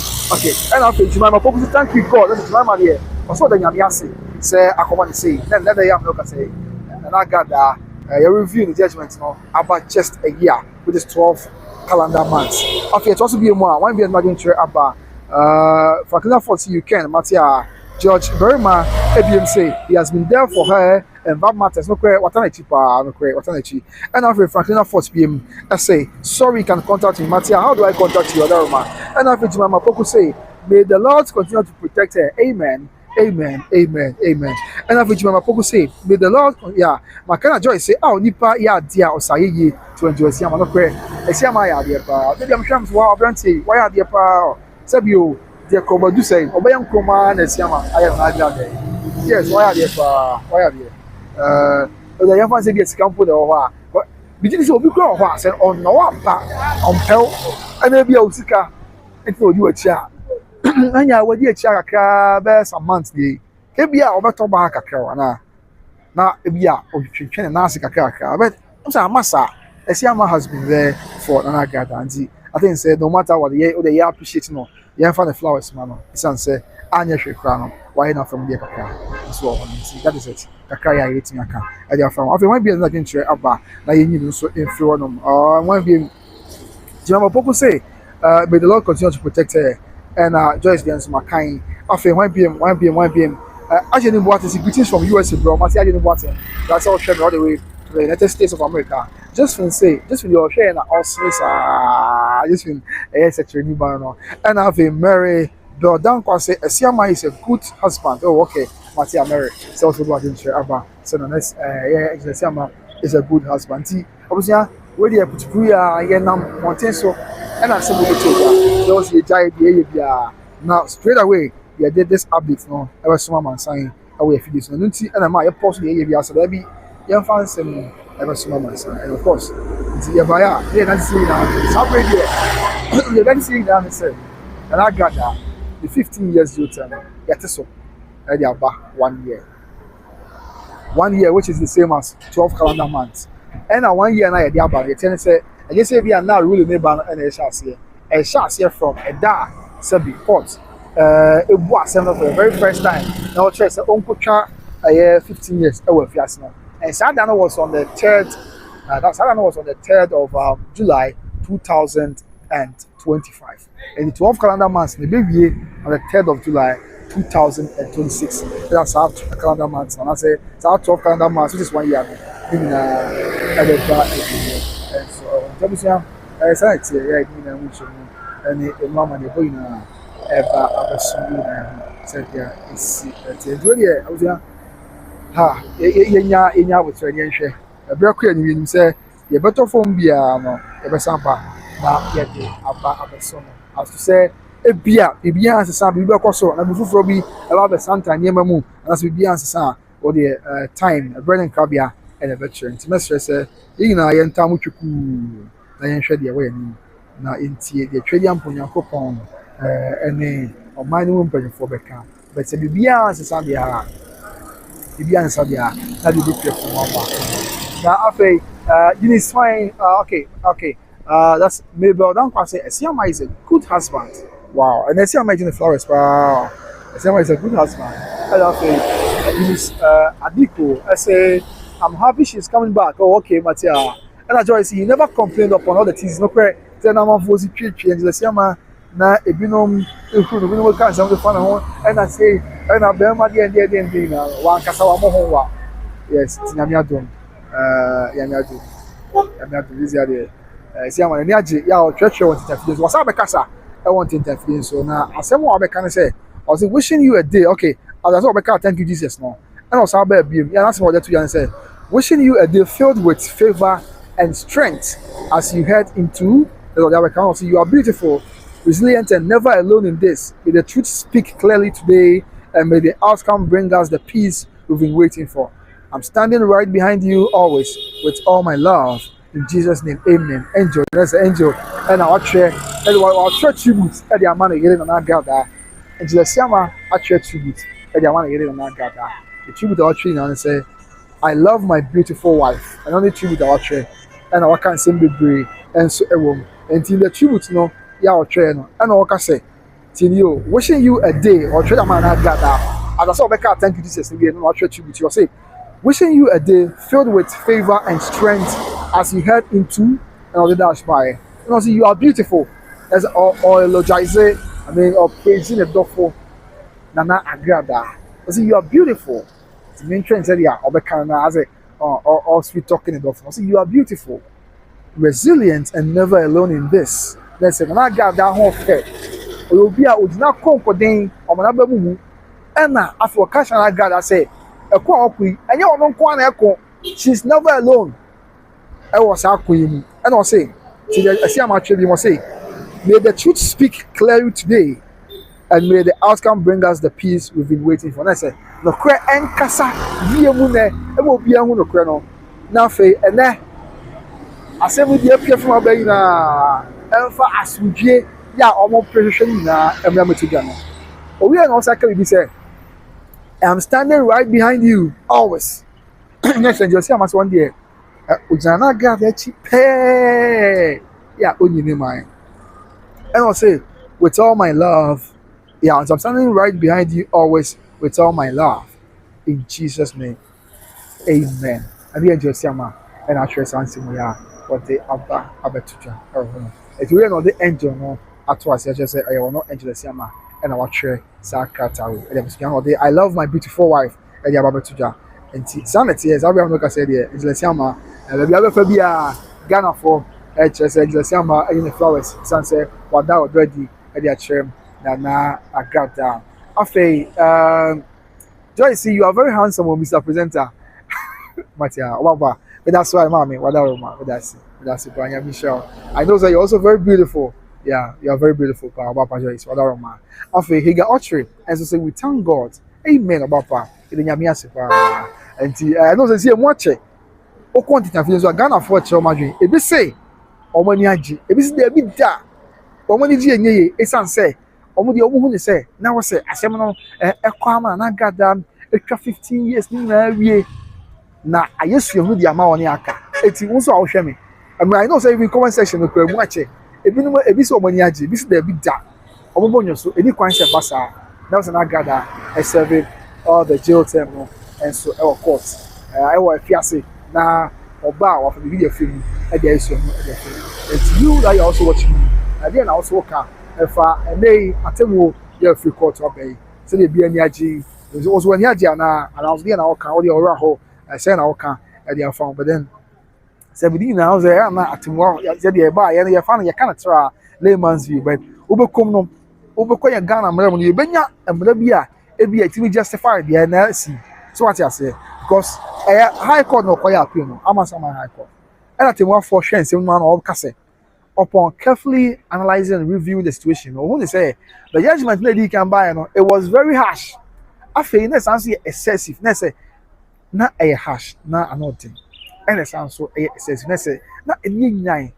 And after Jemima Poku, thank you, God. That's Jemima here. Also, the Yamiasi say, I come and say, then let the young look and say, and I got that. You're reviewing the judgment now about just a year, which is 12 calendar months. Okay, it also be more. One be another chair about Franklin 40, you can, Matia. George Berima, ABM say he has been there for her, and that matters. No query, what an cheaper, no query, what an cheap. And after Franklin 40 PM, I say, sorry, you can contact me, Matia. How do I contact you, Odobroni? And after Jemima Poku say, may the Lord continue to protect her. Amen. And after Jemima Poku say, may the Lord, yeah, Makana Joy say, oh, Nipa, yeah, dear, or Sayi to enjoy Siama, no query. I see my idea, maybe I'm trying to wow, Branty, why are dear pa? Sabio. Dear Koba do say, Obayam Koma and Siama, I have not done. Yes, why are they? The young man said, come put over. But between this will be grown once and on no one on Pell, and maybe Osika, and told you a chair. And I would be a chair, some months. Maybe I over to back a car. Now, if you are and Nasika car, but I'm saying, Massa, a Siama has been there for an Agradaa. I think said no matter what the year appreciate no. You find the flowers, man. It's say, Anya Shekran, why not from the Kaka? So, that is it. Kakaya eating a car. I have found. I might be another entry about now you need so influence. Or one being Jama Popo say, may the Lord continue to protect her and Joyce the answer my kind. After 1 p.m., Ajeni Boatis greetings from USA, bro. Mati Ajeni Boatis. That's all sharing all the way to the United States of America. Just when you're sharing all this, just when a secretary new banner and have a Mary But Danko say Esiama is a good husband. Oh, okay. Matia Mary. So also what in share Abba. So the next Esiama is a good husband. See, obviously, where they put Puya, Yenam, Montenso, and I said, there was a giant area. Now, straight away, you did this update. No, I was some man saying, away for this. And I might post the area. So there be young fans and I was some man saying, and of course, it's the Abaya. They're not seeing that. Somebody there. They're not seeing that. And say, and I got that. The 15 years youth term, yet so, they are back 1 year. 1 year, which is the same as 12 calendar months. And 1 year now, they are back. They say, I guess we are now really neighbor and a chance here from a da Sabi Port. It was for the very first time. Now, church, Uncle Cha, 15 years, over Fiasno. And Sadana was on the 3rd, Sadana was on the 3rd of July 2025. And the 12 calendar months, the baby on the 3rd of July 2026. That's our calendar months. And I say, it's our 12 calendar months, which is 1 year. And so, I said, and the mom and the boy ever said, yeah, it's really, I was young. Ha, in with tradition. A broken you say, you better phone be a Sampa, now yet about a son. As to say, a beer, as a son, we work also, and before me about the Santa near Mamu, and as we be as a son, or the time, a bread and crabia, and a veteran. Semester said, you know, I am Tamuchu, I am shed away. Now, in the trading punya coupon, and then of my new person for Becca. But say, be as a son, the answer there, that you did from Mama. Now, after you is fine. Okay. That's maybe I don't say Esiama is a good husband. Wow, and Esiama is in the flowers. Wow, Esiama is a good husband. And after Eunice Adiko, I say, I'm happy she's coming back. Oh, okay, Matia. And I just see he never complained upon all the things. No correct. Then I'm for the church and Esiama. Na ebinom ehunu ka nsam de fa na ho and I say and I be ma de na wa kasa wa mo ho wa yes tinyame adom yame adom is there see am na age ya o twetwe won interference was be kasa I want interference so na asem wa be kan say I was wishing you a day okay as I say be ka thank you Jesus no and also be biem ya na say what to you say wishing you a day filled with favor and strength as you head into the other account. You are beautiful, resilient, and never alone in this. May the truth speak clearly today, and may the outcome bring us the peace we've been waiting for. I'm standing right behind you always with all my love. In Jesus' name, amen. Angel, that's an angel. And our chair, and our church tribute, and the man getting on Agradaa. And Jesus Yama, our church tribute, and the man getting on Agradaa. The tribute our tree and say, I love my beautiful wife. And only tribute our chair, and our can sing be brave, and so a woman. Until the tribute, no. Yeah, or train, and all can say, till you wishing you a day or trade a man Agradaa. As I saw Becca, thank you, Jesus, again, or tribute. You say, wishing you a day filled with favor and strength as you head into another dash by. And also, you are beautiful. As or eulogize, I mean, or praising the doffo, Nana Agradaa. I say, you are beautiful. The main trend said, yeah, or Becca, as a or sweet talking the doffo. I say, you are beautiful, resilient, and never alone in this. Let's say, when I got that whole fair, it will be a would not come for them or another movie. And now, after a cash and I got, I say, a quality, and you don't want echo. She's never alone. I was our queen, and I'll say, I see how much you must say, may the truth speak clearly today, and may the outcome bring us the peace we've been waiting for. And I say, no cry and casa, via moon, and will be a moon of crano. Now, Faye, and there, I said, with the appear from a bay now. And for us, we get ya almost precision now, and remember together. But we are not exactly say, I'm standing right behind you, always. Next, and you'll see how much one day. Ujana got that cheap pay. Yeah, only name mine. And I'll say, with all my love, yeah, and I'm standing right behind you, always, with all my love. In Jesus' name, amen. And we enjoy Siama, and I'll share something we are, what they Abetuja. If you are not the angel, no, at once I just say I will not angel the Siama, and I will share Sakataru. I love my beautiful wife, and the Abetuja. And sanity is everyone look at said here, Angela Siama, and the other Fabia Ghana for HS Angela Siama in the flowers, sunset, what that already at their chair, Nana Agradaa. Afei, Joyce, you are very handsome, Mr. Presenter. Matia, Waba. But that's why, mommy, what that's it, Branya Michelle. I know that you're also very beautiful. Yeah, you are very beautiful, Papa Joyce. What are ma? After he got archery, and so say we thank God. Amen, Papa. In the Yamiasipa. And I know that you watch it. O quantity of so Ghana for Chomadri. If you say, Omaniaji, if you say, bit da, Omaniji and ye, a son say, Omudi Omu say, now say, a seminal, a Kwama, and I got down extra 15 years, na ayesu ehu di ama woni aka eti wonso a wo hwe me I know say even comment section no kwa mu ache ebi so omani age bi se da bi da omobonyo so eni kwan se basa na was na Agradaa I serve all the jail term no and so of course I was fiase na oba wa for the video film e dey ayesu ehu e dey film eti you that you also watching me na dey na also work efa enei atemu ye free court obey say dey bi ani age also ani age na was dey na work all the ora ho I say na waka e dey found but then 17 now say na atimwa ya dey ba ya na fa na ya kana tra layman's view but ubekom no ubekọ ya Ghana mra mu no benya mra bi a e bi atimi justify dey na si so what you say because high court no kwaya appeal no amasama high court and atimwa for hwe nsem no na obkase upon carefully analyzing and reviewing the situation who they say the judgment lady can buy no it was very harsh afei na sounds excessive na say na harsh na anotin and it sounds so excessive na say na enye nyan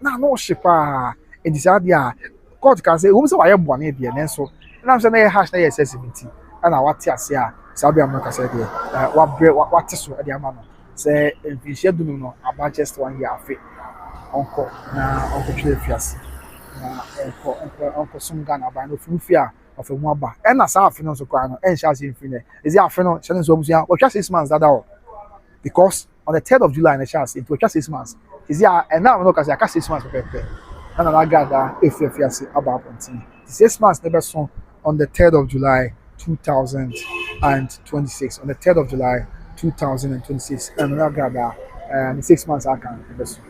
na no shipa in this idea court can say who say why bone dey na so na say na harsh na excessive nti na wate ase a sabi am ka say dey wate so dey ama no say enfishia dum no about just 1 year afi onko na onko twe fiase na onko sum Ghana ba no fufia of a mwaba and na sa afi no so kwa no en sha se mfi ne is ya afi no chane so busia o twa 6 months that all because on the 3rd of July na sha se to twa 6 months is ya and now no ka say aka 6 months pepe na na Agradaa efiase aba ponti 6 months never so on the 3rd of July 2026 on the 3rd of July 2026 and Agradaa 6 months aka never so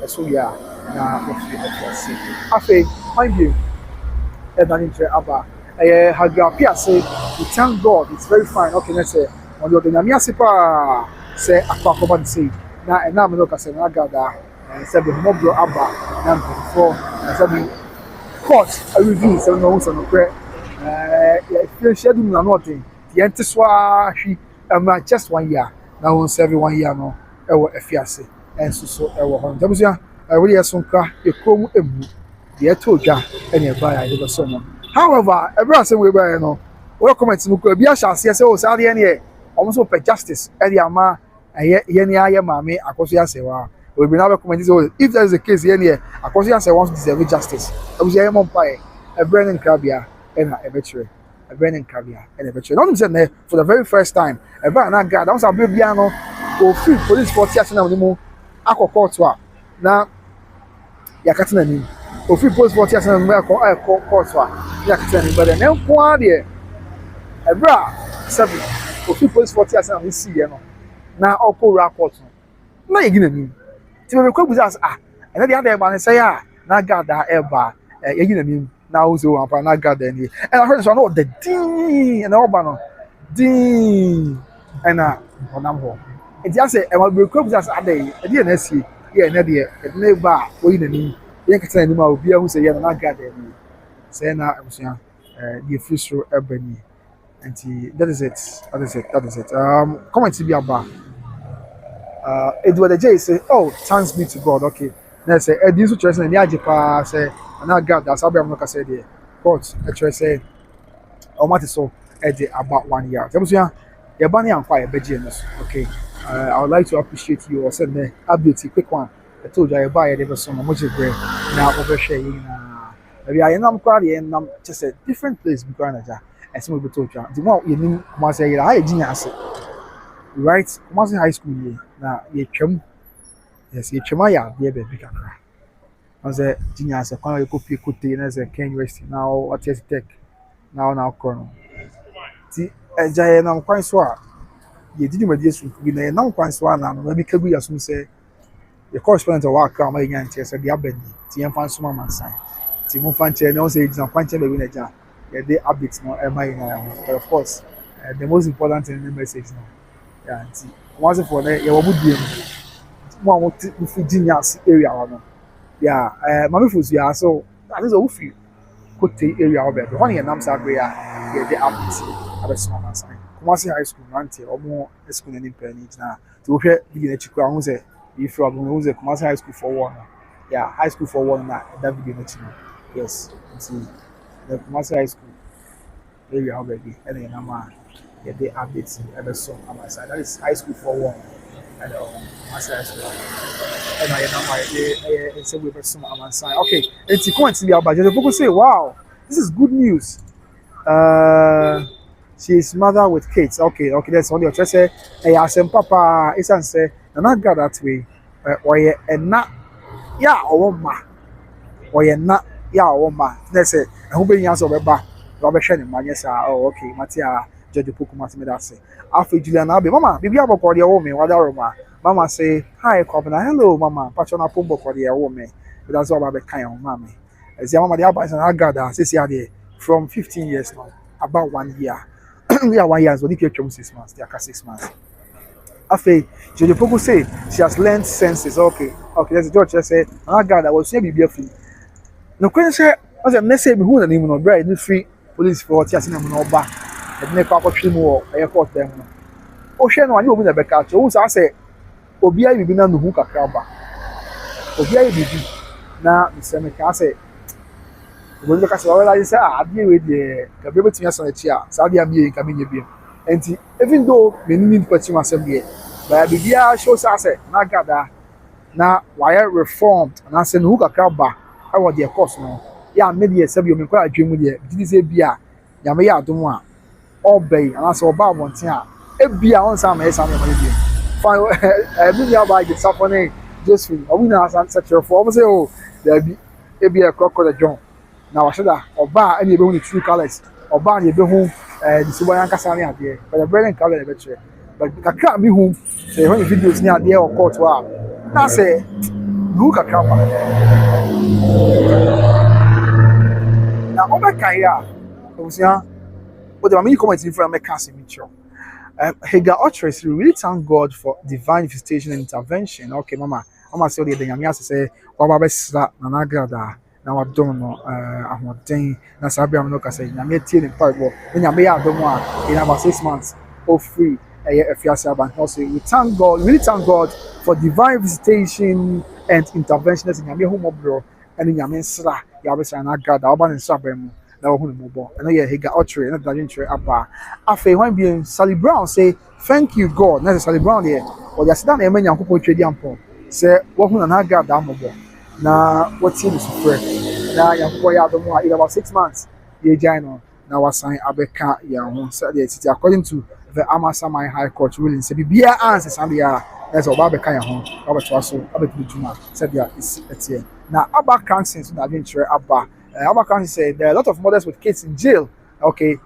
so yeah na efiase afi mind you and an intre aba Appeäl say we thank God it's very fine okay let's say on the Nyamiasipa say akwakoba say na me no ka say na Agradaa say the mobro aba na before say the court a review say no so no pre if schedule na nothing the entiswa hwi just 1 year na won serve 1 year no e wo efiase and so e wo hon jabusia we dey so nkra e krom emu the etodwa ene ba ya dey so no however every say we buy no we comment mu ko bia sha ase o sa de ne omo so per justice e dey ama ye ne aye maame akoso ya se wa we be na be comment say if there is a case ye ne akoso ya se wants deserve justice e bu ye mom pa e Brennan Krabia and a veteran a Brennan Krabia and a veteran no say for the very first time e ba na God don say bia no o free police for tia na mu akoko to a na ya katina ni ofi post for tia na mu akoko court a ya katina ni but then nko a de e bra sabi ofi post for tia na mu si ye no na okoro court na ye gina ni ti be ko buza ena de ada e ba ne say a na Agradaa e ba ye gina ni na o so apa na Agradaa ni and I heard so no the ding and all ba no ding and onam ho it just say e ma be ko buza ada e de na sie ye na de e na ba o yi na ni ye katina ni ma obi a hu say ye na Agradaa ni say na abusia the official ebony and that is it comment to be about Edward J say oh thanks be to God okay na say e dis church na ni ajepa say na Agradaa sabi am no ka say there but actually say o mati so e dey about 1 year abusia ye ba ni ankwa ye beje no okay I would like to appreciate you or send me update quick one I told you I buy the person mo je bre na overshare you na maybe I am quite in just a different place in Canada and some people told you the more you need come say you high genius right come say high school here na ye twam yes ye twam ya be be kakra I say genius come you copy kote na say Ken University now what is tech now corner ti ejaye na kwan so a ye didi ma die su bi na na kwan so na no bi kagu ya sum say the correspondent of our crowd may say the abedi ti en fan suma man sign Timo Fanche, and also it's not Fanche maybe Naja. Yeah, they updates no but of course, the most important thing in the message now. Yeah, once for that, you would be one Virginia's area. Yeah, Mammy Fus, yeah, so that is all free. Could take area of it. One year, Namsa Brea, yeah, the updates at a small sign. Kumasi High School, Ranty, or more school in Penny now. To hear the Chikwa, who's a if from who's a Kumasi High School for one. Yeah, high school for one, that video. Yes, see the Kumasi High School area already, and then I'm yeah, they updates ever so on my side. That is high school for one, and Kumasi High School. And I know it's a way soon on my side. Okay, it's going to be about just people say, wow, this is good news. She is mother with kids. Okay, that's all you're just say. Hey, I said, Papa, it's and say, and I got that way. Or and not, yeah, or ma, or not, yeah, or ma. Let's say, who be answer over Robert Shannon, my yes, oh, okay, Matia, Judge Pukumas, me that say. After Julian Abbey, Mama, be able to your woman, what are ma? Mama say, hi, Copina, hello, Mama, Pachona Pumbo for the woman. That's all about kind of mammy. As your mama, the Abbas and Agradaa, says, from 15 years now, about 1 year. We are 1 year, so they keep 6 months, they are 6 months. After Judge Puku say, she has learned senses. Okay, there's a judge that said, Agradaa was saying, be careful. No question, I said, let's say, who the name of bread, the free police for Tiasin no back, and make up a few more airport them. Ocean, one you open the back out, so I say, Obia, you been on the hook a crab. Obia, you be now, Mr. McCassey. When the castle, I say, I deal with the capability of a chair, Saudi Arabia coming here. And even though many need question assembly, but the year shows us, Agradaa, now wire reformed, and I said, hook a crab. I want their course now. Yeah, maybe a Sabio Mika dream with you. This is a beer. Yamaya don't want. All bay, and I saw about 1 year. A beer on some as I'm going to find a million by the Sapone, Josephine. I will not such your form. Say, oh, there be a beer crocodile John. Now I said that, or bar any only 2 colors, or bar any home, the Subayan Casania there, but a brilliant color better. But I can't be home. Say, when videos near there or court, wow. Now say, look at camera. Now, Obakaya, but the many comments in front of my casting Mitchell. Hagar Utterance, we really thank God for divine visitation and intervention. Okay, Mama say the Yamias say, Wababes Agradaa. Now I don't know, I'm not saying, Nasabiam Noka say, Yamia Tin in Parkbo, when Yamia don't want in about 6 months, all free. Also, we thank God, really thank God for divine visitation and intervention in Yamia Home Bro and in Yamin Sra, Yabes and Agradaa, Alban and Sabem. Now, I know he got Autry, not that Abba. After when being Sally Brown say, thank you, God. Not Sally Brown here, or just done a man who put trading for. Say, what when I got that mobile. Now, what's in this prayer? Now, young boy, I don't know, in about 6 months, the Jano, now was signed Abeka, young Saturday City, according to the Amasamai High Court ruling. Say, be answers, and they are, that's all Babeka, home, Robert Wasso, Abet Juma, said, yeah, it's here. Now, Abba can't since I've been sure Abba. Our country said there are a lot of mothers with kids in jail. Okay,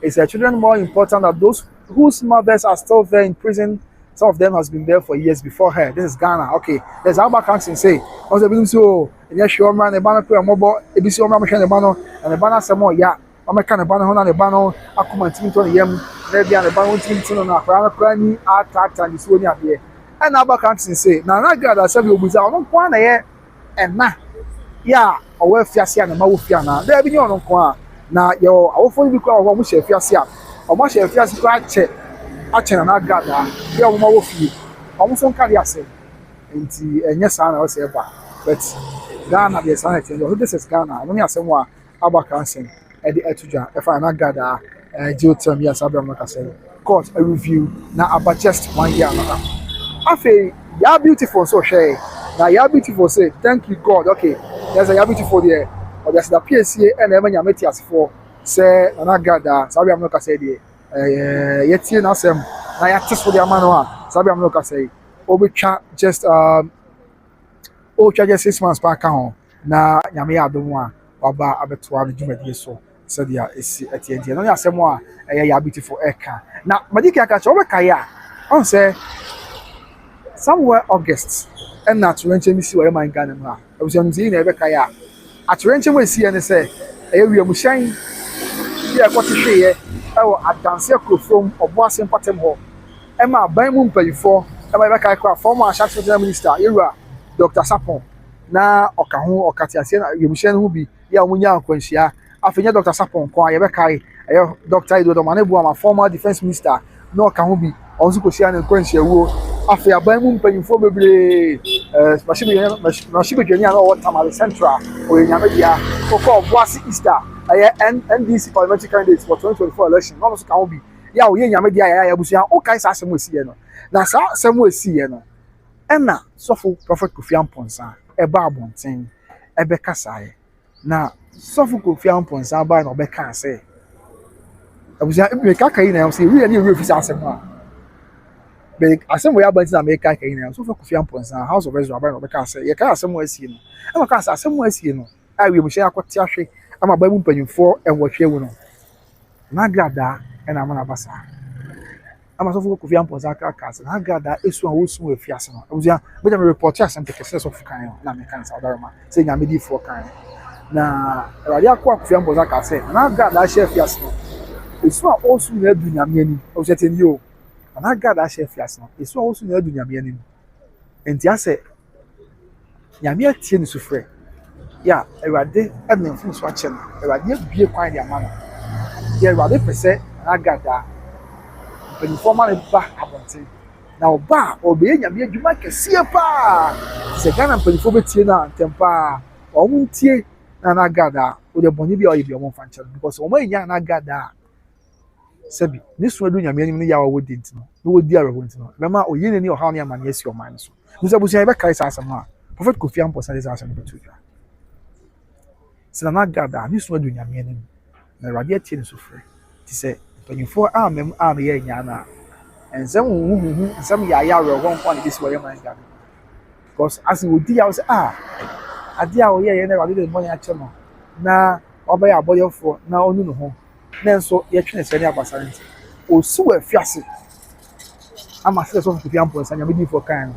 is their children more important than those whose mothers are still there in prison? Some of them has been there for years before her. This is Ghana. Okay, there's our country say. Also, being so, and yes, sure, man, the banner play a mobile, ABC, the banner, and the banner some more. Yeah, I'm a kind of banner on the banner. I come and team to yam. Maybe on the banner team to na Crown Cranny, attack and this one here. And our country say, now I got a several without one point here, and now. Yeah, our fiasia and Maufiana. There be no one. Now, your awful because of almost a fiasia. Or much a fiasia check. Achen and Agradaa. You are Maufi. Almost on Cadias. And yes, I was ever. But Ghana, the sanity. This is Ghana. When you are somewhere, Abakansen at the Etuja, if I Agradaa, Geoterm, yes, Abraham court a review now about just 1 year. I feel you are beautiful, so say. Now you are beautiful, say thank you, God. Okay. There's a beautiful there, or there's the PSA and then you met us for say, and Agradaa. Sorry, I'm not gonna say there. Yet, you know, some I just for the man. Sorry, I'm not gonna say. Over just 6 months back home. Now, Yamia don't want Baba Abetua, Jimmy, so said, yeah, it's at the end. No, yeah, some more a beautiful eka. Now, Madika catch over Kaya. On say somewhere August. And not to mention this way, my Ghana. I was on the Nebekaya. atwerɛnkyɛm esi yɛ ne sɛ ɛyɛ wiamuhyɛn bi a ɛkɔte hwee ɛwɔ adanseɛ kurofrom ɔboase mpatam hɔ ɛma aban mu mpanyinfoɔ ɛma yɛbɛka kora former ahyɛnso general minister yɛwura Dr. Sapon na ɔka ho ɔkate aseɛ na wiamuhyɛn no ho bi yɛ a wɔn nyɛ akwanhyia afei nyɛ Dr. Sapon kɔ a yɛbɛka ɛyɛ Dr. Idodo Manebuama former defence minister na ɔka ho bi ɔno nso kɔhyia ne nkwanhyiawuo afei aban mu mpanyinfoɔ bebree Mashibedwani a ɔwɔ Tamale Central ɔyɛ Nyamedia ɔkɔ Ɔboase Easter ɛyɛ NDC parliamentary candidates for 2024 election na ɔno nso ka ho bi yɛ a ɔyɛ Nyamedia yɛ abusua ɔkae saa asɛm esi yɛ no na saa asɛm esi yɛ no ɛna sɔfo Prophet Kofi Amponsa ɛba abɔnten ɛbɛka saa yɛ na sɔfo Kofi Amponsa ba na ɔbɛka sɛ abusua ebi kaka yi na ɛwɔ sɛ ewi yɛ ne ewi efi saa asɛm a bɛn asɛm wɔ yɛ abɔnten na mɛka kaka yi na sɔfo Kofi Amponsa House of Israel ba na ɔbɛka sɛ yɛ ka asɛm wɔ esi no ɛna ɔka sɛ asɛm wɔ esi no a wiamuhyɛn akɔte ahwɛ ama aban mu mpanyinfoɔ ɛwɔhwɛ mu no na Agradaa ɛna ama na aba saa ama sɔfo Kofi Amponsa aka sɛ na Agradaa esu a wosu wɔ afiase no abusua bɛgya me report asɛm kɛkɛ sɔfo kan na mɛka nsa ɔdaroma sɛ Nyamedifoɔ kan na Awurade akɔ Kofi Amponsa aka sɛ na Agradaa hyɛ afiase no esu a ɔsu na adu Nyame anim ɔhyɛ tɛni o na Agradaa hyɛ afiase no esu a ɔsu na adu Nyame anim nti asɛ Nyame atie ne sufrɛ ya Awurade ɛna mfom so akyɛ no Awurade abue kwan de ama no yɛ Awurade pɛ sɛ na Agradaa mpanyinfoɔ ma ne ba abɔnten na ɔba a ɔbɛyɛ Nyame adwuma kɛseɛ paa sɛ Ghana mpanyinfoɔ bɛtie no ntɛm paa wɔn ntie na Agradaa wɔde bɔnne bi a ɔyɛ bi wɔn mfa nkyɛn because wɔn anya na Agradaa sɛbi ne so adu Nyame anim ne yɛ a wɔwɔ di nti no na wɔdi awerɛhoɔ nti no bɛma ɔyɛ n'ani ɔhaw ne amane asi ɔman no so nso abusua yɛbɛkae saa asɛm a Prophet Kofi Amponsa de saa asɛm no bɛto dwa sɛ na Agradaa ne so adu Nyame anim na Awurade atie ne sufrɛ ti sɛ mpanyinfoɔ amam a meyɛ nyaa no a nsɛm huhuhu nsɛm yɛ ayɛ awerɛhoɔ nkwa ne bɛsi wɔyɛ man Ghana because asɛ wɔdi yaw sɛ adeɛ a ɔyɛyɛ na Awurade de mmɔne akyɛ no na ɔbɛyɛ abɔyɛfoɔ na ɔnu ne ho na nso yɛtwe ne sɛ ne abasa nti ɔsi wɔ afiase ama sɛ sɔfo Kofi Amponsa Nyamedifoɔ kan no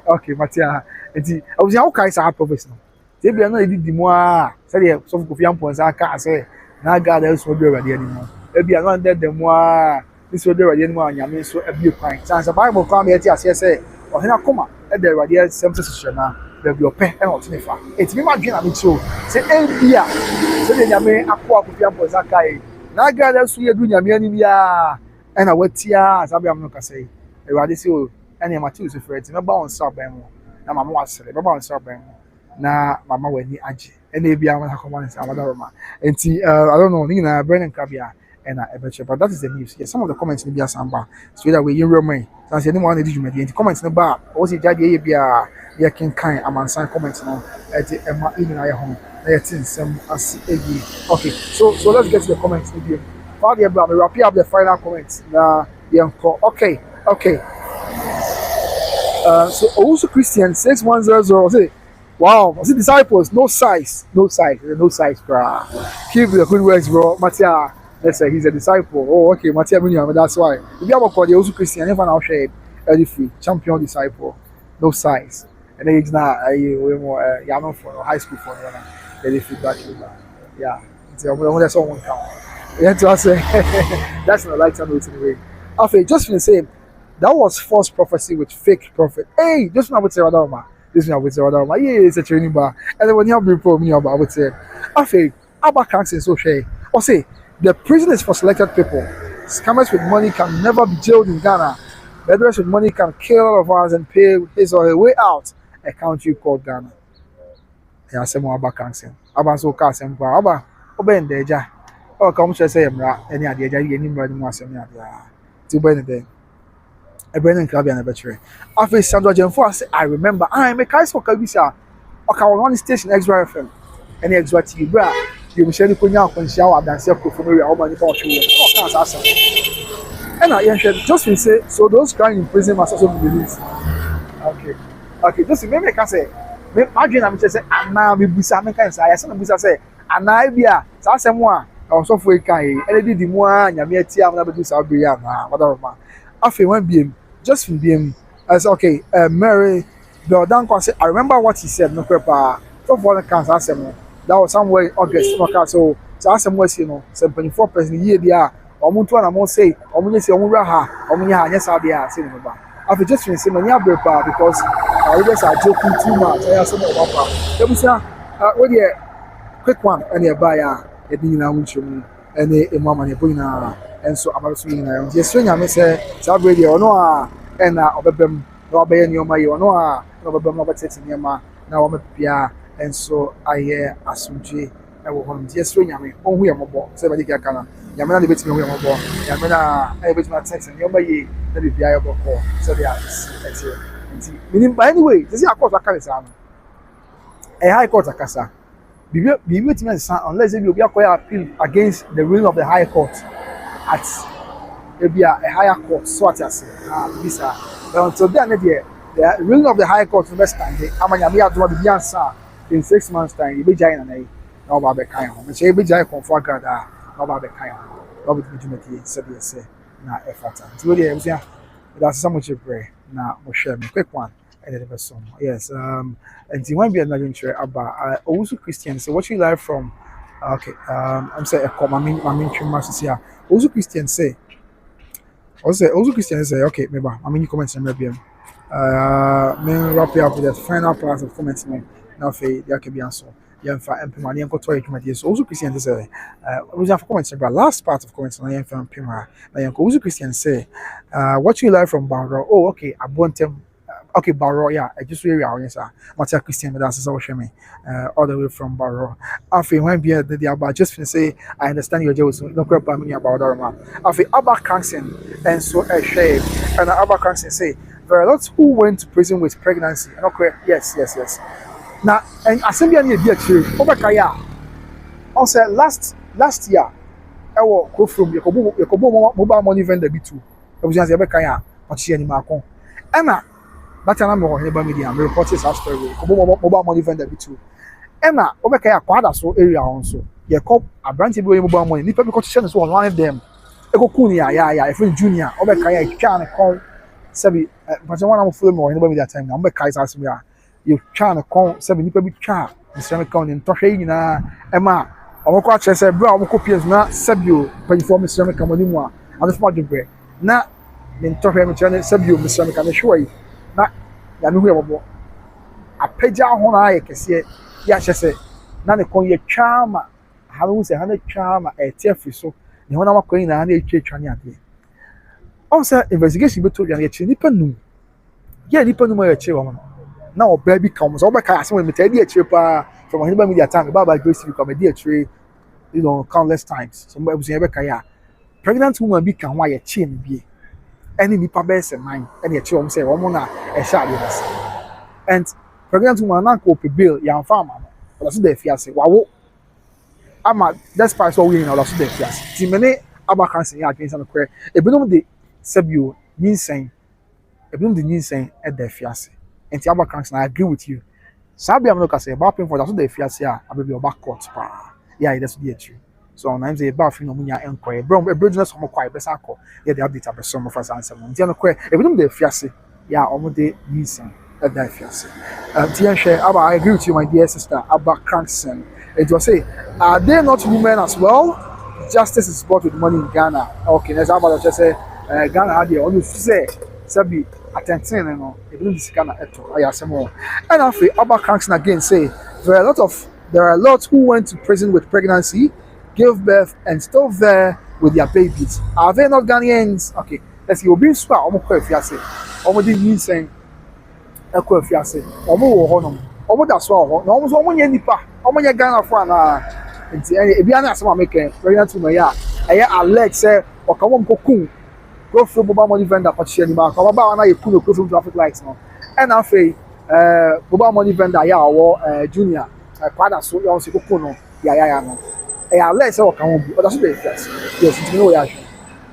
okay matia nti abusua wokae saa prophecy no sɛ ebia na ɛdidi mu a sɛdeɛ sɔfo Kofi Amponsa aka sɛ na Agradaa esu ɔdu Awurade anim no ebia na ɔndɛdɛ mu a esu ɔdu Awurade anim a Nyame nso abue kwan sansa Bible kwan yɛte aseɛ sɛ ɔhene akoma ɛda Awurade asɛm sɛ hyehyɛ na baabi ɔpɛ ɛna ɔte ne fa etimi ma dwe na me kyerɛw sɛ ebia sɛdeɛ Nyame akɔ Kofi Amponsa kae na Agradaa esu yɛ du Nyame anim ya ɛna watia asabe am no kasa yi Awurade sɛ o ɛna ma tiw so frɛ ti mɛba wɔn nsa ban mu na mama wasere mɛba wɔn nsa ban mu na mama wani agye ɛna ebia ma akɔma ne nsa abadaroma enti I don't know ni na Brennan Krabia ɛna ɛbɛkyɛ but that is the news. Yes, some of the comments ni bia samba so that we yin remain san sɛ ni mo na di dwumadi enti comments ni ba o si jade yɛ bia yɛ kenkan amansan comments no ɛte ɛma nyina yɛ ho na yɛ tin nsɛm ase egi okay so let's get to the comments ni bia Father Abraham, we wrap up the final comments. Okay. So also Christian 6100 say, wow, see disciples, no size, bro. Keep the good works, bro. Matia, let's say he's a disciple. Oh, okay, Matia, that's why. If you have a call, also Christian, never now shade, early free, champion disciple, no size. And then it's not more young for high school for early free yeah. That's all one count. Yeah, to say that's not like something in the way. Okay, just to say that was false prophecy with fake prophet. Hey, just now I would say yeah, it's a training bar. And then when you have report me about I would say, okay, Abba can't say so say. Or say the prison is for selected people. Scammers with money can never be jailed in Ghana. Murderers with money can kill all of us and pay his or her way out. A country called Ghana. Yeah, some more Abba can't say. Abba so can't say Abba. Oben deja. Oh, come to say any idea any more than was to Benedict. A Brennan Club and a veteran. After Sandra Jenfo, I remember I am a Kais for Kabisa. Okay, one station extra FM. Any extra TV, bra. You shall put out when shower than circle from where all money for you. Oh, awesome. And I just will say, so those crying in prison must also be released. Okay, just remember, I can say, imagine I'm just saying, and now we Busa, I said, Busa say, and I be a Sasamwa. Also for a kind, and did the more Yameti, I'm not to Sabria, whatever. After one beam, just from beam, I said, okay, Mary, the Danko said, I remember what he said, no pepper, so for the cancer, that was somewhere in August. Okay, so as I'm saying, no, 74% year there. Omuntu na mo say omunye say omu raha omunye ha nya sabe a say no ba after just say manya brepa because we just are joking too much I say no papa ebusa we dey quick one and e buy a e bi na wunchum and e mama ne bo na enso abaso ni na je so nya me say sabe dey ono a na obebem na obeye ni o ma ye ono a na obebem na obetete ni ma na o mepia enso aye asumje e wo hon je so nya me onhu ye mobo say ba dika kana Yamina de betting away on board. Yamina, I bet my text and your ye, let me be able to call. So they are excellent. Meaning, by anyway, this is a court of Kasa. A high court of Kasa. Be with me, son, unless you be a appeal against the ruling of the high court at maybe a higher court, so what I say. This but until then, the ruling of the high court in West End, I'm going to be the answer in 6 months' time. You be giant and I know about the kind of which you be giant for Agradaa. About the kind of opportunity, said yes, now effort. So, yeah, that's so much pray. Now, we'll share me quick one and then the song. Yes, and the one be another interest about also Christians. So, what you like from okay, I'm saying, I mean, here. Also Christians say, also Christians say, okay, maybe I mean, you comment on maybe me wrap it up with the final part of comments now, there can be answer. Yemfa empema na yenko toy twumadi so ozu Christian say we have comments about last part of comments na yemfa empema na yenko ozu Christian say what you learn from Barro oh okay abontem okay Barro yeah I just really are yes Matia Christian but that's so shame all the way from Barro afi when be the about just say I understand your joke so no crap me about that man afi Abba Kansen and so a shame and Abba Kansen say there are lots who went to prison with pregnancy okay yes now, and assembly and be actually over Kaya. Also, last year, I will go from Yakobo mobile money vendor B2. I was just a Kaya, but she any Marcon. Emma, that's an ammo here by media, reporters have story. Mobile money vendor B2. Emma, over Kaya, quite so area also. Yakob, a branch of mobile money, Nipa competition is one of them. Eko Kunia, yeah, friend junior, over Kaya, can call Sabi, but I want to follow more in the that time. I'm a Kaiser. You trying to call 7 people try Mr. McCown in Toshi na Emma. Or what I said, bro, I'm copies not Sabio, but for Mr. McCown. I'm just watching break. Not in Toshi Sabio, Mr. McCown, show you. Not Yanu. A page out on I can see it. Yes, she said, not a coin your charm. How was a 100 charm at Tiffy so. The one I'm going to 100 church. Also, investigation between your Chinipan. Yeah, Nippon my chair. Now baby comes over cast when me tell you from anybody media time about grace to come a dear tree, countless times. So was ever kaya. Pregnant woman become why a chin be any nipa best and mine, any children say, Omona, a shot and pregnant woman uncle bill, young farmer. But that's the fiancé. Wow, I'm a that's part of we know that's the fiancé. Timene Abakansi against an aquarium. A bit the Sabu, insane. A bit the insane at the fiancé. And the other I agree with you. Sabi I'm not say about paying for that's what they fear say I be your back court pa. Yeah, that's the true. So sometimes they about you know munya enquire. Bro, a business from quite best call. Yeah, they update about some of us answer. The quite if them they fear say yeah, almost they missing at that fear say. I agree with you, my dear sister, about Crankson. It was say, are they not women as well? Justice is bought with money in Ghana. Okay, let's about just say Ghana had the only say Sabi attention, you know, it didn't scan at all. I say more. And after Abba Crankson again say there are a lot who went to prison with pregnancy, gave birth, and still there with their babies. Are they not Ghanaians? Okay, let's see. Obi swa omo kwa fiase. Omo di yin sen kwa fiase. Omo wo ho no. Omo da so ho. Na omo so omo nya nipa. Omo nya Ghana fo na. Nti ebi ana asema make pregnant woman ya. Eye Alex say okawo mkokun. Go through mobile money vendor for share anymore. Come about na you go through traffic lights no. And after mobile money vendor ya or junior father so you also go no. Yeah no. Let's say what can be. But that's the yes. Yes, you know ya.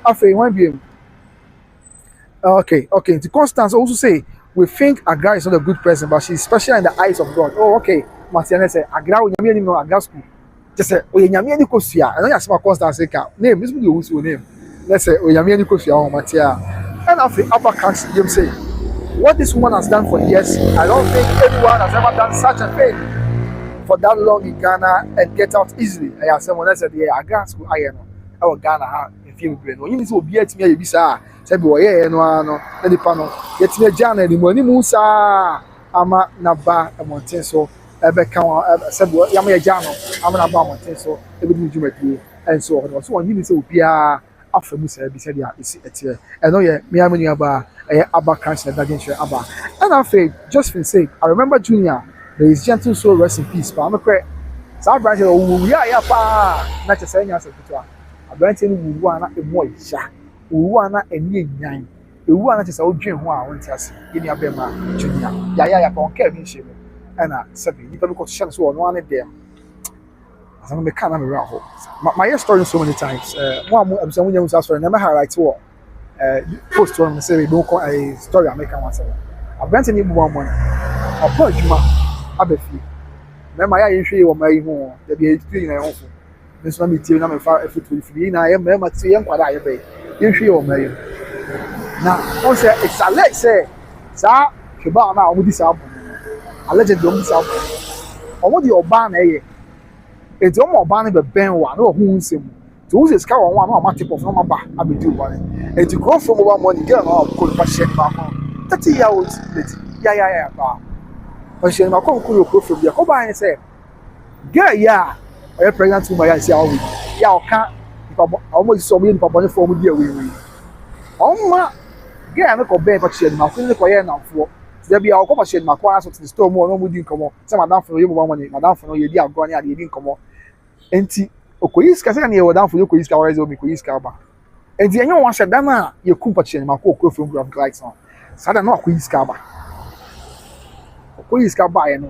After when be okay. The Constance also say we think Agradaa is not a good person, but she's special in the eyes of God. Oh, okay. Martiana say Agradaa we nyame ni no Agradaa school. Just say we nyame ni kosua. And you say Constance say name this be the name. Let's say, Oyami Kofi Matia. And after Upper Cax, you say, what this woman has done for years, I don't think anyone has ever done such a thing. for that long in Ghana and get out easily. I have someone else said, yeah, I got school. I know. Our Ghana have a few brain. When you be at me, you say, said, boy, yeah, no, the panel. Get me a Jana, the money Musa, Ama Naba, a Montenso, a Becca, said, Yamia Jano, I'm an Abba Montenso, everything you make and so on. So when you say, be after Musa, be said, yeah, it's here. I know, yeah, me, I'm in Abba, Abba cancer, that didn't share Abba. And I feel just for sake, I remember Junior. There is gentle soul, rest in peace. But I'm a crack. So I branch, oh, yeah, pa. Not just saying, as a picture. I branch in Wuana, a boy, sha. Wuana, a near nine. The one is old dream who I want to see. Give me a bema, Junior. Yeah, on Kevin Shim. And I said, you can look at chance one of them. As I'm a kind of around. My story so many times. One more, I'm someone who's asked for never highlight to post one say, don't call a story I make myself. I branch in one one. I put you. Abefi. Remember, I usually want my home. There be 3 in my home. This one be telling me if it will be na I am member to young kwada I be. Usually want my. Now, on say it's alleged say, sir, Kiba na omo dis album. Alleged omo dis album. Omo di oba na ye. Enti omo oba na be ben wa na ohun nsem. To who say ska one na omo tip of no ba abedi oba. Enti go from over money girl na ko pa share ba ko. 30 years old lady. Yeah ba. She ma come cool your from there. Come by and say, girl, yeah, I am pregnant to my see how we. Yeah, I can't. Almost so many papa for me dear we. Oh ma, girl, no go bed but she ma feel ko here now for. There be our come she ma kwa so to the store more no mu din komo. Say madam for you mo money, madam for no ye di agro ni ade din komo. Enti okoyi ska say na ye madam for you koyi ska wise o mi koyi ska ba. Enti enyo wan she dan na ye kumpa she ma ko from graphic lights on. Sada no koyi ska ba. Police can buy and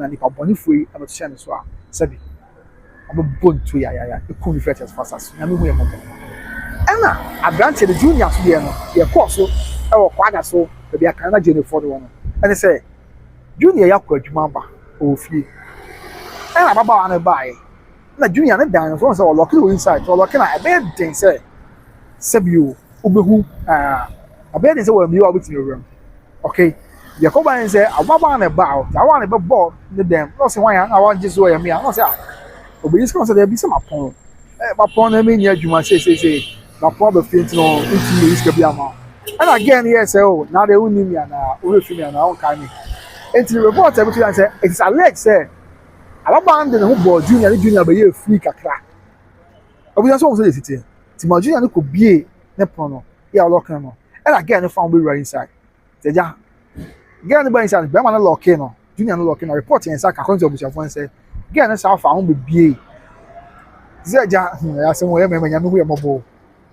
nipa boni free about share so a sabi I'm born to ya e cool reflect as fast as na me hu e mo ena Agradaa the junior so there no ye course so e wo kwada so be aka na jene for the one and say junior ya kwa adwuma ba o fie ena baba wa na buy na junior na dan so say o lock you inside so lock na e be den say sabi o obehu abe den say we mi wa biti room okay. The Coban say, I want about, I want a ball, the damn, no, say, why I want just where me, I don't say, but this concert there be some upon. My pawn, I mean, you must say, my father feels no, into this could be a man. And again, yes, oh, now they will need me and will feel me and our kind. And to the report, everything I say, it's alleged, say, I abandoned who bought junior, but you're free crack. I was also say, city, to my junior could be a nepono, yeah, lock him. And again, I found we were inside. Say, yeah. Girl no inside be man lock no junior no lock no report inside account of bushafo say girl no say fa ho be bie say ja ya say wo ye me nya me hu ye mobo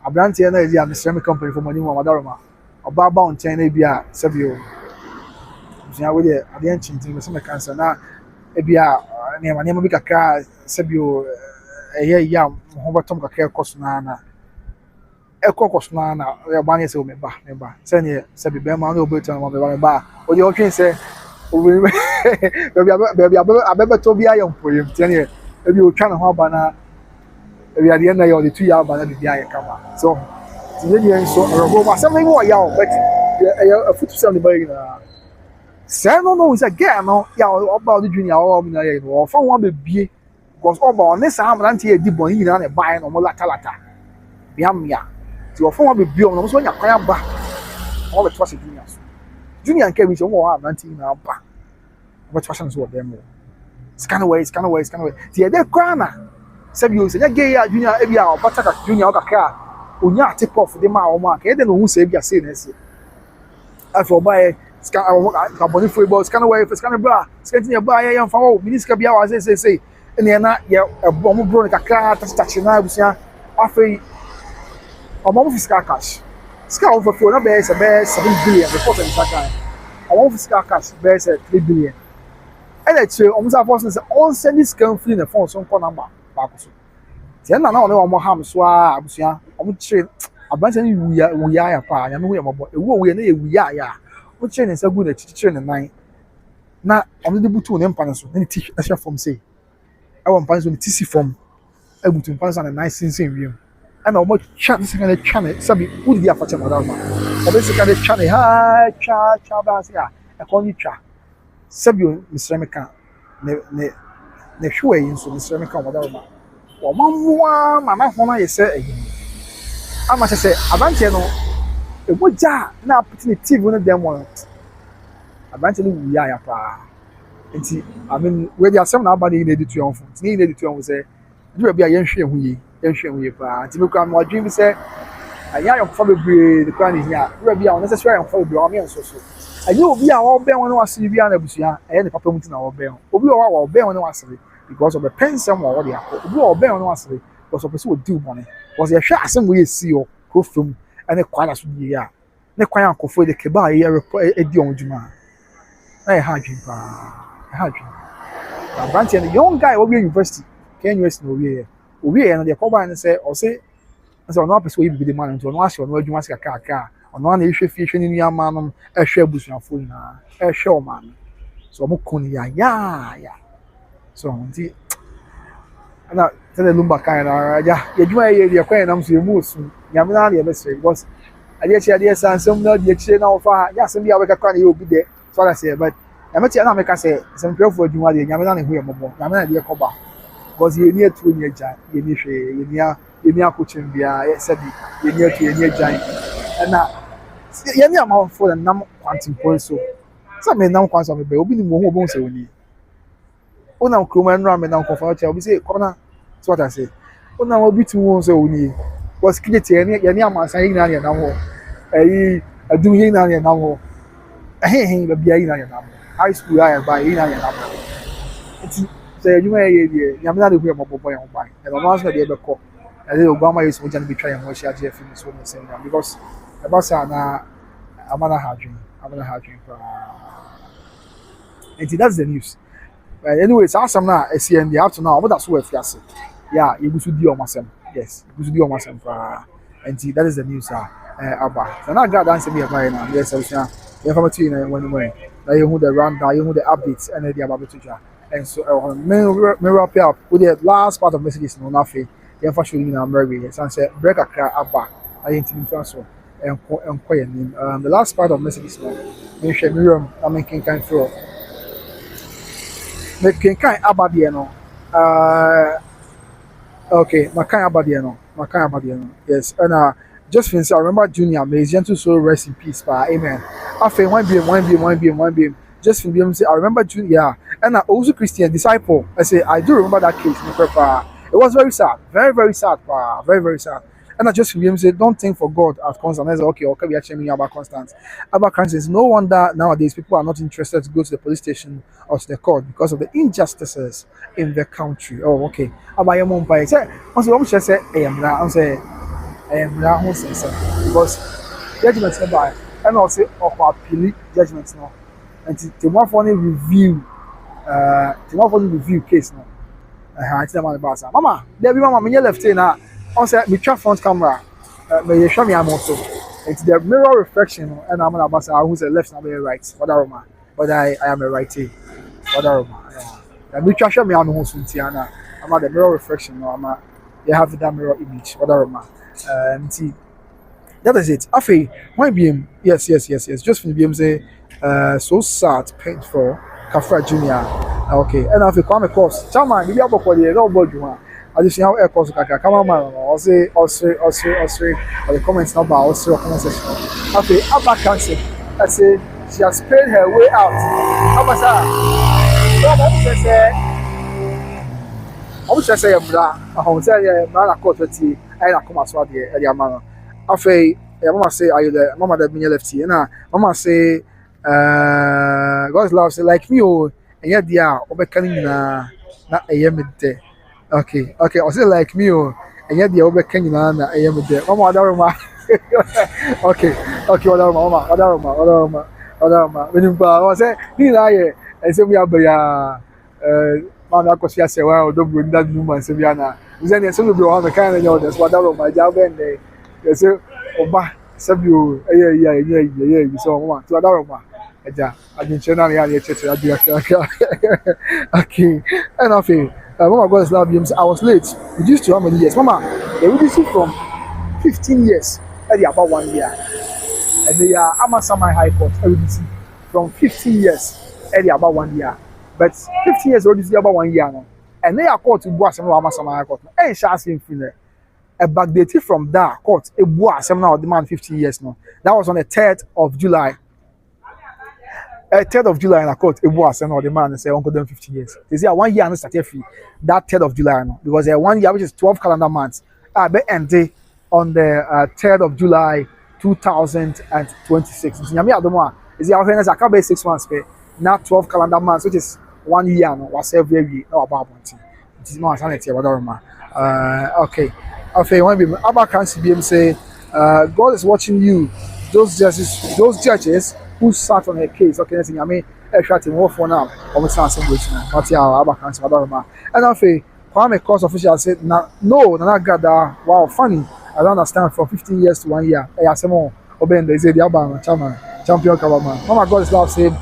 Abrante na e am ceramic company for money mo madaroma oba ba on chain na bia sabio junior we dey ade enchintin me say me cancer na e bia ne ma bi kakra sabio ye ya ho batom kakra koso na ekokosna na ya gbanye se o meba se ne se be be ma na obeto na meba o de o twen se o be abebe to bia yom poyem tie ne e bi o twa na ho aba na e bi ade na ya o de 2 ya aba na bia ya kama so ti ye so robo ma se me wo ya o but ya futu se ne ba yi na se no se get no ya oba o de junior o mi na ye no o fa won be bie because oba o ne sa amran tie di bon yi na na ba no mo lata biamya ti o fun wa be biom no so nya kwan ba o be trust junior nke bi so mo wa nanti na ba o be trust so dem scan away ti e de kwa na se bi o se nya gay ya junior e bi a o bataka junior o kakra onya tip off de ma o ma ka e de no hu se bi a se na se afo ba e scan ka boni football scan away bra scan ti ba ya yan fa o minister bi a wa se ene na ye bo mo bro kakra touch na busia afei among fiscal cash. Scar over for no bears a bear 7 billion report in Sakai. Among fiscal cash bears 3 billion. And it's almost a person on send this country in the phone some number. Bakusu. Tiana na no more ham swa abusia. Omu train abanse ni we ya pa ya no we mabo. Ewo we na we ya. Omu train nsa gu na train nine. Na omu de butu ne mpan so. Na ti asha form say. I want mpan so ni TC form. Ebutu mpan so na nice sin wiem. And I'm chat second channel, Sabi, who did you for Madama? Or second channel, hi, cha, basia, a call you cha. Sabio, Mr. American, na hwe yi nso mesrɛ me ka wɔda ma wɔmamoa ma na ho na yɛ sɛ ayi ama kyɛ sɛ abanteɛ no emogya na apete ne tv no dɛm no abanteɛ no wuya ya paa nti I mean we dey asɛm na aba ne edi to yɛn fo nti ne edi to yɛn fo sɛ dura bi a yɛnhwɛ ho yie paa nti me kura no adwene bi sɛ ayɛ ayɔnkofa bebree de kura ne hia dura bi a ɔno sɛ sɛ ayɔnkofa bebree ɔmo yɛ nso so ɛnyɛ obi a ɔbɛn wɔn no wasere bi a na abusua ɛyɛ ne papa mu ti na ɔbɛn obi wɔ hɔ a ɔbɛn wɔn no wasere because of the pensɛm wɔ wɔde akɔ obi wɔ ɔbɛn wɔn no wasere because ɔpɛ sɛ ɔdi wɔn because yɛhwɛ asɛm wɔ yɛ si wɔ kuro fam ɛne kwan aso yie a ne kwan akɔfo de keba a yɛ edi wɔn dwuma na yɛ ha adwene paa aberanteɛ no young guy obi university Kenya University na owie yɛ no deɛ kɔba ne sɛ ɔse ɔno apɛ sɛ oyi bibi de ma no nti ɔno ahyɛ ɔno adwuma se kakra ɔno ana ehwɛ fie hwɛ ne nuama no ɛhwɛ abusuafo nyinaa ɛhwɛ ɔma no so ɔmo ko no ya so nti ɛna sɛdeɛ lumba kan na ya yɛdwuma yɛ deɛ kwan nam so emu osu nyame na deɛ bɛsɛ because adeɛ sa nsɛm na deɛ kyerɛ na ɔfa yɛ asɛm bi a wɔbɛka kwan na yɛ obi dɛ so ala sɛ but ɛmɛti na meka sɛ nsɛmpɛfo adwuma deɛ nyame na ne ho yɛ mmɔbɔ nyame na deɛ kɔba because yɛni atuo ni agya yɛni hwee yɛni akɔkyɛm biara sɛbi yɛni atuo yɛni agya ɛna yɛni amanfo na nam kwantempɔn so sɛ me nam kwan so mebɛ obi ni mo ho obi sɛ oni ona kurom ɛnura me nam kɔfa ɔkyɛ obi sɛ kɔna so what I say ona obi tu ho sɛ oni was kidete yɛni amansa yɛni na yɛ nam hɔ ɛyi adum yɛni na yɛ nam hɔ ɛhehe baabi yɛni na yɛ nam high school ayɛ ba yɛni na yɛ nam nti sɛ adwuma yɛ deɛ nyame na de hu yɛ mɔbɔbɔ yɛn ho ban ɛna ɔno nso na deɛ ɛbɛkɔ ɛde obama yɛ sɛ ogya no betwa yɛn ho ahyia agye afi mu so ne sɛ nyam because ɛba saa na amana ha adwene paa nti that's the news anyway saa asɛm no a ɛsi ɛn deɛ ato no a ɔmoda so wɔ afiase yɛ yɛgu so di ɔmo asɛm yes yɛgu so di ɔmo asɛm paa nti that is the news a aba sɛ na Agradaa nsɛm yɛ baeɛ na yɛ sɛ wosua yɛmfa ma tui na yɛn wɔ anim na yɛhu the rundown yɛhu the updates ɛna ɛde aba bɛto dwa and so me wrap up with the last part of messages no nafe yɛmfa show nyinaa mmerɛ yɛ san sɛ break akra aba na yɛntimi ntoa so ɛnkɔ yɛn nim the last part of messages no menhwɛ miriam na menkenkan foro mekenkan aba deɛ no okay makan aba deɛ no yes ɛna Josephine say I remember Junior may his gentle soul rest in peace pa amen afei one BM Josephine BM say I remember Junior and also Christian disciple I say I do remember that case it was very sad very sad pa very sad and I just BM say don't think for God as constant I say okay we actually mean about constant no wonder nowadays people are not interested to go to the police station or to the court because of the injustices in the country oh okay about your mom pa say once you just say I'm say who says because judgment never and also of appeal judgment no and the one for review case no I tell my boss mama there be mama me left na on say me try front camera me show me am also it's the mirror reflection and I'm na boss who say left na be right whatever man but I am a righty whatever man me try show me am also tiana I'm the mirror reflection no I'm you have that mirror image whatever man see that is it afei why BM yes just for BM say so sad painful Kafra Junior okay and afei Kwame course chairman bibi abokɔ de no board juma I just see how air course kaka cameraman or say or the comments number or say comment section afei Abba cancel I say she has paid her way out Abasa I wish I say I say na court wetie I na come aso ade e ama no afei mama say are you there mama that me left here na mama say God's love say like me oh enya dia obeka ni na eye me de okay I say like me oh enya dia obeka ni na eye me de mama adaroma okay adaroma when pa I say ni na ye I say we abaya mama akosi ase wa Odobroni that woman say bia na we say so be one kind of this what adaroma ja ben dey you say oba sabio yeah so mama to adaroma eja adinchena na ya chete okay and after mama God's love you I was late reduced to how many years mama they reduced from 15 years at about 1 year and they are Amasama High Court from 15 years at about 1 year but 15 years reduced about 1 year now and they are court to boss and Ramasama court. Eh, Shassin Finner. A backdated from that court, a boss, some now demand 50 years now. That was on the 3rd of July. 3rd of July in a court, it was and all the man say uncle them 50 years. They say 1 year and started free. That 3rd of July no, because 1 year which is 12 calendar months. Be ended on the 3rd of July 2026. Nyame adomo a is the awareness I can be 6 months pay. Not 12 calendar months, which is 1 year no was every week no about it. It is more sanity about okay. Okay, when we Abba can see him say God is watching you. Those judges who sat on her case, okay, I mean, I try to move for now. I'm saying something. But yeah, Abba can see about and okay, Kwame Court official said, no, Agradaa. Wow, funny. I don't understand from 15 years to 1 year. I say more. Obey they say the Abba champion government. Mama God is love said,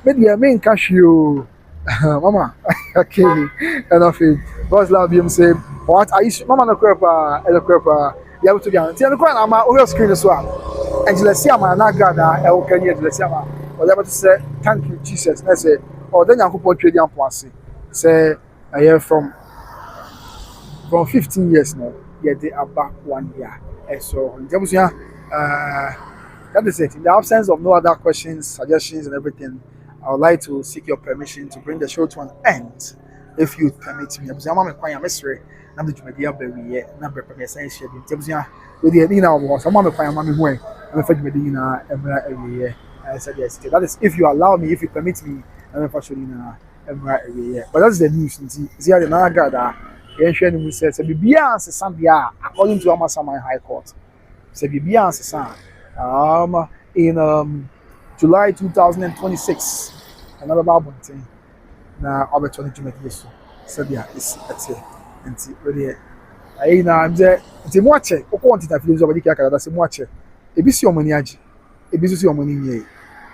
maybe I mean cash you. Mama, okay, enough. God's love him say, what are you? Mama no crepa, you have to be on. Tell the crowd, I'm over screen as well. And let's see, I'm an Agradaa. I will can you let's see, whatever to say. Thank you, Jesus. Let's say, or then you put trading policy. Say, I hear from 15 years now. Yeah, they are back 1 year. And so, that is it. In the absence of no other questions, suggestions, and everything, I would like to seek your permission to bring the show to an end, if you permit me. I'm sorry. I'm the media baby. Number permission. That is if you allow me, if you permit me. But that's the news. See how the Agradaa. Says according to Amasama High Court. In July 2026, another Bible thing. Now, I'll be 22 years. So, yeah, that's it. And see, really, I'm there. It's a watch. O quantity of over the Canada. That's a watch. A busy on money. A busy on money.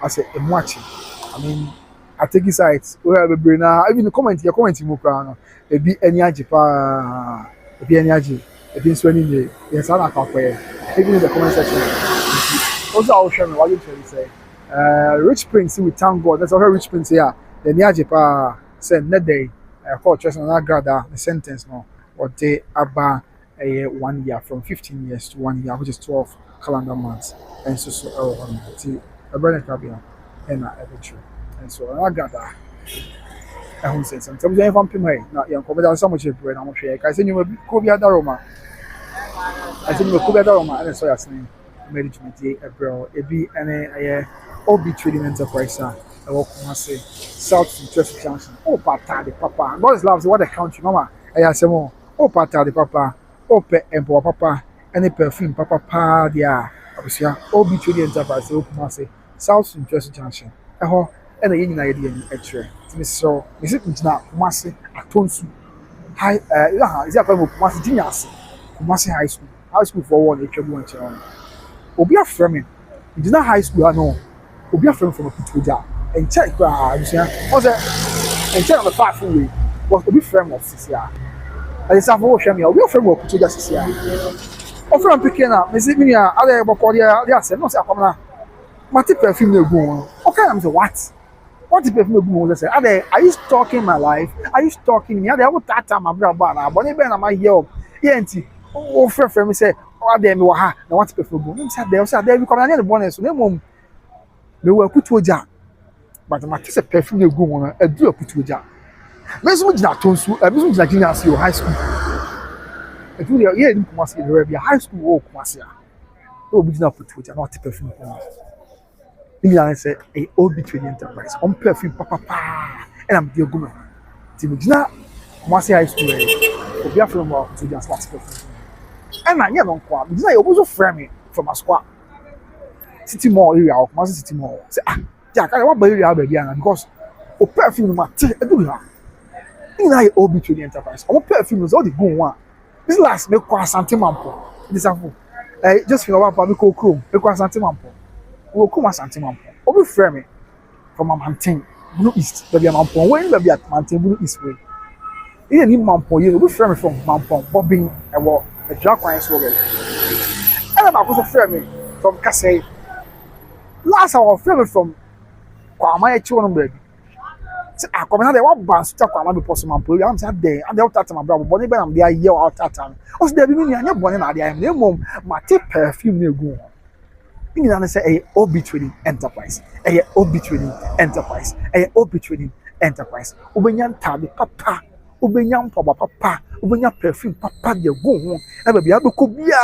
I say, a watch. I mean, I take his sides. We have a brain. Even the comment, your comment, you move. A be any ajipa. A be any aji. A be swinging. Yes, I'm not aware. Even in the comment section. Also, I'll share what you say. Rich Prince, we thank God. That's our Rich Prince here. The Niajipa said, "Net day, court trust and Agradaa the sentence no, or they about 1 year from 15 years to 1 year, which is 12 calendar months." And so see a brother Caribbean and every true. And so Agradaa, I won't say something. So I'm from Pimay. Now, young people, there's so much bread. I'm sure. I said you will be Kobia Daroma. I said you will Kobia Daroma, and so that's name. Management, Appeäl, be any OB trading enterprise. I will come and say South Interest Junction. Oh, Pata the Papa. God loves what the country, Mama. I say more. Oh, Pata the Papa. Oh, Emperor Papa. Any perfume, Papa, pa, dear. Obviously, OB trading enterprise. I will come and say South Interest Junction. And the union idea in extra. So, is it now? Kumasi, Atonsu. High, is that Kumasi Genius? Kumasi High School. High school for one, they can go and Obi aframe it is not high school no Obi aframe from a Putuja and check you see and check on the powerful way was Obi frame of this year and it's after shame Obi frame of Putuja this year offer picking up me see me other bokodia they say no say akomna mati perfume no go okay I'm say what the perfume no go say are you stalking my life, are you stalking me, are they that time my brother na but even am I here enti o frame say there me wa ha na what people go me say there because na the bonus no mom me wa kutuoja but my say perfume no go won a do kutuoja me so gina tonsu me so gina junior see high school e do here in Kumasi there be high school o Kumasi a o bi gina kutuoja na what perfume go me say a old trading enterprise on perfume papa and I'm the go ti me gina Kumasi high school e obi afro mo to just what perfume. And I never come. This is also framing from a squad. City Mall area, or Kumasi City Mall. Say, Jack, I want to buy baby because o perfume ma I do ya. In I OB trading enterprise. Our perfume is all the go one. This last me kwa Asantehene. This after. Just feel about me ko chrome. Me kwa Asantehene. We come Asantehene. Obi framing from a mountain Blue East. Baby Mampon. When baby at mountain Blue East way. In any Mampon, you will frame from Mampon, bobbing and walk. A drug wine slogan. And I'm also framing from Kasei. Last hour framing from Kwamaya Chonum baby. say come na dey what bounce to kwa ma be possible man am say dey and dey out my bra body be am dey year out am o say dey be me anya body na dey am na mom ma take perfume na egu you know say obi trading enterprise obi trading enterprise obi trading enterprise ubenya ntade papa ubenya mpaba papa ubenya perfume papa de go ho e ba bia be ko bia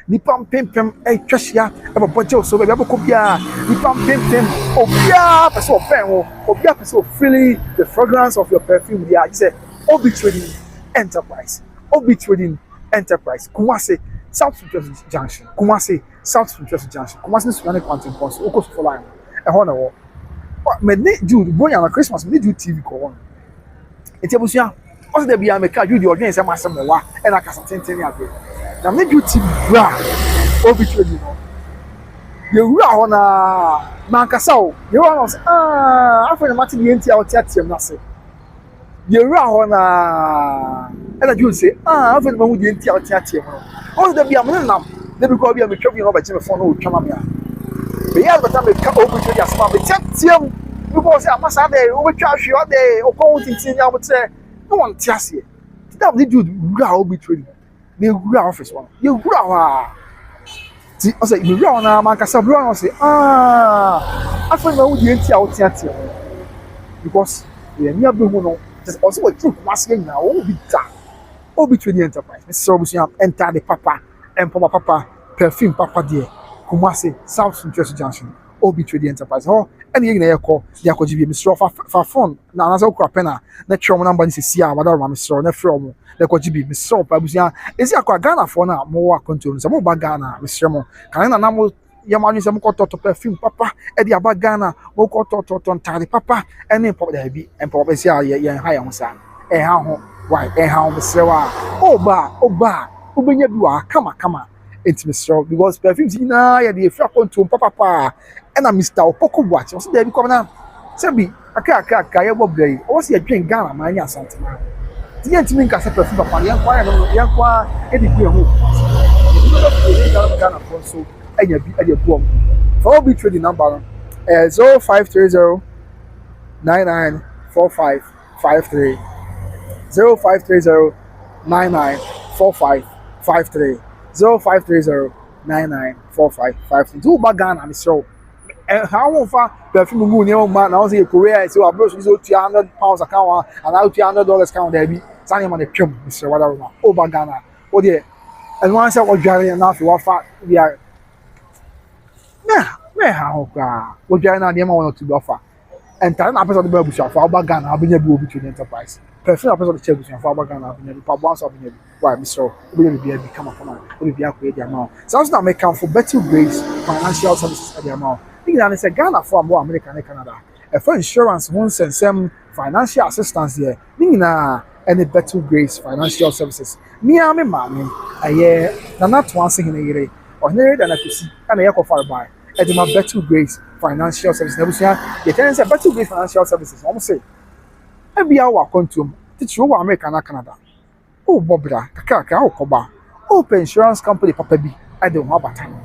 nipa mpempem twahia e ba boje so ba bia be ko bia nipa mpempem obia person open ho obia person feeling the fragrance of your perfume there you say obi trading enterprise Kumasi South Central Junction South Central Junction Kumasi Sunyani Quantum Post oko so line e ho na wo me ne Jude bonya na Christmas me do TV ko won enti abusia o se da bia me ka Jude odwen se masem ne wa e na kasa tenten ya be na me do TV bra obi trading no ye wura ho na mankasa o ye wa no afọ na mati ye ntia o tiatem na se ye wura ho na ela Jude say afọ na mahu ye ntia o tiatem no o se da bia me nam na bi ko bia me twam ye no ba je me phone no twam am be ya beta me ka obi trading asma me tiatem because amasa dey o be twa hwe o dey o ko tintin ya but say no one tiase that we do wura obi trading me wura office one ye wura wa ti o say me wura na mankasa bro no say afọ na wo die ntia o tiatem because we nya be hu no just also we think Kumasi na o bi ta obi trading enterprise me so busu enter the papa papa perfume papa there Kumasi South Central Junction obi trading enterprise ho any ye na ye call dia ko give me so fa phone na na so kura pena na twa mo number ni se sia wada ma me so na frɛ mo na ko give me so pa busu esi akwa Ghana for na mo wa control so mo ba Ghana me srɛ mo kan na mo ya ma nyi se mo ko to perfume papa e dia ba Ghana mo ko to ntade papa ene pop da bi en pop esi ye ha ya ho sa ha ho why ha ho srɛ wa oba ubenya bi wa kama intimate because perfumes na ya dey feel control papa and Mr. Opoko watch so dey come na say bi aka ya bobre o se adwen Ghana ma anya Asantehene ti intimi nka se perfume papa ya kwa e di bi ho Ghana for so anya bi e dey boom for obi trading number 0530 994553 0530 994553 0530994553 do ba Ghana me so how won fa perfume mu ni o ma na o say Korea say wa bro so £200 account and now $200 account there be sani ma na twem me so wada ma o ba Ghana o de and one say o dware na fi wa fa we are me ha ho ka o dware na de ma won to be offer enter na person de ba busu fa o ba Ghana abenya bi obi to enterprise perfume person de chebu fa o ba Ghana abenya bi pa bo anso abenya bi why Mr. Obi be come on Obi be akwa the amount sounds now make count for better grace financial services at the amount think that say Ghana for more America and Canada for insurance one send financial assistance there na any better grace financial services me am mama aye na not one thing in here or here than I could see and I for by at my better grace financial services never say the tenants say better grace financial services almost say every hour contum teach you America and Canada oh bobra kaka okoba open insurance company papa bi I don't have a time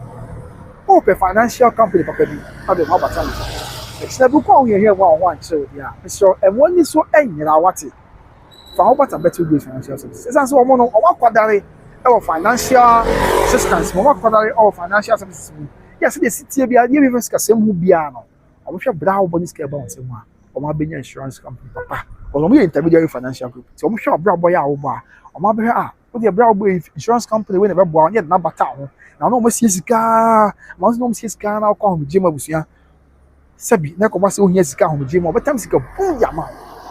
open financial company papa bi I don't have a time it's na buko on here one so yeah so and when is so enyira wate fa obata better good financial services it's so omo no o wakwadare e financial assistance mo wakwadare o financial services yes the city bia dey even skasem hu bia no o hwe bra o bonus ke ba on se mu a o ma benya insurance company papa o mo intermediary financial group so o mo hwe bra boy a wo ba o ma be o dey bra boy insurance company we na be boa on na bata ho na no mo sie sika ma no mo sie sika na ko ho jema busua sabi na ko ba se o hia sika ho jema o betam sika bu ya ma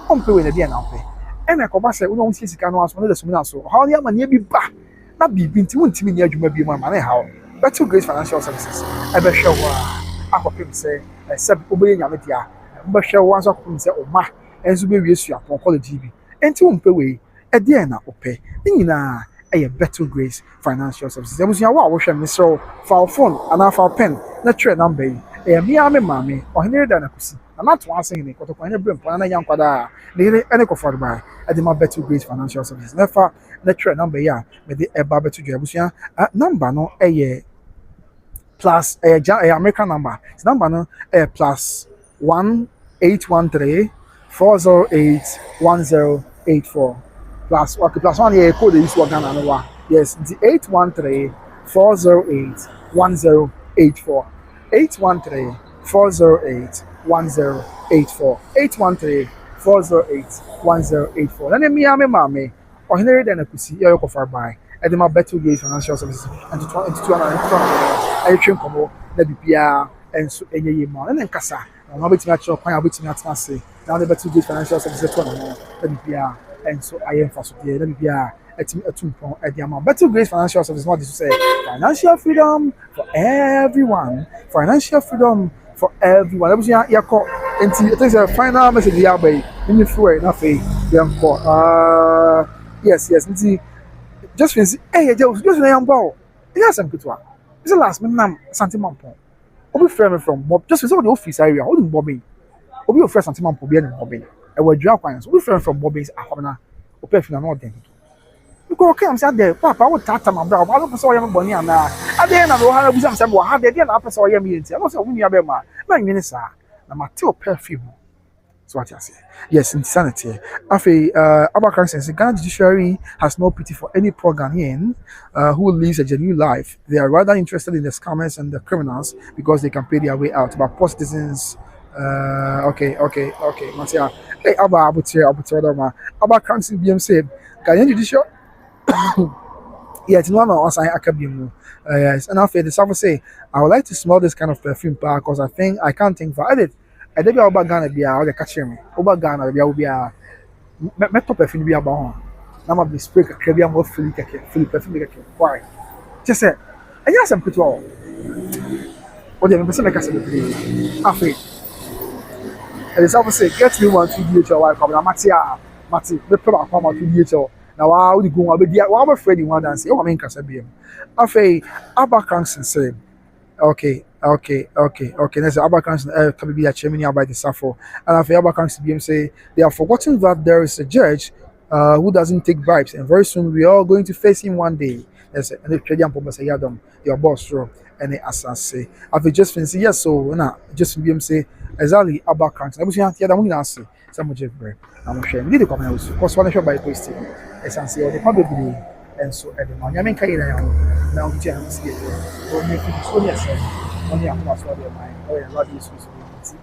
o mpe we na dia na mpe e na ko ba se o no sie sika no aso no da so na so how ya ma ne bi ba na bibi nti wontimi ni adwuma bi ma na how better grace financial services e be hwe wa akopim se sabi oboye nyame dia be hwe wa so akopim se o ma enso be wie sua pon college bi enti wo mpe we e dia na ope ni nyina a better grace financial services abusua wa wo hwe me so fa phone ana fa pen na twerɛ number yi me ame mame ɔhene da na kusi na to ase hene kotoko ene brem pon na yankwada ne ene ko for ba ade ma better grace financial services na fa na twerɛ number yi a me de eba better dwa abusua number no plus American number number no plus 1813 408 1084 plus okay plus one here code is what Ghana no yes the 813 408 1084 813 408 1084 813 408 1084 then me ame mame or Henry then akusi yo ko far by e dey my better gauge financial services and to 22 and train komo na bibia enso enye yema na nkasa na no betimi a cho kwan a betimi atena se now the better gauge financial services to na bibia enso aye mfa so dey na bibia etimi atumpon e dey am better gauge financial services what this say financial freedom for everyone financial freedom for everyone. That was your call. And it is a final message here by in the floor, nothing. Yes, yes. Just fancy, hey, just a young bow. Yes, I'm good one. It's the last minute, Santimampon. Obi friend from Bob, just for the office area, holding Bobby. Obi your friend Santimampon, being Bobby. And we're drunk ones. Obi friend from Bobby's Ahona, Open from Northern. Because okay, I'm sad there, Papa. I would tata my brother. I don't saw him bonny and at the end of the whole business, I had the idea I saw him. I was a winning abema. My minister, na Mateo perfume. So what I say? Yes, insanity. After Abakan says the Ghana judiciary has no pity for any poor Ghanaian who lives a genuine life. They are rather interested in the scammers and the criminals because they can pay their way out. But poor citizens. Okay. Matia. Hey, Abakan says BMC. Ghanaian judiciary. Yeah, it's one of us. I can be more. Yes, and after the South say, I would like to smell this kind of perfume because I can't think for it. I did be about Ghana be out the catching me. Over Ghana be out be a metal perfume be about. Now my spray can be a more fully perfume. Why? Just say, I just am put all. What the person like I said, after and the South say, get me one to DHL. Why come? Mati, we put our come out to DHL. Now I would go be there. What afraid you want to say? Oh, I mean, Casabian. After Abakanson said, okay. There's Abakanson can be a chairman by the Safo. And after Abakanson BM say they have forgotten that there is a judge who doesn't take bribes, and very soon we are all going to face him one day. Yes, and the Canadian Papa say, Yadam, your boss, and the Assas say, after just fancy, yes, so now just BM say, exactly Abakanson. I was here, the other one answer. Some of Jeff Bray. I'm sure. We did the comment house. Because one show by posting. Essentially, the public and so everyone. I mean, now we just see it. Or make it so yes, only a class for their mind. Oh, yeah, what is this?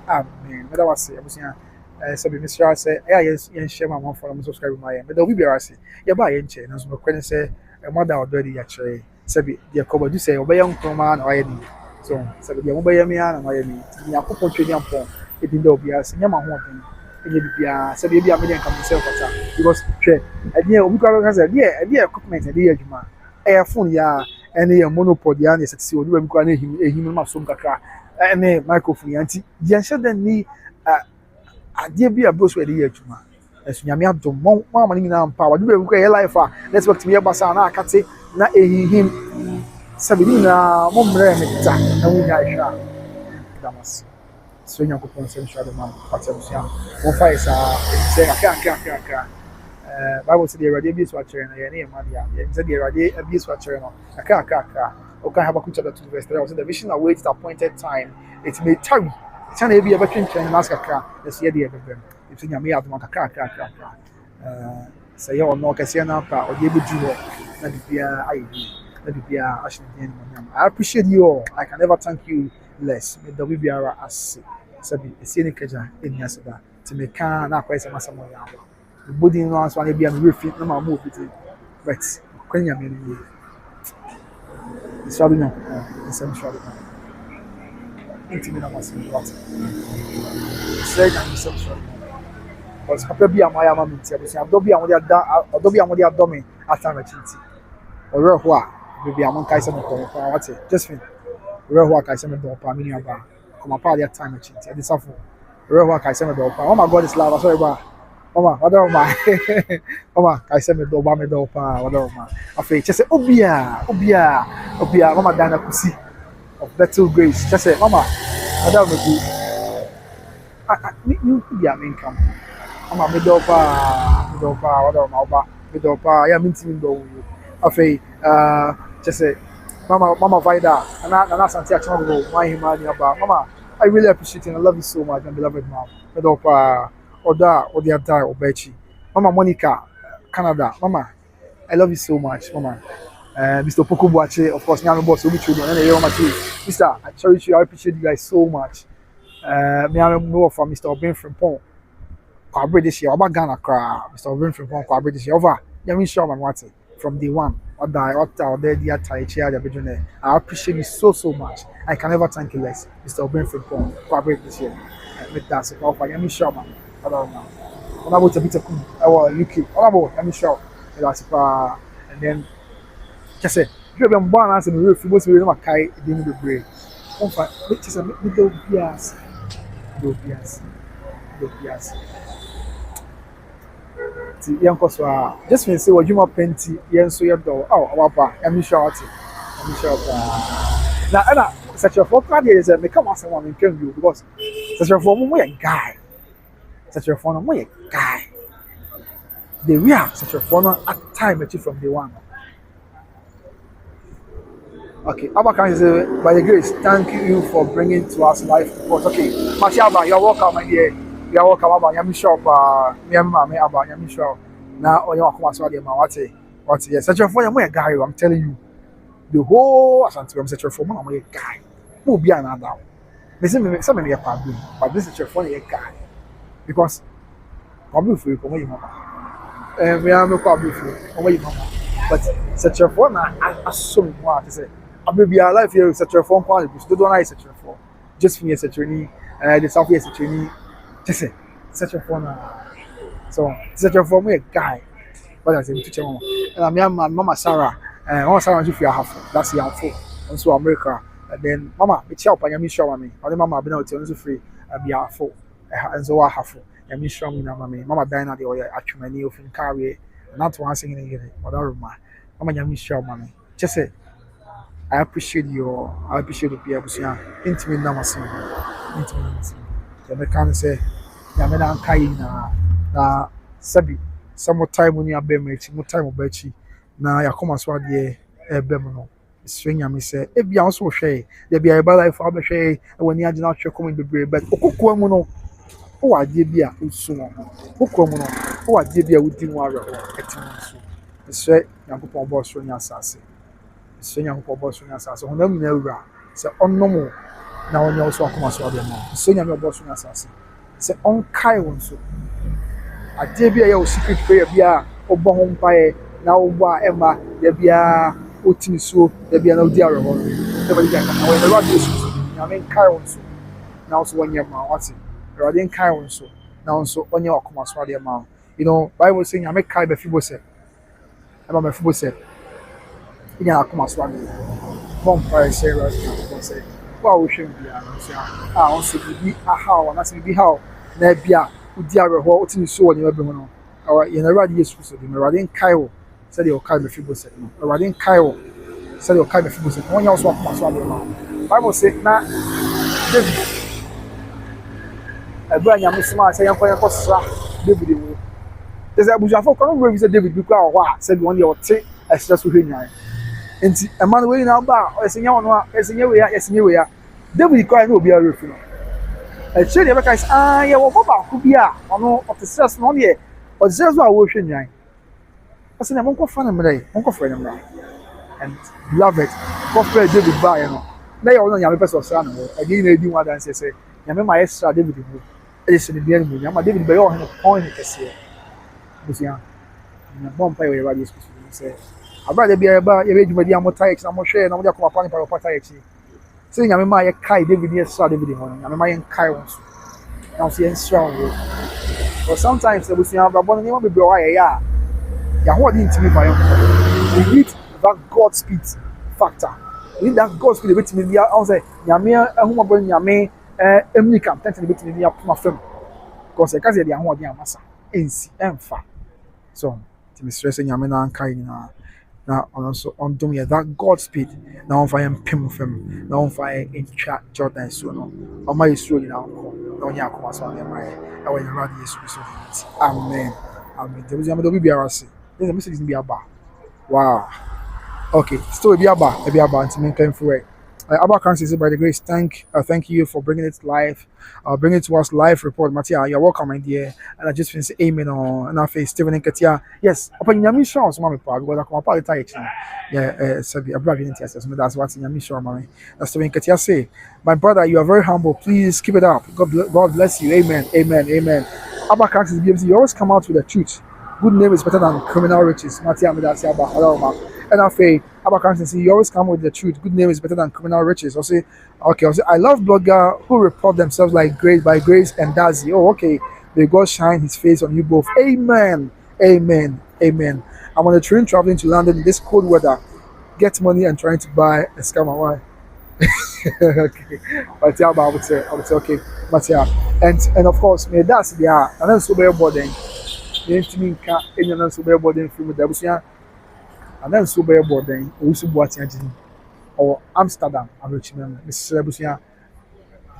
Amen. But I was saying, so Mr. say, yes, share my one for them subscribe my but there will be a say. Yeah, buy in chain. As my friend say, a mother already actually. Sabi, the cover do say, obey young man or any. So, Sabi, obey me and I am. You are put trading upon it in the obvious. Yama wanting. So maybe I made come myself because idea we can say idea equipment idea adwuma air phone ya any monopod ya na sɛ we do ko na ehim ma so kakra any microphone ya nti ya hye da ni adie bi a bros we dey adwuma eso nyame adom mo ma ni nyina mpa wa do ko ye life a let's work to me basa na akate na ehihim sabini na mo mre me ta na wo nya hwa damas so you can send share the man patricia on fire say aka Bible say the radio be so actually na ye man dia say the radio be so actually no aka okay have a chapter 2 verse 3 say the vision awaits the appointed time it may tarry it's na be ebe twentwen na aka let's hear the ebe if you me adom aka say you no ka say na pa o dey be do na bia ayi na bia actually I appreciate you all. I can never thank you less. Me the biara as sabi esi ni kaja enya sada to me kan na kwai sama sama ya ho the body no answer na bia me refi na ma mo biti but kwanya me ni sabi no nsem sabi no intimi na masi what say na nsem sabi because papa bia ma ya ma me ti abusia do bia mo dia do me ata na chinti oro ho a bia mo kai sama ko what just fin oro ho a kai sama do pa me ni aba come apart that time at chinti the suffer oro ho a kai sama do pa oh my god is love sorry ba Mama, what are my Mama, I said me do ba me do pa, what are my afei just say obia, Mama Dana Kusi of Battle Grace. Just say, Mama, what are me you be main camp. Mama me do pa, what are my me do pa, ya minti me do. Afei just say Mama Vida, and Asantehene go, my humanity about Mama. I really appreciate it. I love you so much, my beloved mom. Me do pa Oda Odiata Obechi. Mama Monica, Canada. Mama, I love you so much, Mama. Mr. Poku Boache, of course, Nyame boss, Obi Children, and Mama too. Mr. I cherish you, I appreciate you guys so much. Me I'm more from Mr. Obin from Pong. Kwabre this year, Oba Ghana Kra, Mr. Obin from Pong, Kwabre this year. Over, Yami Shaman Wati, from day one. I appreciate you so so much. I can never thank you less, Mr. Obin from Pong, Kwabre this year. With that, so Alpha Yami Shaman. I don't know. When I was a bit of UK, all about Yami Shaw, and then just say, you have been born as a roof, most of them are kai, they need to break. Which is a little bias. Do bias. Young Coswa, just when say what you want plenty, young so your door. Oh, our bar, I'm short. Now, Anna, such a folk is a make up someone in you because such a form way a guy. Such a form way a guy. The real such a form at time at you from the one. Okay, Abakan say, by the grace, thank you for bringing to us life. But okay, Matiaba, you're welcome, my dear. You're welcome, Abba. Yami shop, Myanmar, me Abba, Yami shop. Now, on your Kumaswadi, what's yes, such a form way a guy, I'm telling you. The whole Asantehene such a form of a guy. Who be another? Listen, some of me a problem, but this is a funny guy. Because, probably for you, come away, Mama. We are no problem for you, away, Mama. But such a form, I assume what to say. I may be alive here with such a form quality, because don't I such a form. Just for me as a trainee, the South as a trainee, just say, such a form. So, such a form, a guy. But I say, teacher, and I'm Mama Sarah, and Mama Sarah, if you are half, that's your full, and so America. And then, Mama, it's help, and you show me. Or the Mama, I've been out to free, and be half full, and so I have full. And me show me, Mama Diana, the oil, actually, many of them carry, not one singing again, whatever, Mama, you show me. Just say, I appreciate the people who intimate namaste. The can say, Yamena Kaina, na Sabi, some more time when you are better, more time of Betchy. Now, you come as well, dear, Bemono. Swing, I say, if you also say, there be a bad life for Abashay, and when you are not sure coming to be but Okuamono, who are dear, who soon, Okuamono, who are dear within Warrior, the sweat, Yankupon boss from your sassy. Senya ko boss nya asase ho na mu na awura se onnom na onye also akoma so ade ma senya me boss nya asase se on kai won so ade bia ya o secret prayer bia obo ho mpae na obo a ema de bia otini so de bia na odi awe ho de bia ka na we na radio so na me kai won so na also onye ma wati radio kai won so na also onye akoma so ade ma you know Bible saying ya me kai be fibo se ema me fibo se yeah, come as one. Vampire sailors say, well, we shouldn't be also be a how, and that's be how. Nebia, who dear, what in so in everyone. Or in a radius, so the Radin Cairo said your kind of people said, Radin Cairo said your kind of people said, one else walk as one. Bible said, now, a brand young Miss say, I'm going to David. There's a Bujafo, come said David, because said one year or take a stressful him. Enti emanu we na ba esenye wono esenye we ya David kwa na obi a refu e che de be kai ye wo ba ku bi a ono officers no de o zezo a wo hwe nyan ase na monko fa na mre monko fa na mra and love it go play David ba ye no na ye wono nyame person sa na e di na edi wa dan se nyame ma extra David bu e se ne bi an mu nyama David be yo ho on kese busia na bompa we radio school say Abrade bia ba ye be dwumadi amotai na mo hwe na mo de akoma pa ni pa pa tai say nyame ma ye kai David ye sa David ho nyame ma ye kai won so na so ye strong wo but sometimes the busia ba bon ni mo be wa ye ya ho di ntimi ba yo we need that God speed factor we need that God speed bit me bia on say nyame ehuma bo nyame emnika tenten bit me bia puma fam because e ka say de ho di amasa ensi emfa so timi stress nyame na kai na now also on doing that God speed now on fire pim film now on fire in chat Jordan so no on my story now no nya akoma so na mai e when you ready yesu so amen there was am do be arasi this message is be aba wow okay story be aba ntimi kan for Abba Francis, by the grace, thank you for bringing it live, bringing it to us live report. Matia, you're welcome, my dear. And I just finish amen on and I face Stephen and Katia. Yes, upon your mission, so mommy, because I come up all the time. Yeah, so the above in so that's what's in your mission, mommy. That's Stephen Katia say, my brother, you are very humble. Please keep it up. God bless you. Amen. Amen. Amen. Abba Francis, you always come out with the truth. Good name is better than criminal riches. Matia, me that's about hello, and I say, Abakansi, you always come with the truth. Good name is better than criminal riches. I'll say, okay, I'll say, I love bloggers who report themselves like grace by grace and Dazi. Oh, okay. May God shine his face on you both. Amen. Amen. Amen. I'm on a train traveling to London in this cold weather. Get money and trying to buy a scammer. Why? Okay. But yeah, I would say, okay. But yeah. And of course, may that's yeah. And then so very boarding. You need to be in so very boarding film with the and then so very boarding. Also, watching or Amsterdam abrɛkyimɛ mesrɛ abusua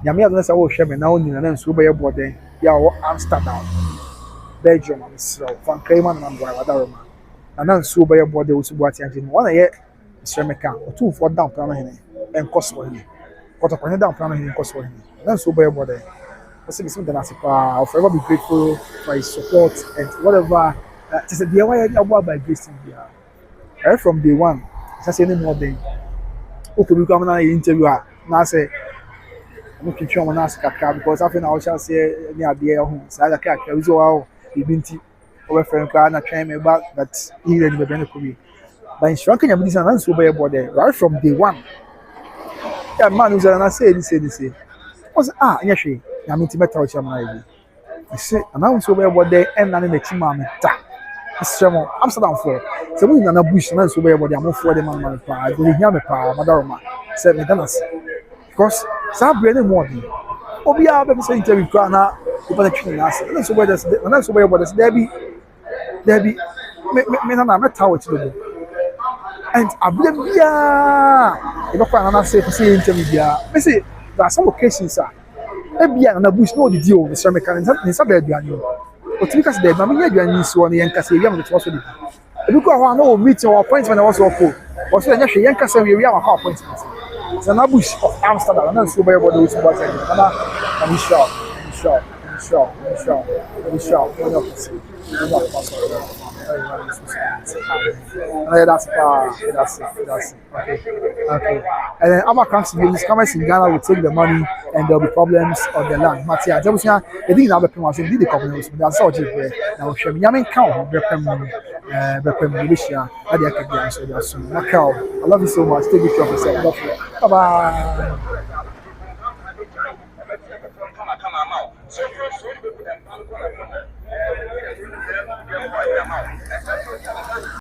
nyame adom sɛ wohwɛ me na wonyina na nsuo bɛyɛ bɔden yɛ a wɔ Amsterdam Belgium mesrɛ wo fa nkrai ma no namboa wadaroma na nsuo bɛyɛ bɔden wo so boate agye no wɔna yɛ mesrɛ me ka ɔtumfoɔ da mpra no hene ɛnkɔ so hene kɔtɔkɔne da mpra no hene nkɔ so hene na nsuo bɛyɛ bɔden wɔsɛ mesɛ meda no ase paa I'll forever be grateful for his support and whatever kyɛ sɛ deɛ wayɛ aboa by grace biara right from day one ɛsɛ sɛ ɛne mmɔden okay, we come and interview her. Now say, I'm not sure I'm not kakra because I think I shall say near the home. So I can't carry so well. The binti over friend crowd not trying me back, but he didn't be benefit. But in Sri Lanka, I'm this and so by body right from day one. Yeah, man who's and I say this. Was yeah, she. I'm intimate touch am I. I say, and I'm so by body and none in the team am ta. Amsterdam for so we na bush na so be body am for the man pa go hia me pa madaroma say me danas because sa bre ne mo di obi a be say interview kwa na e pa twin na say na so be das na so be body there be me na meta what do and able bia e be kwa na say for say interview bia me say there are some occasions e bia na bush no di o me say me kan ni sa be aduane otimi kasi de na me aduane so no yen kasi ewia me to so di ebi ko ho na o meeting or appointment na wasoko o so nya hwe yen kasi ewia ma ha appointment so na bush of Amsterdam na so be body we so body na I'm sure that's okay. And then our country, these commerce in Ghana will take the money and there'll be problems on the land. Matia, Jabusia, they didn't have a promise, they did the company, that's all cheap. Now, Yamin count, Bepem Militia, I can be answered soon. Macau, I love you so much. Take care of yourself. Bye bye.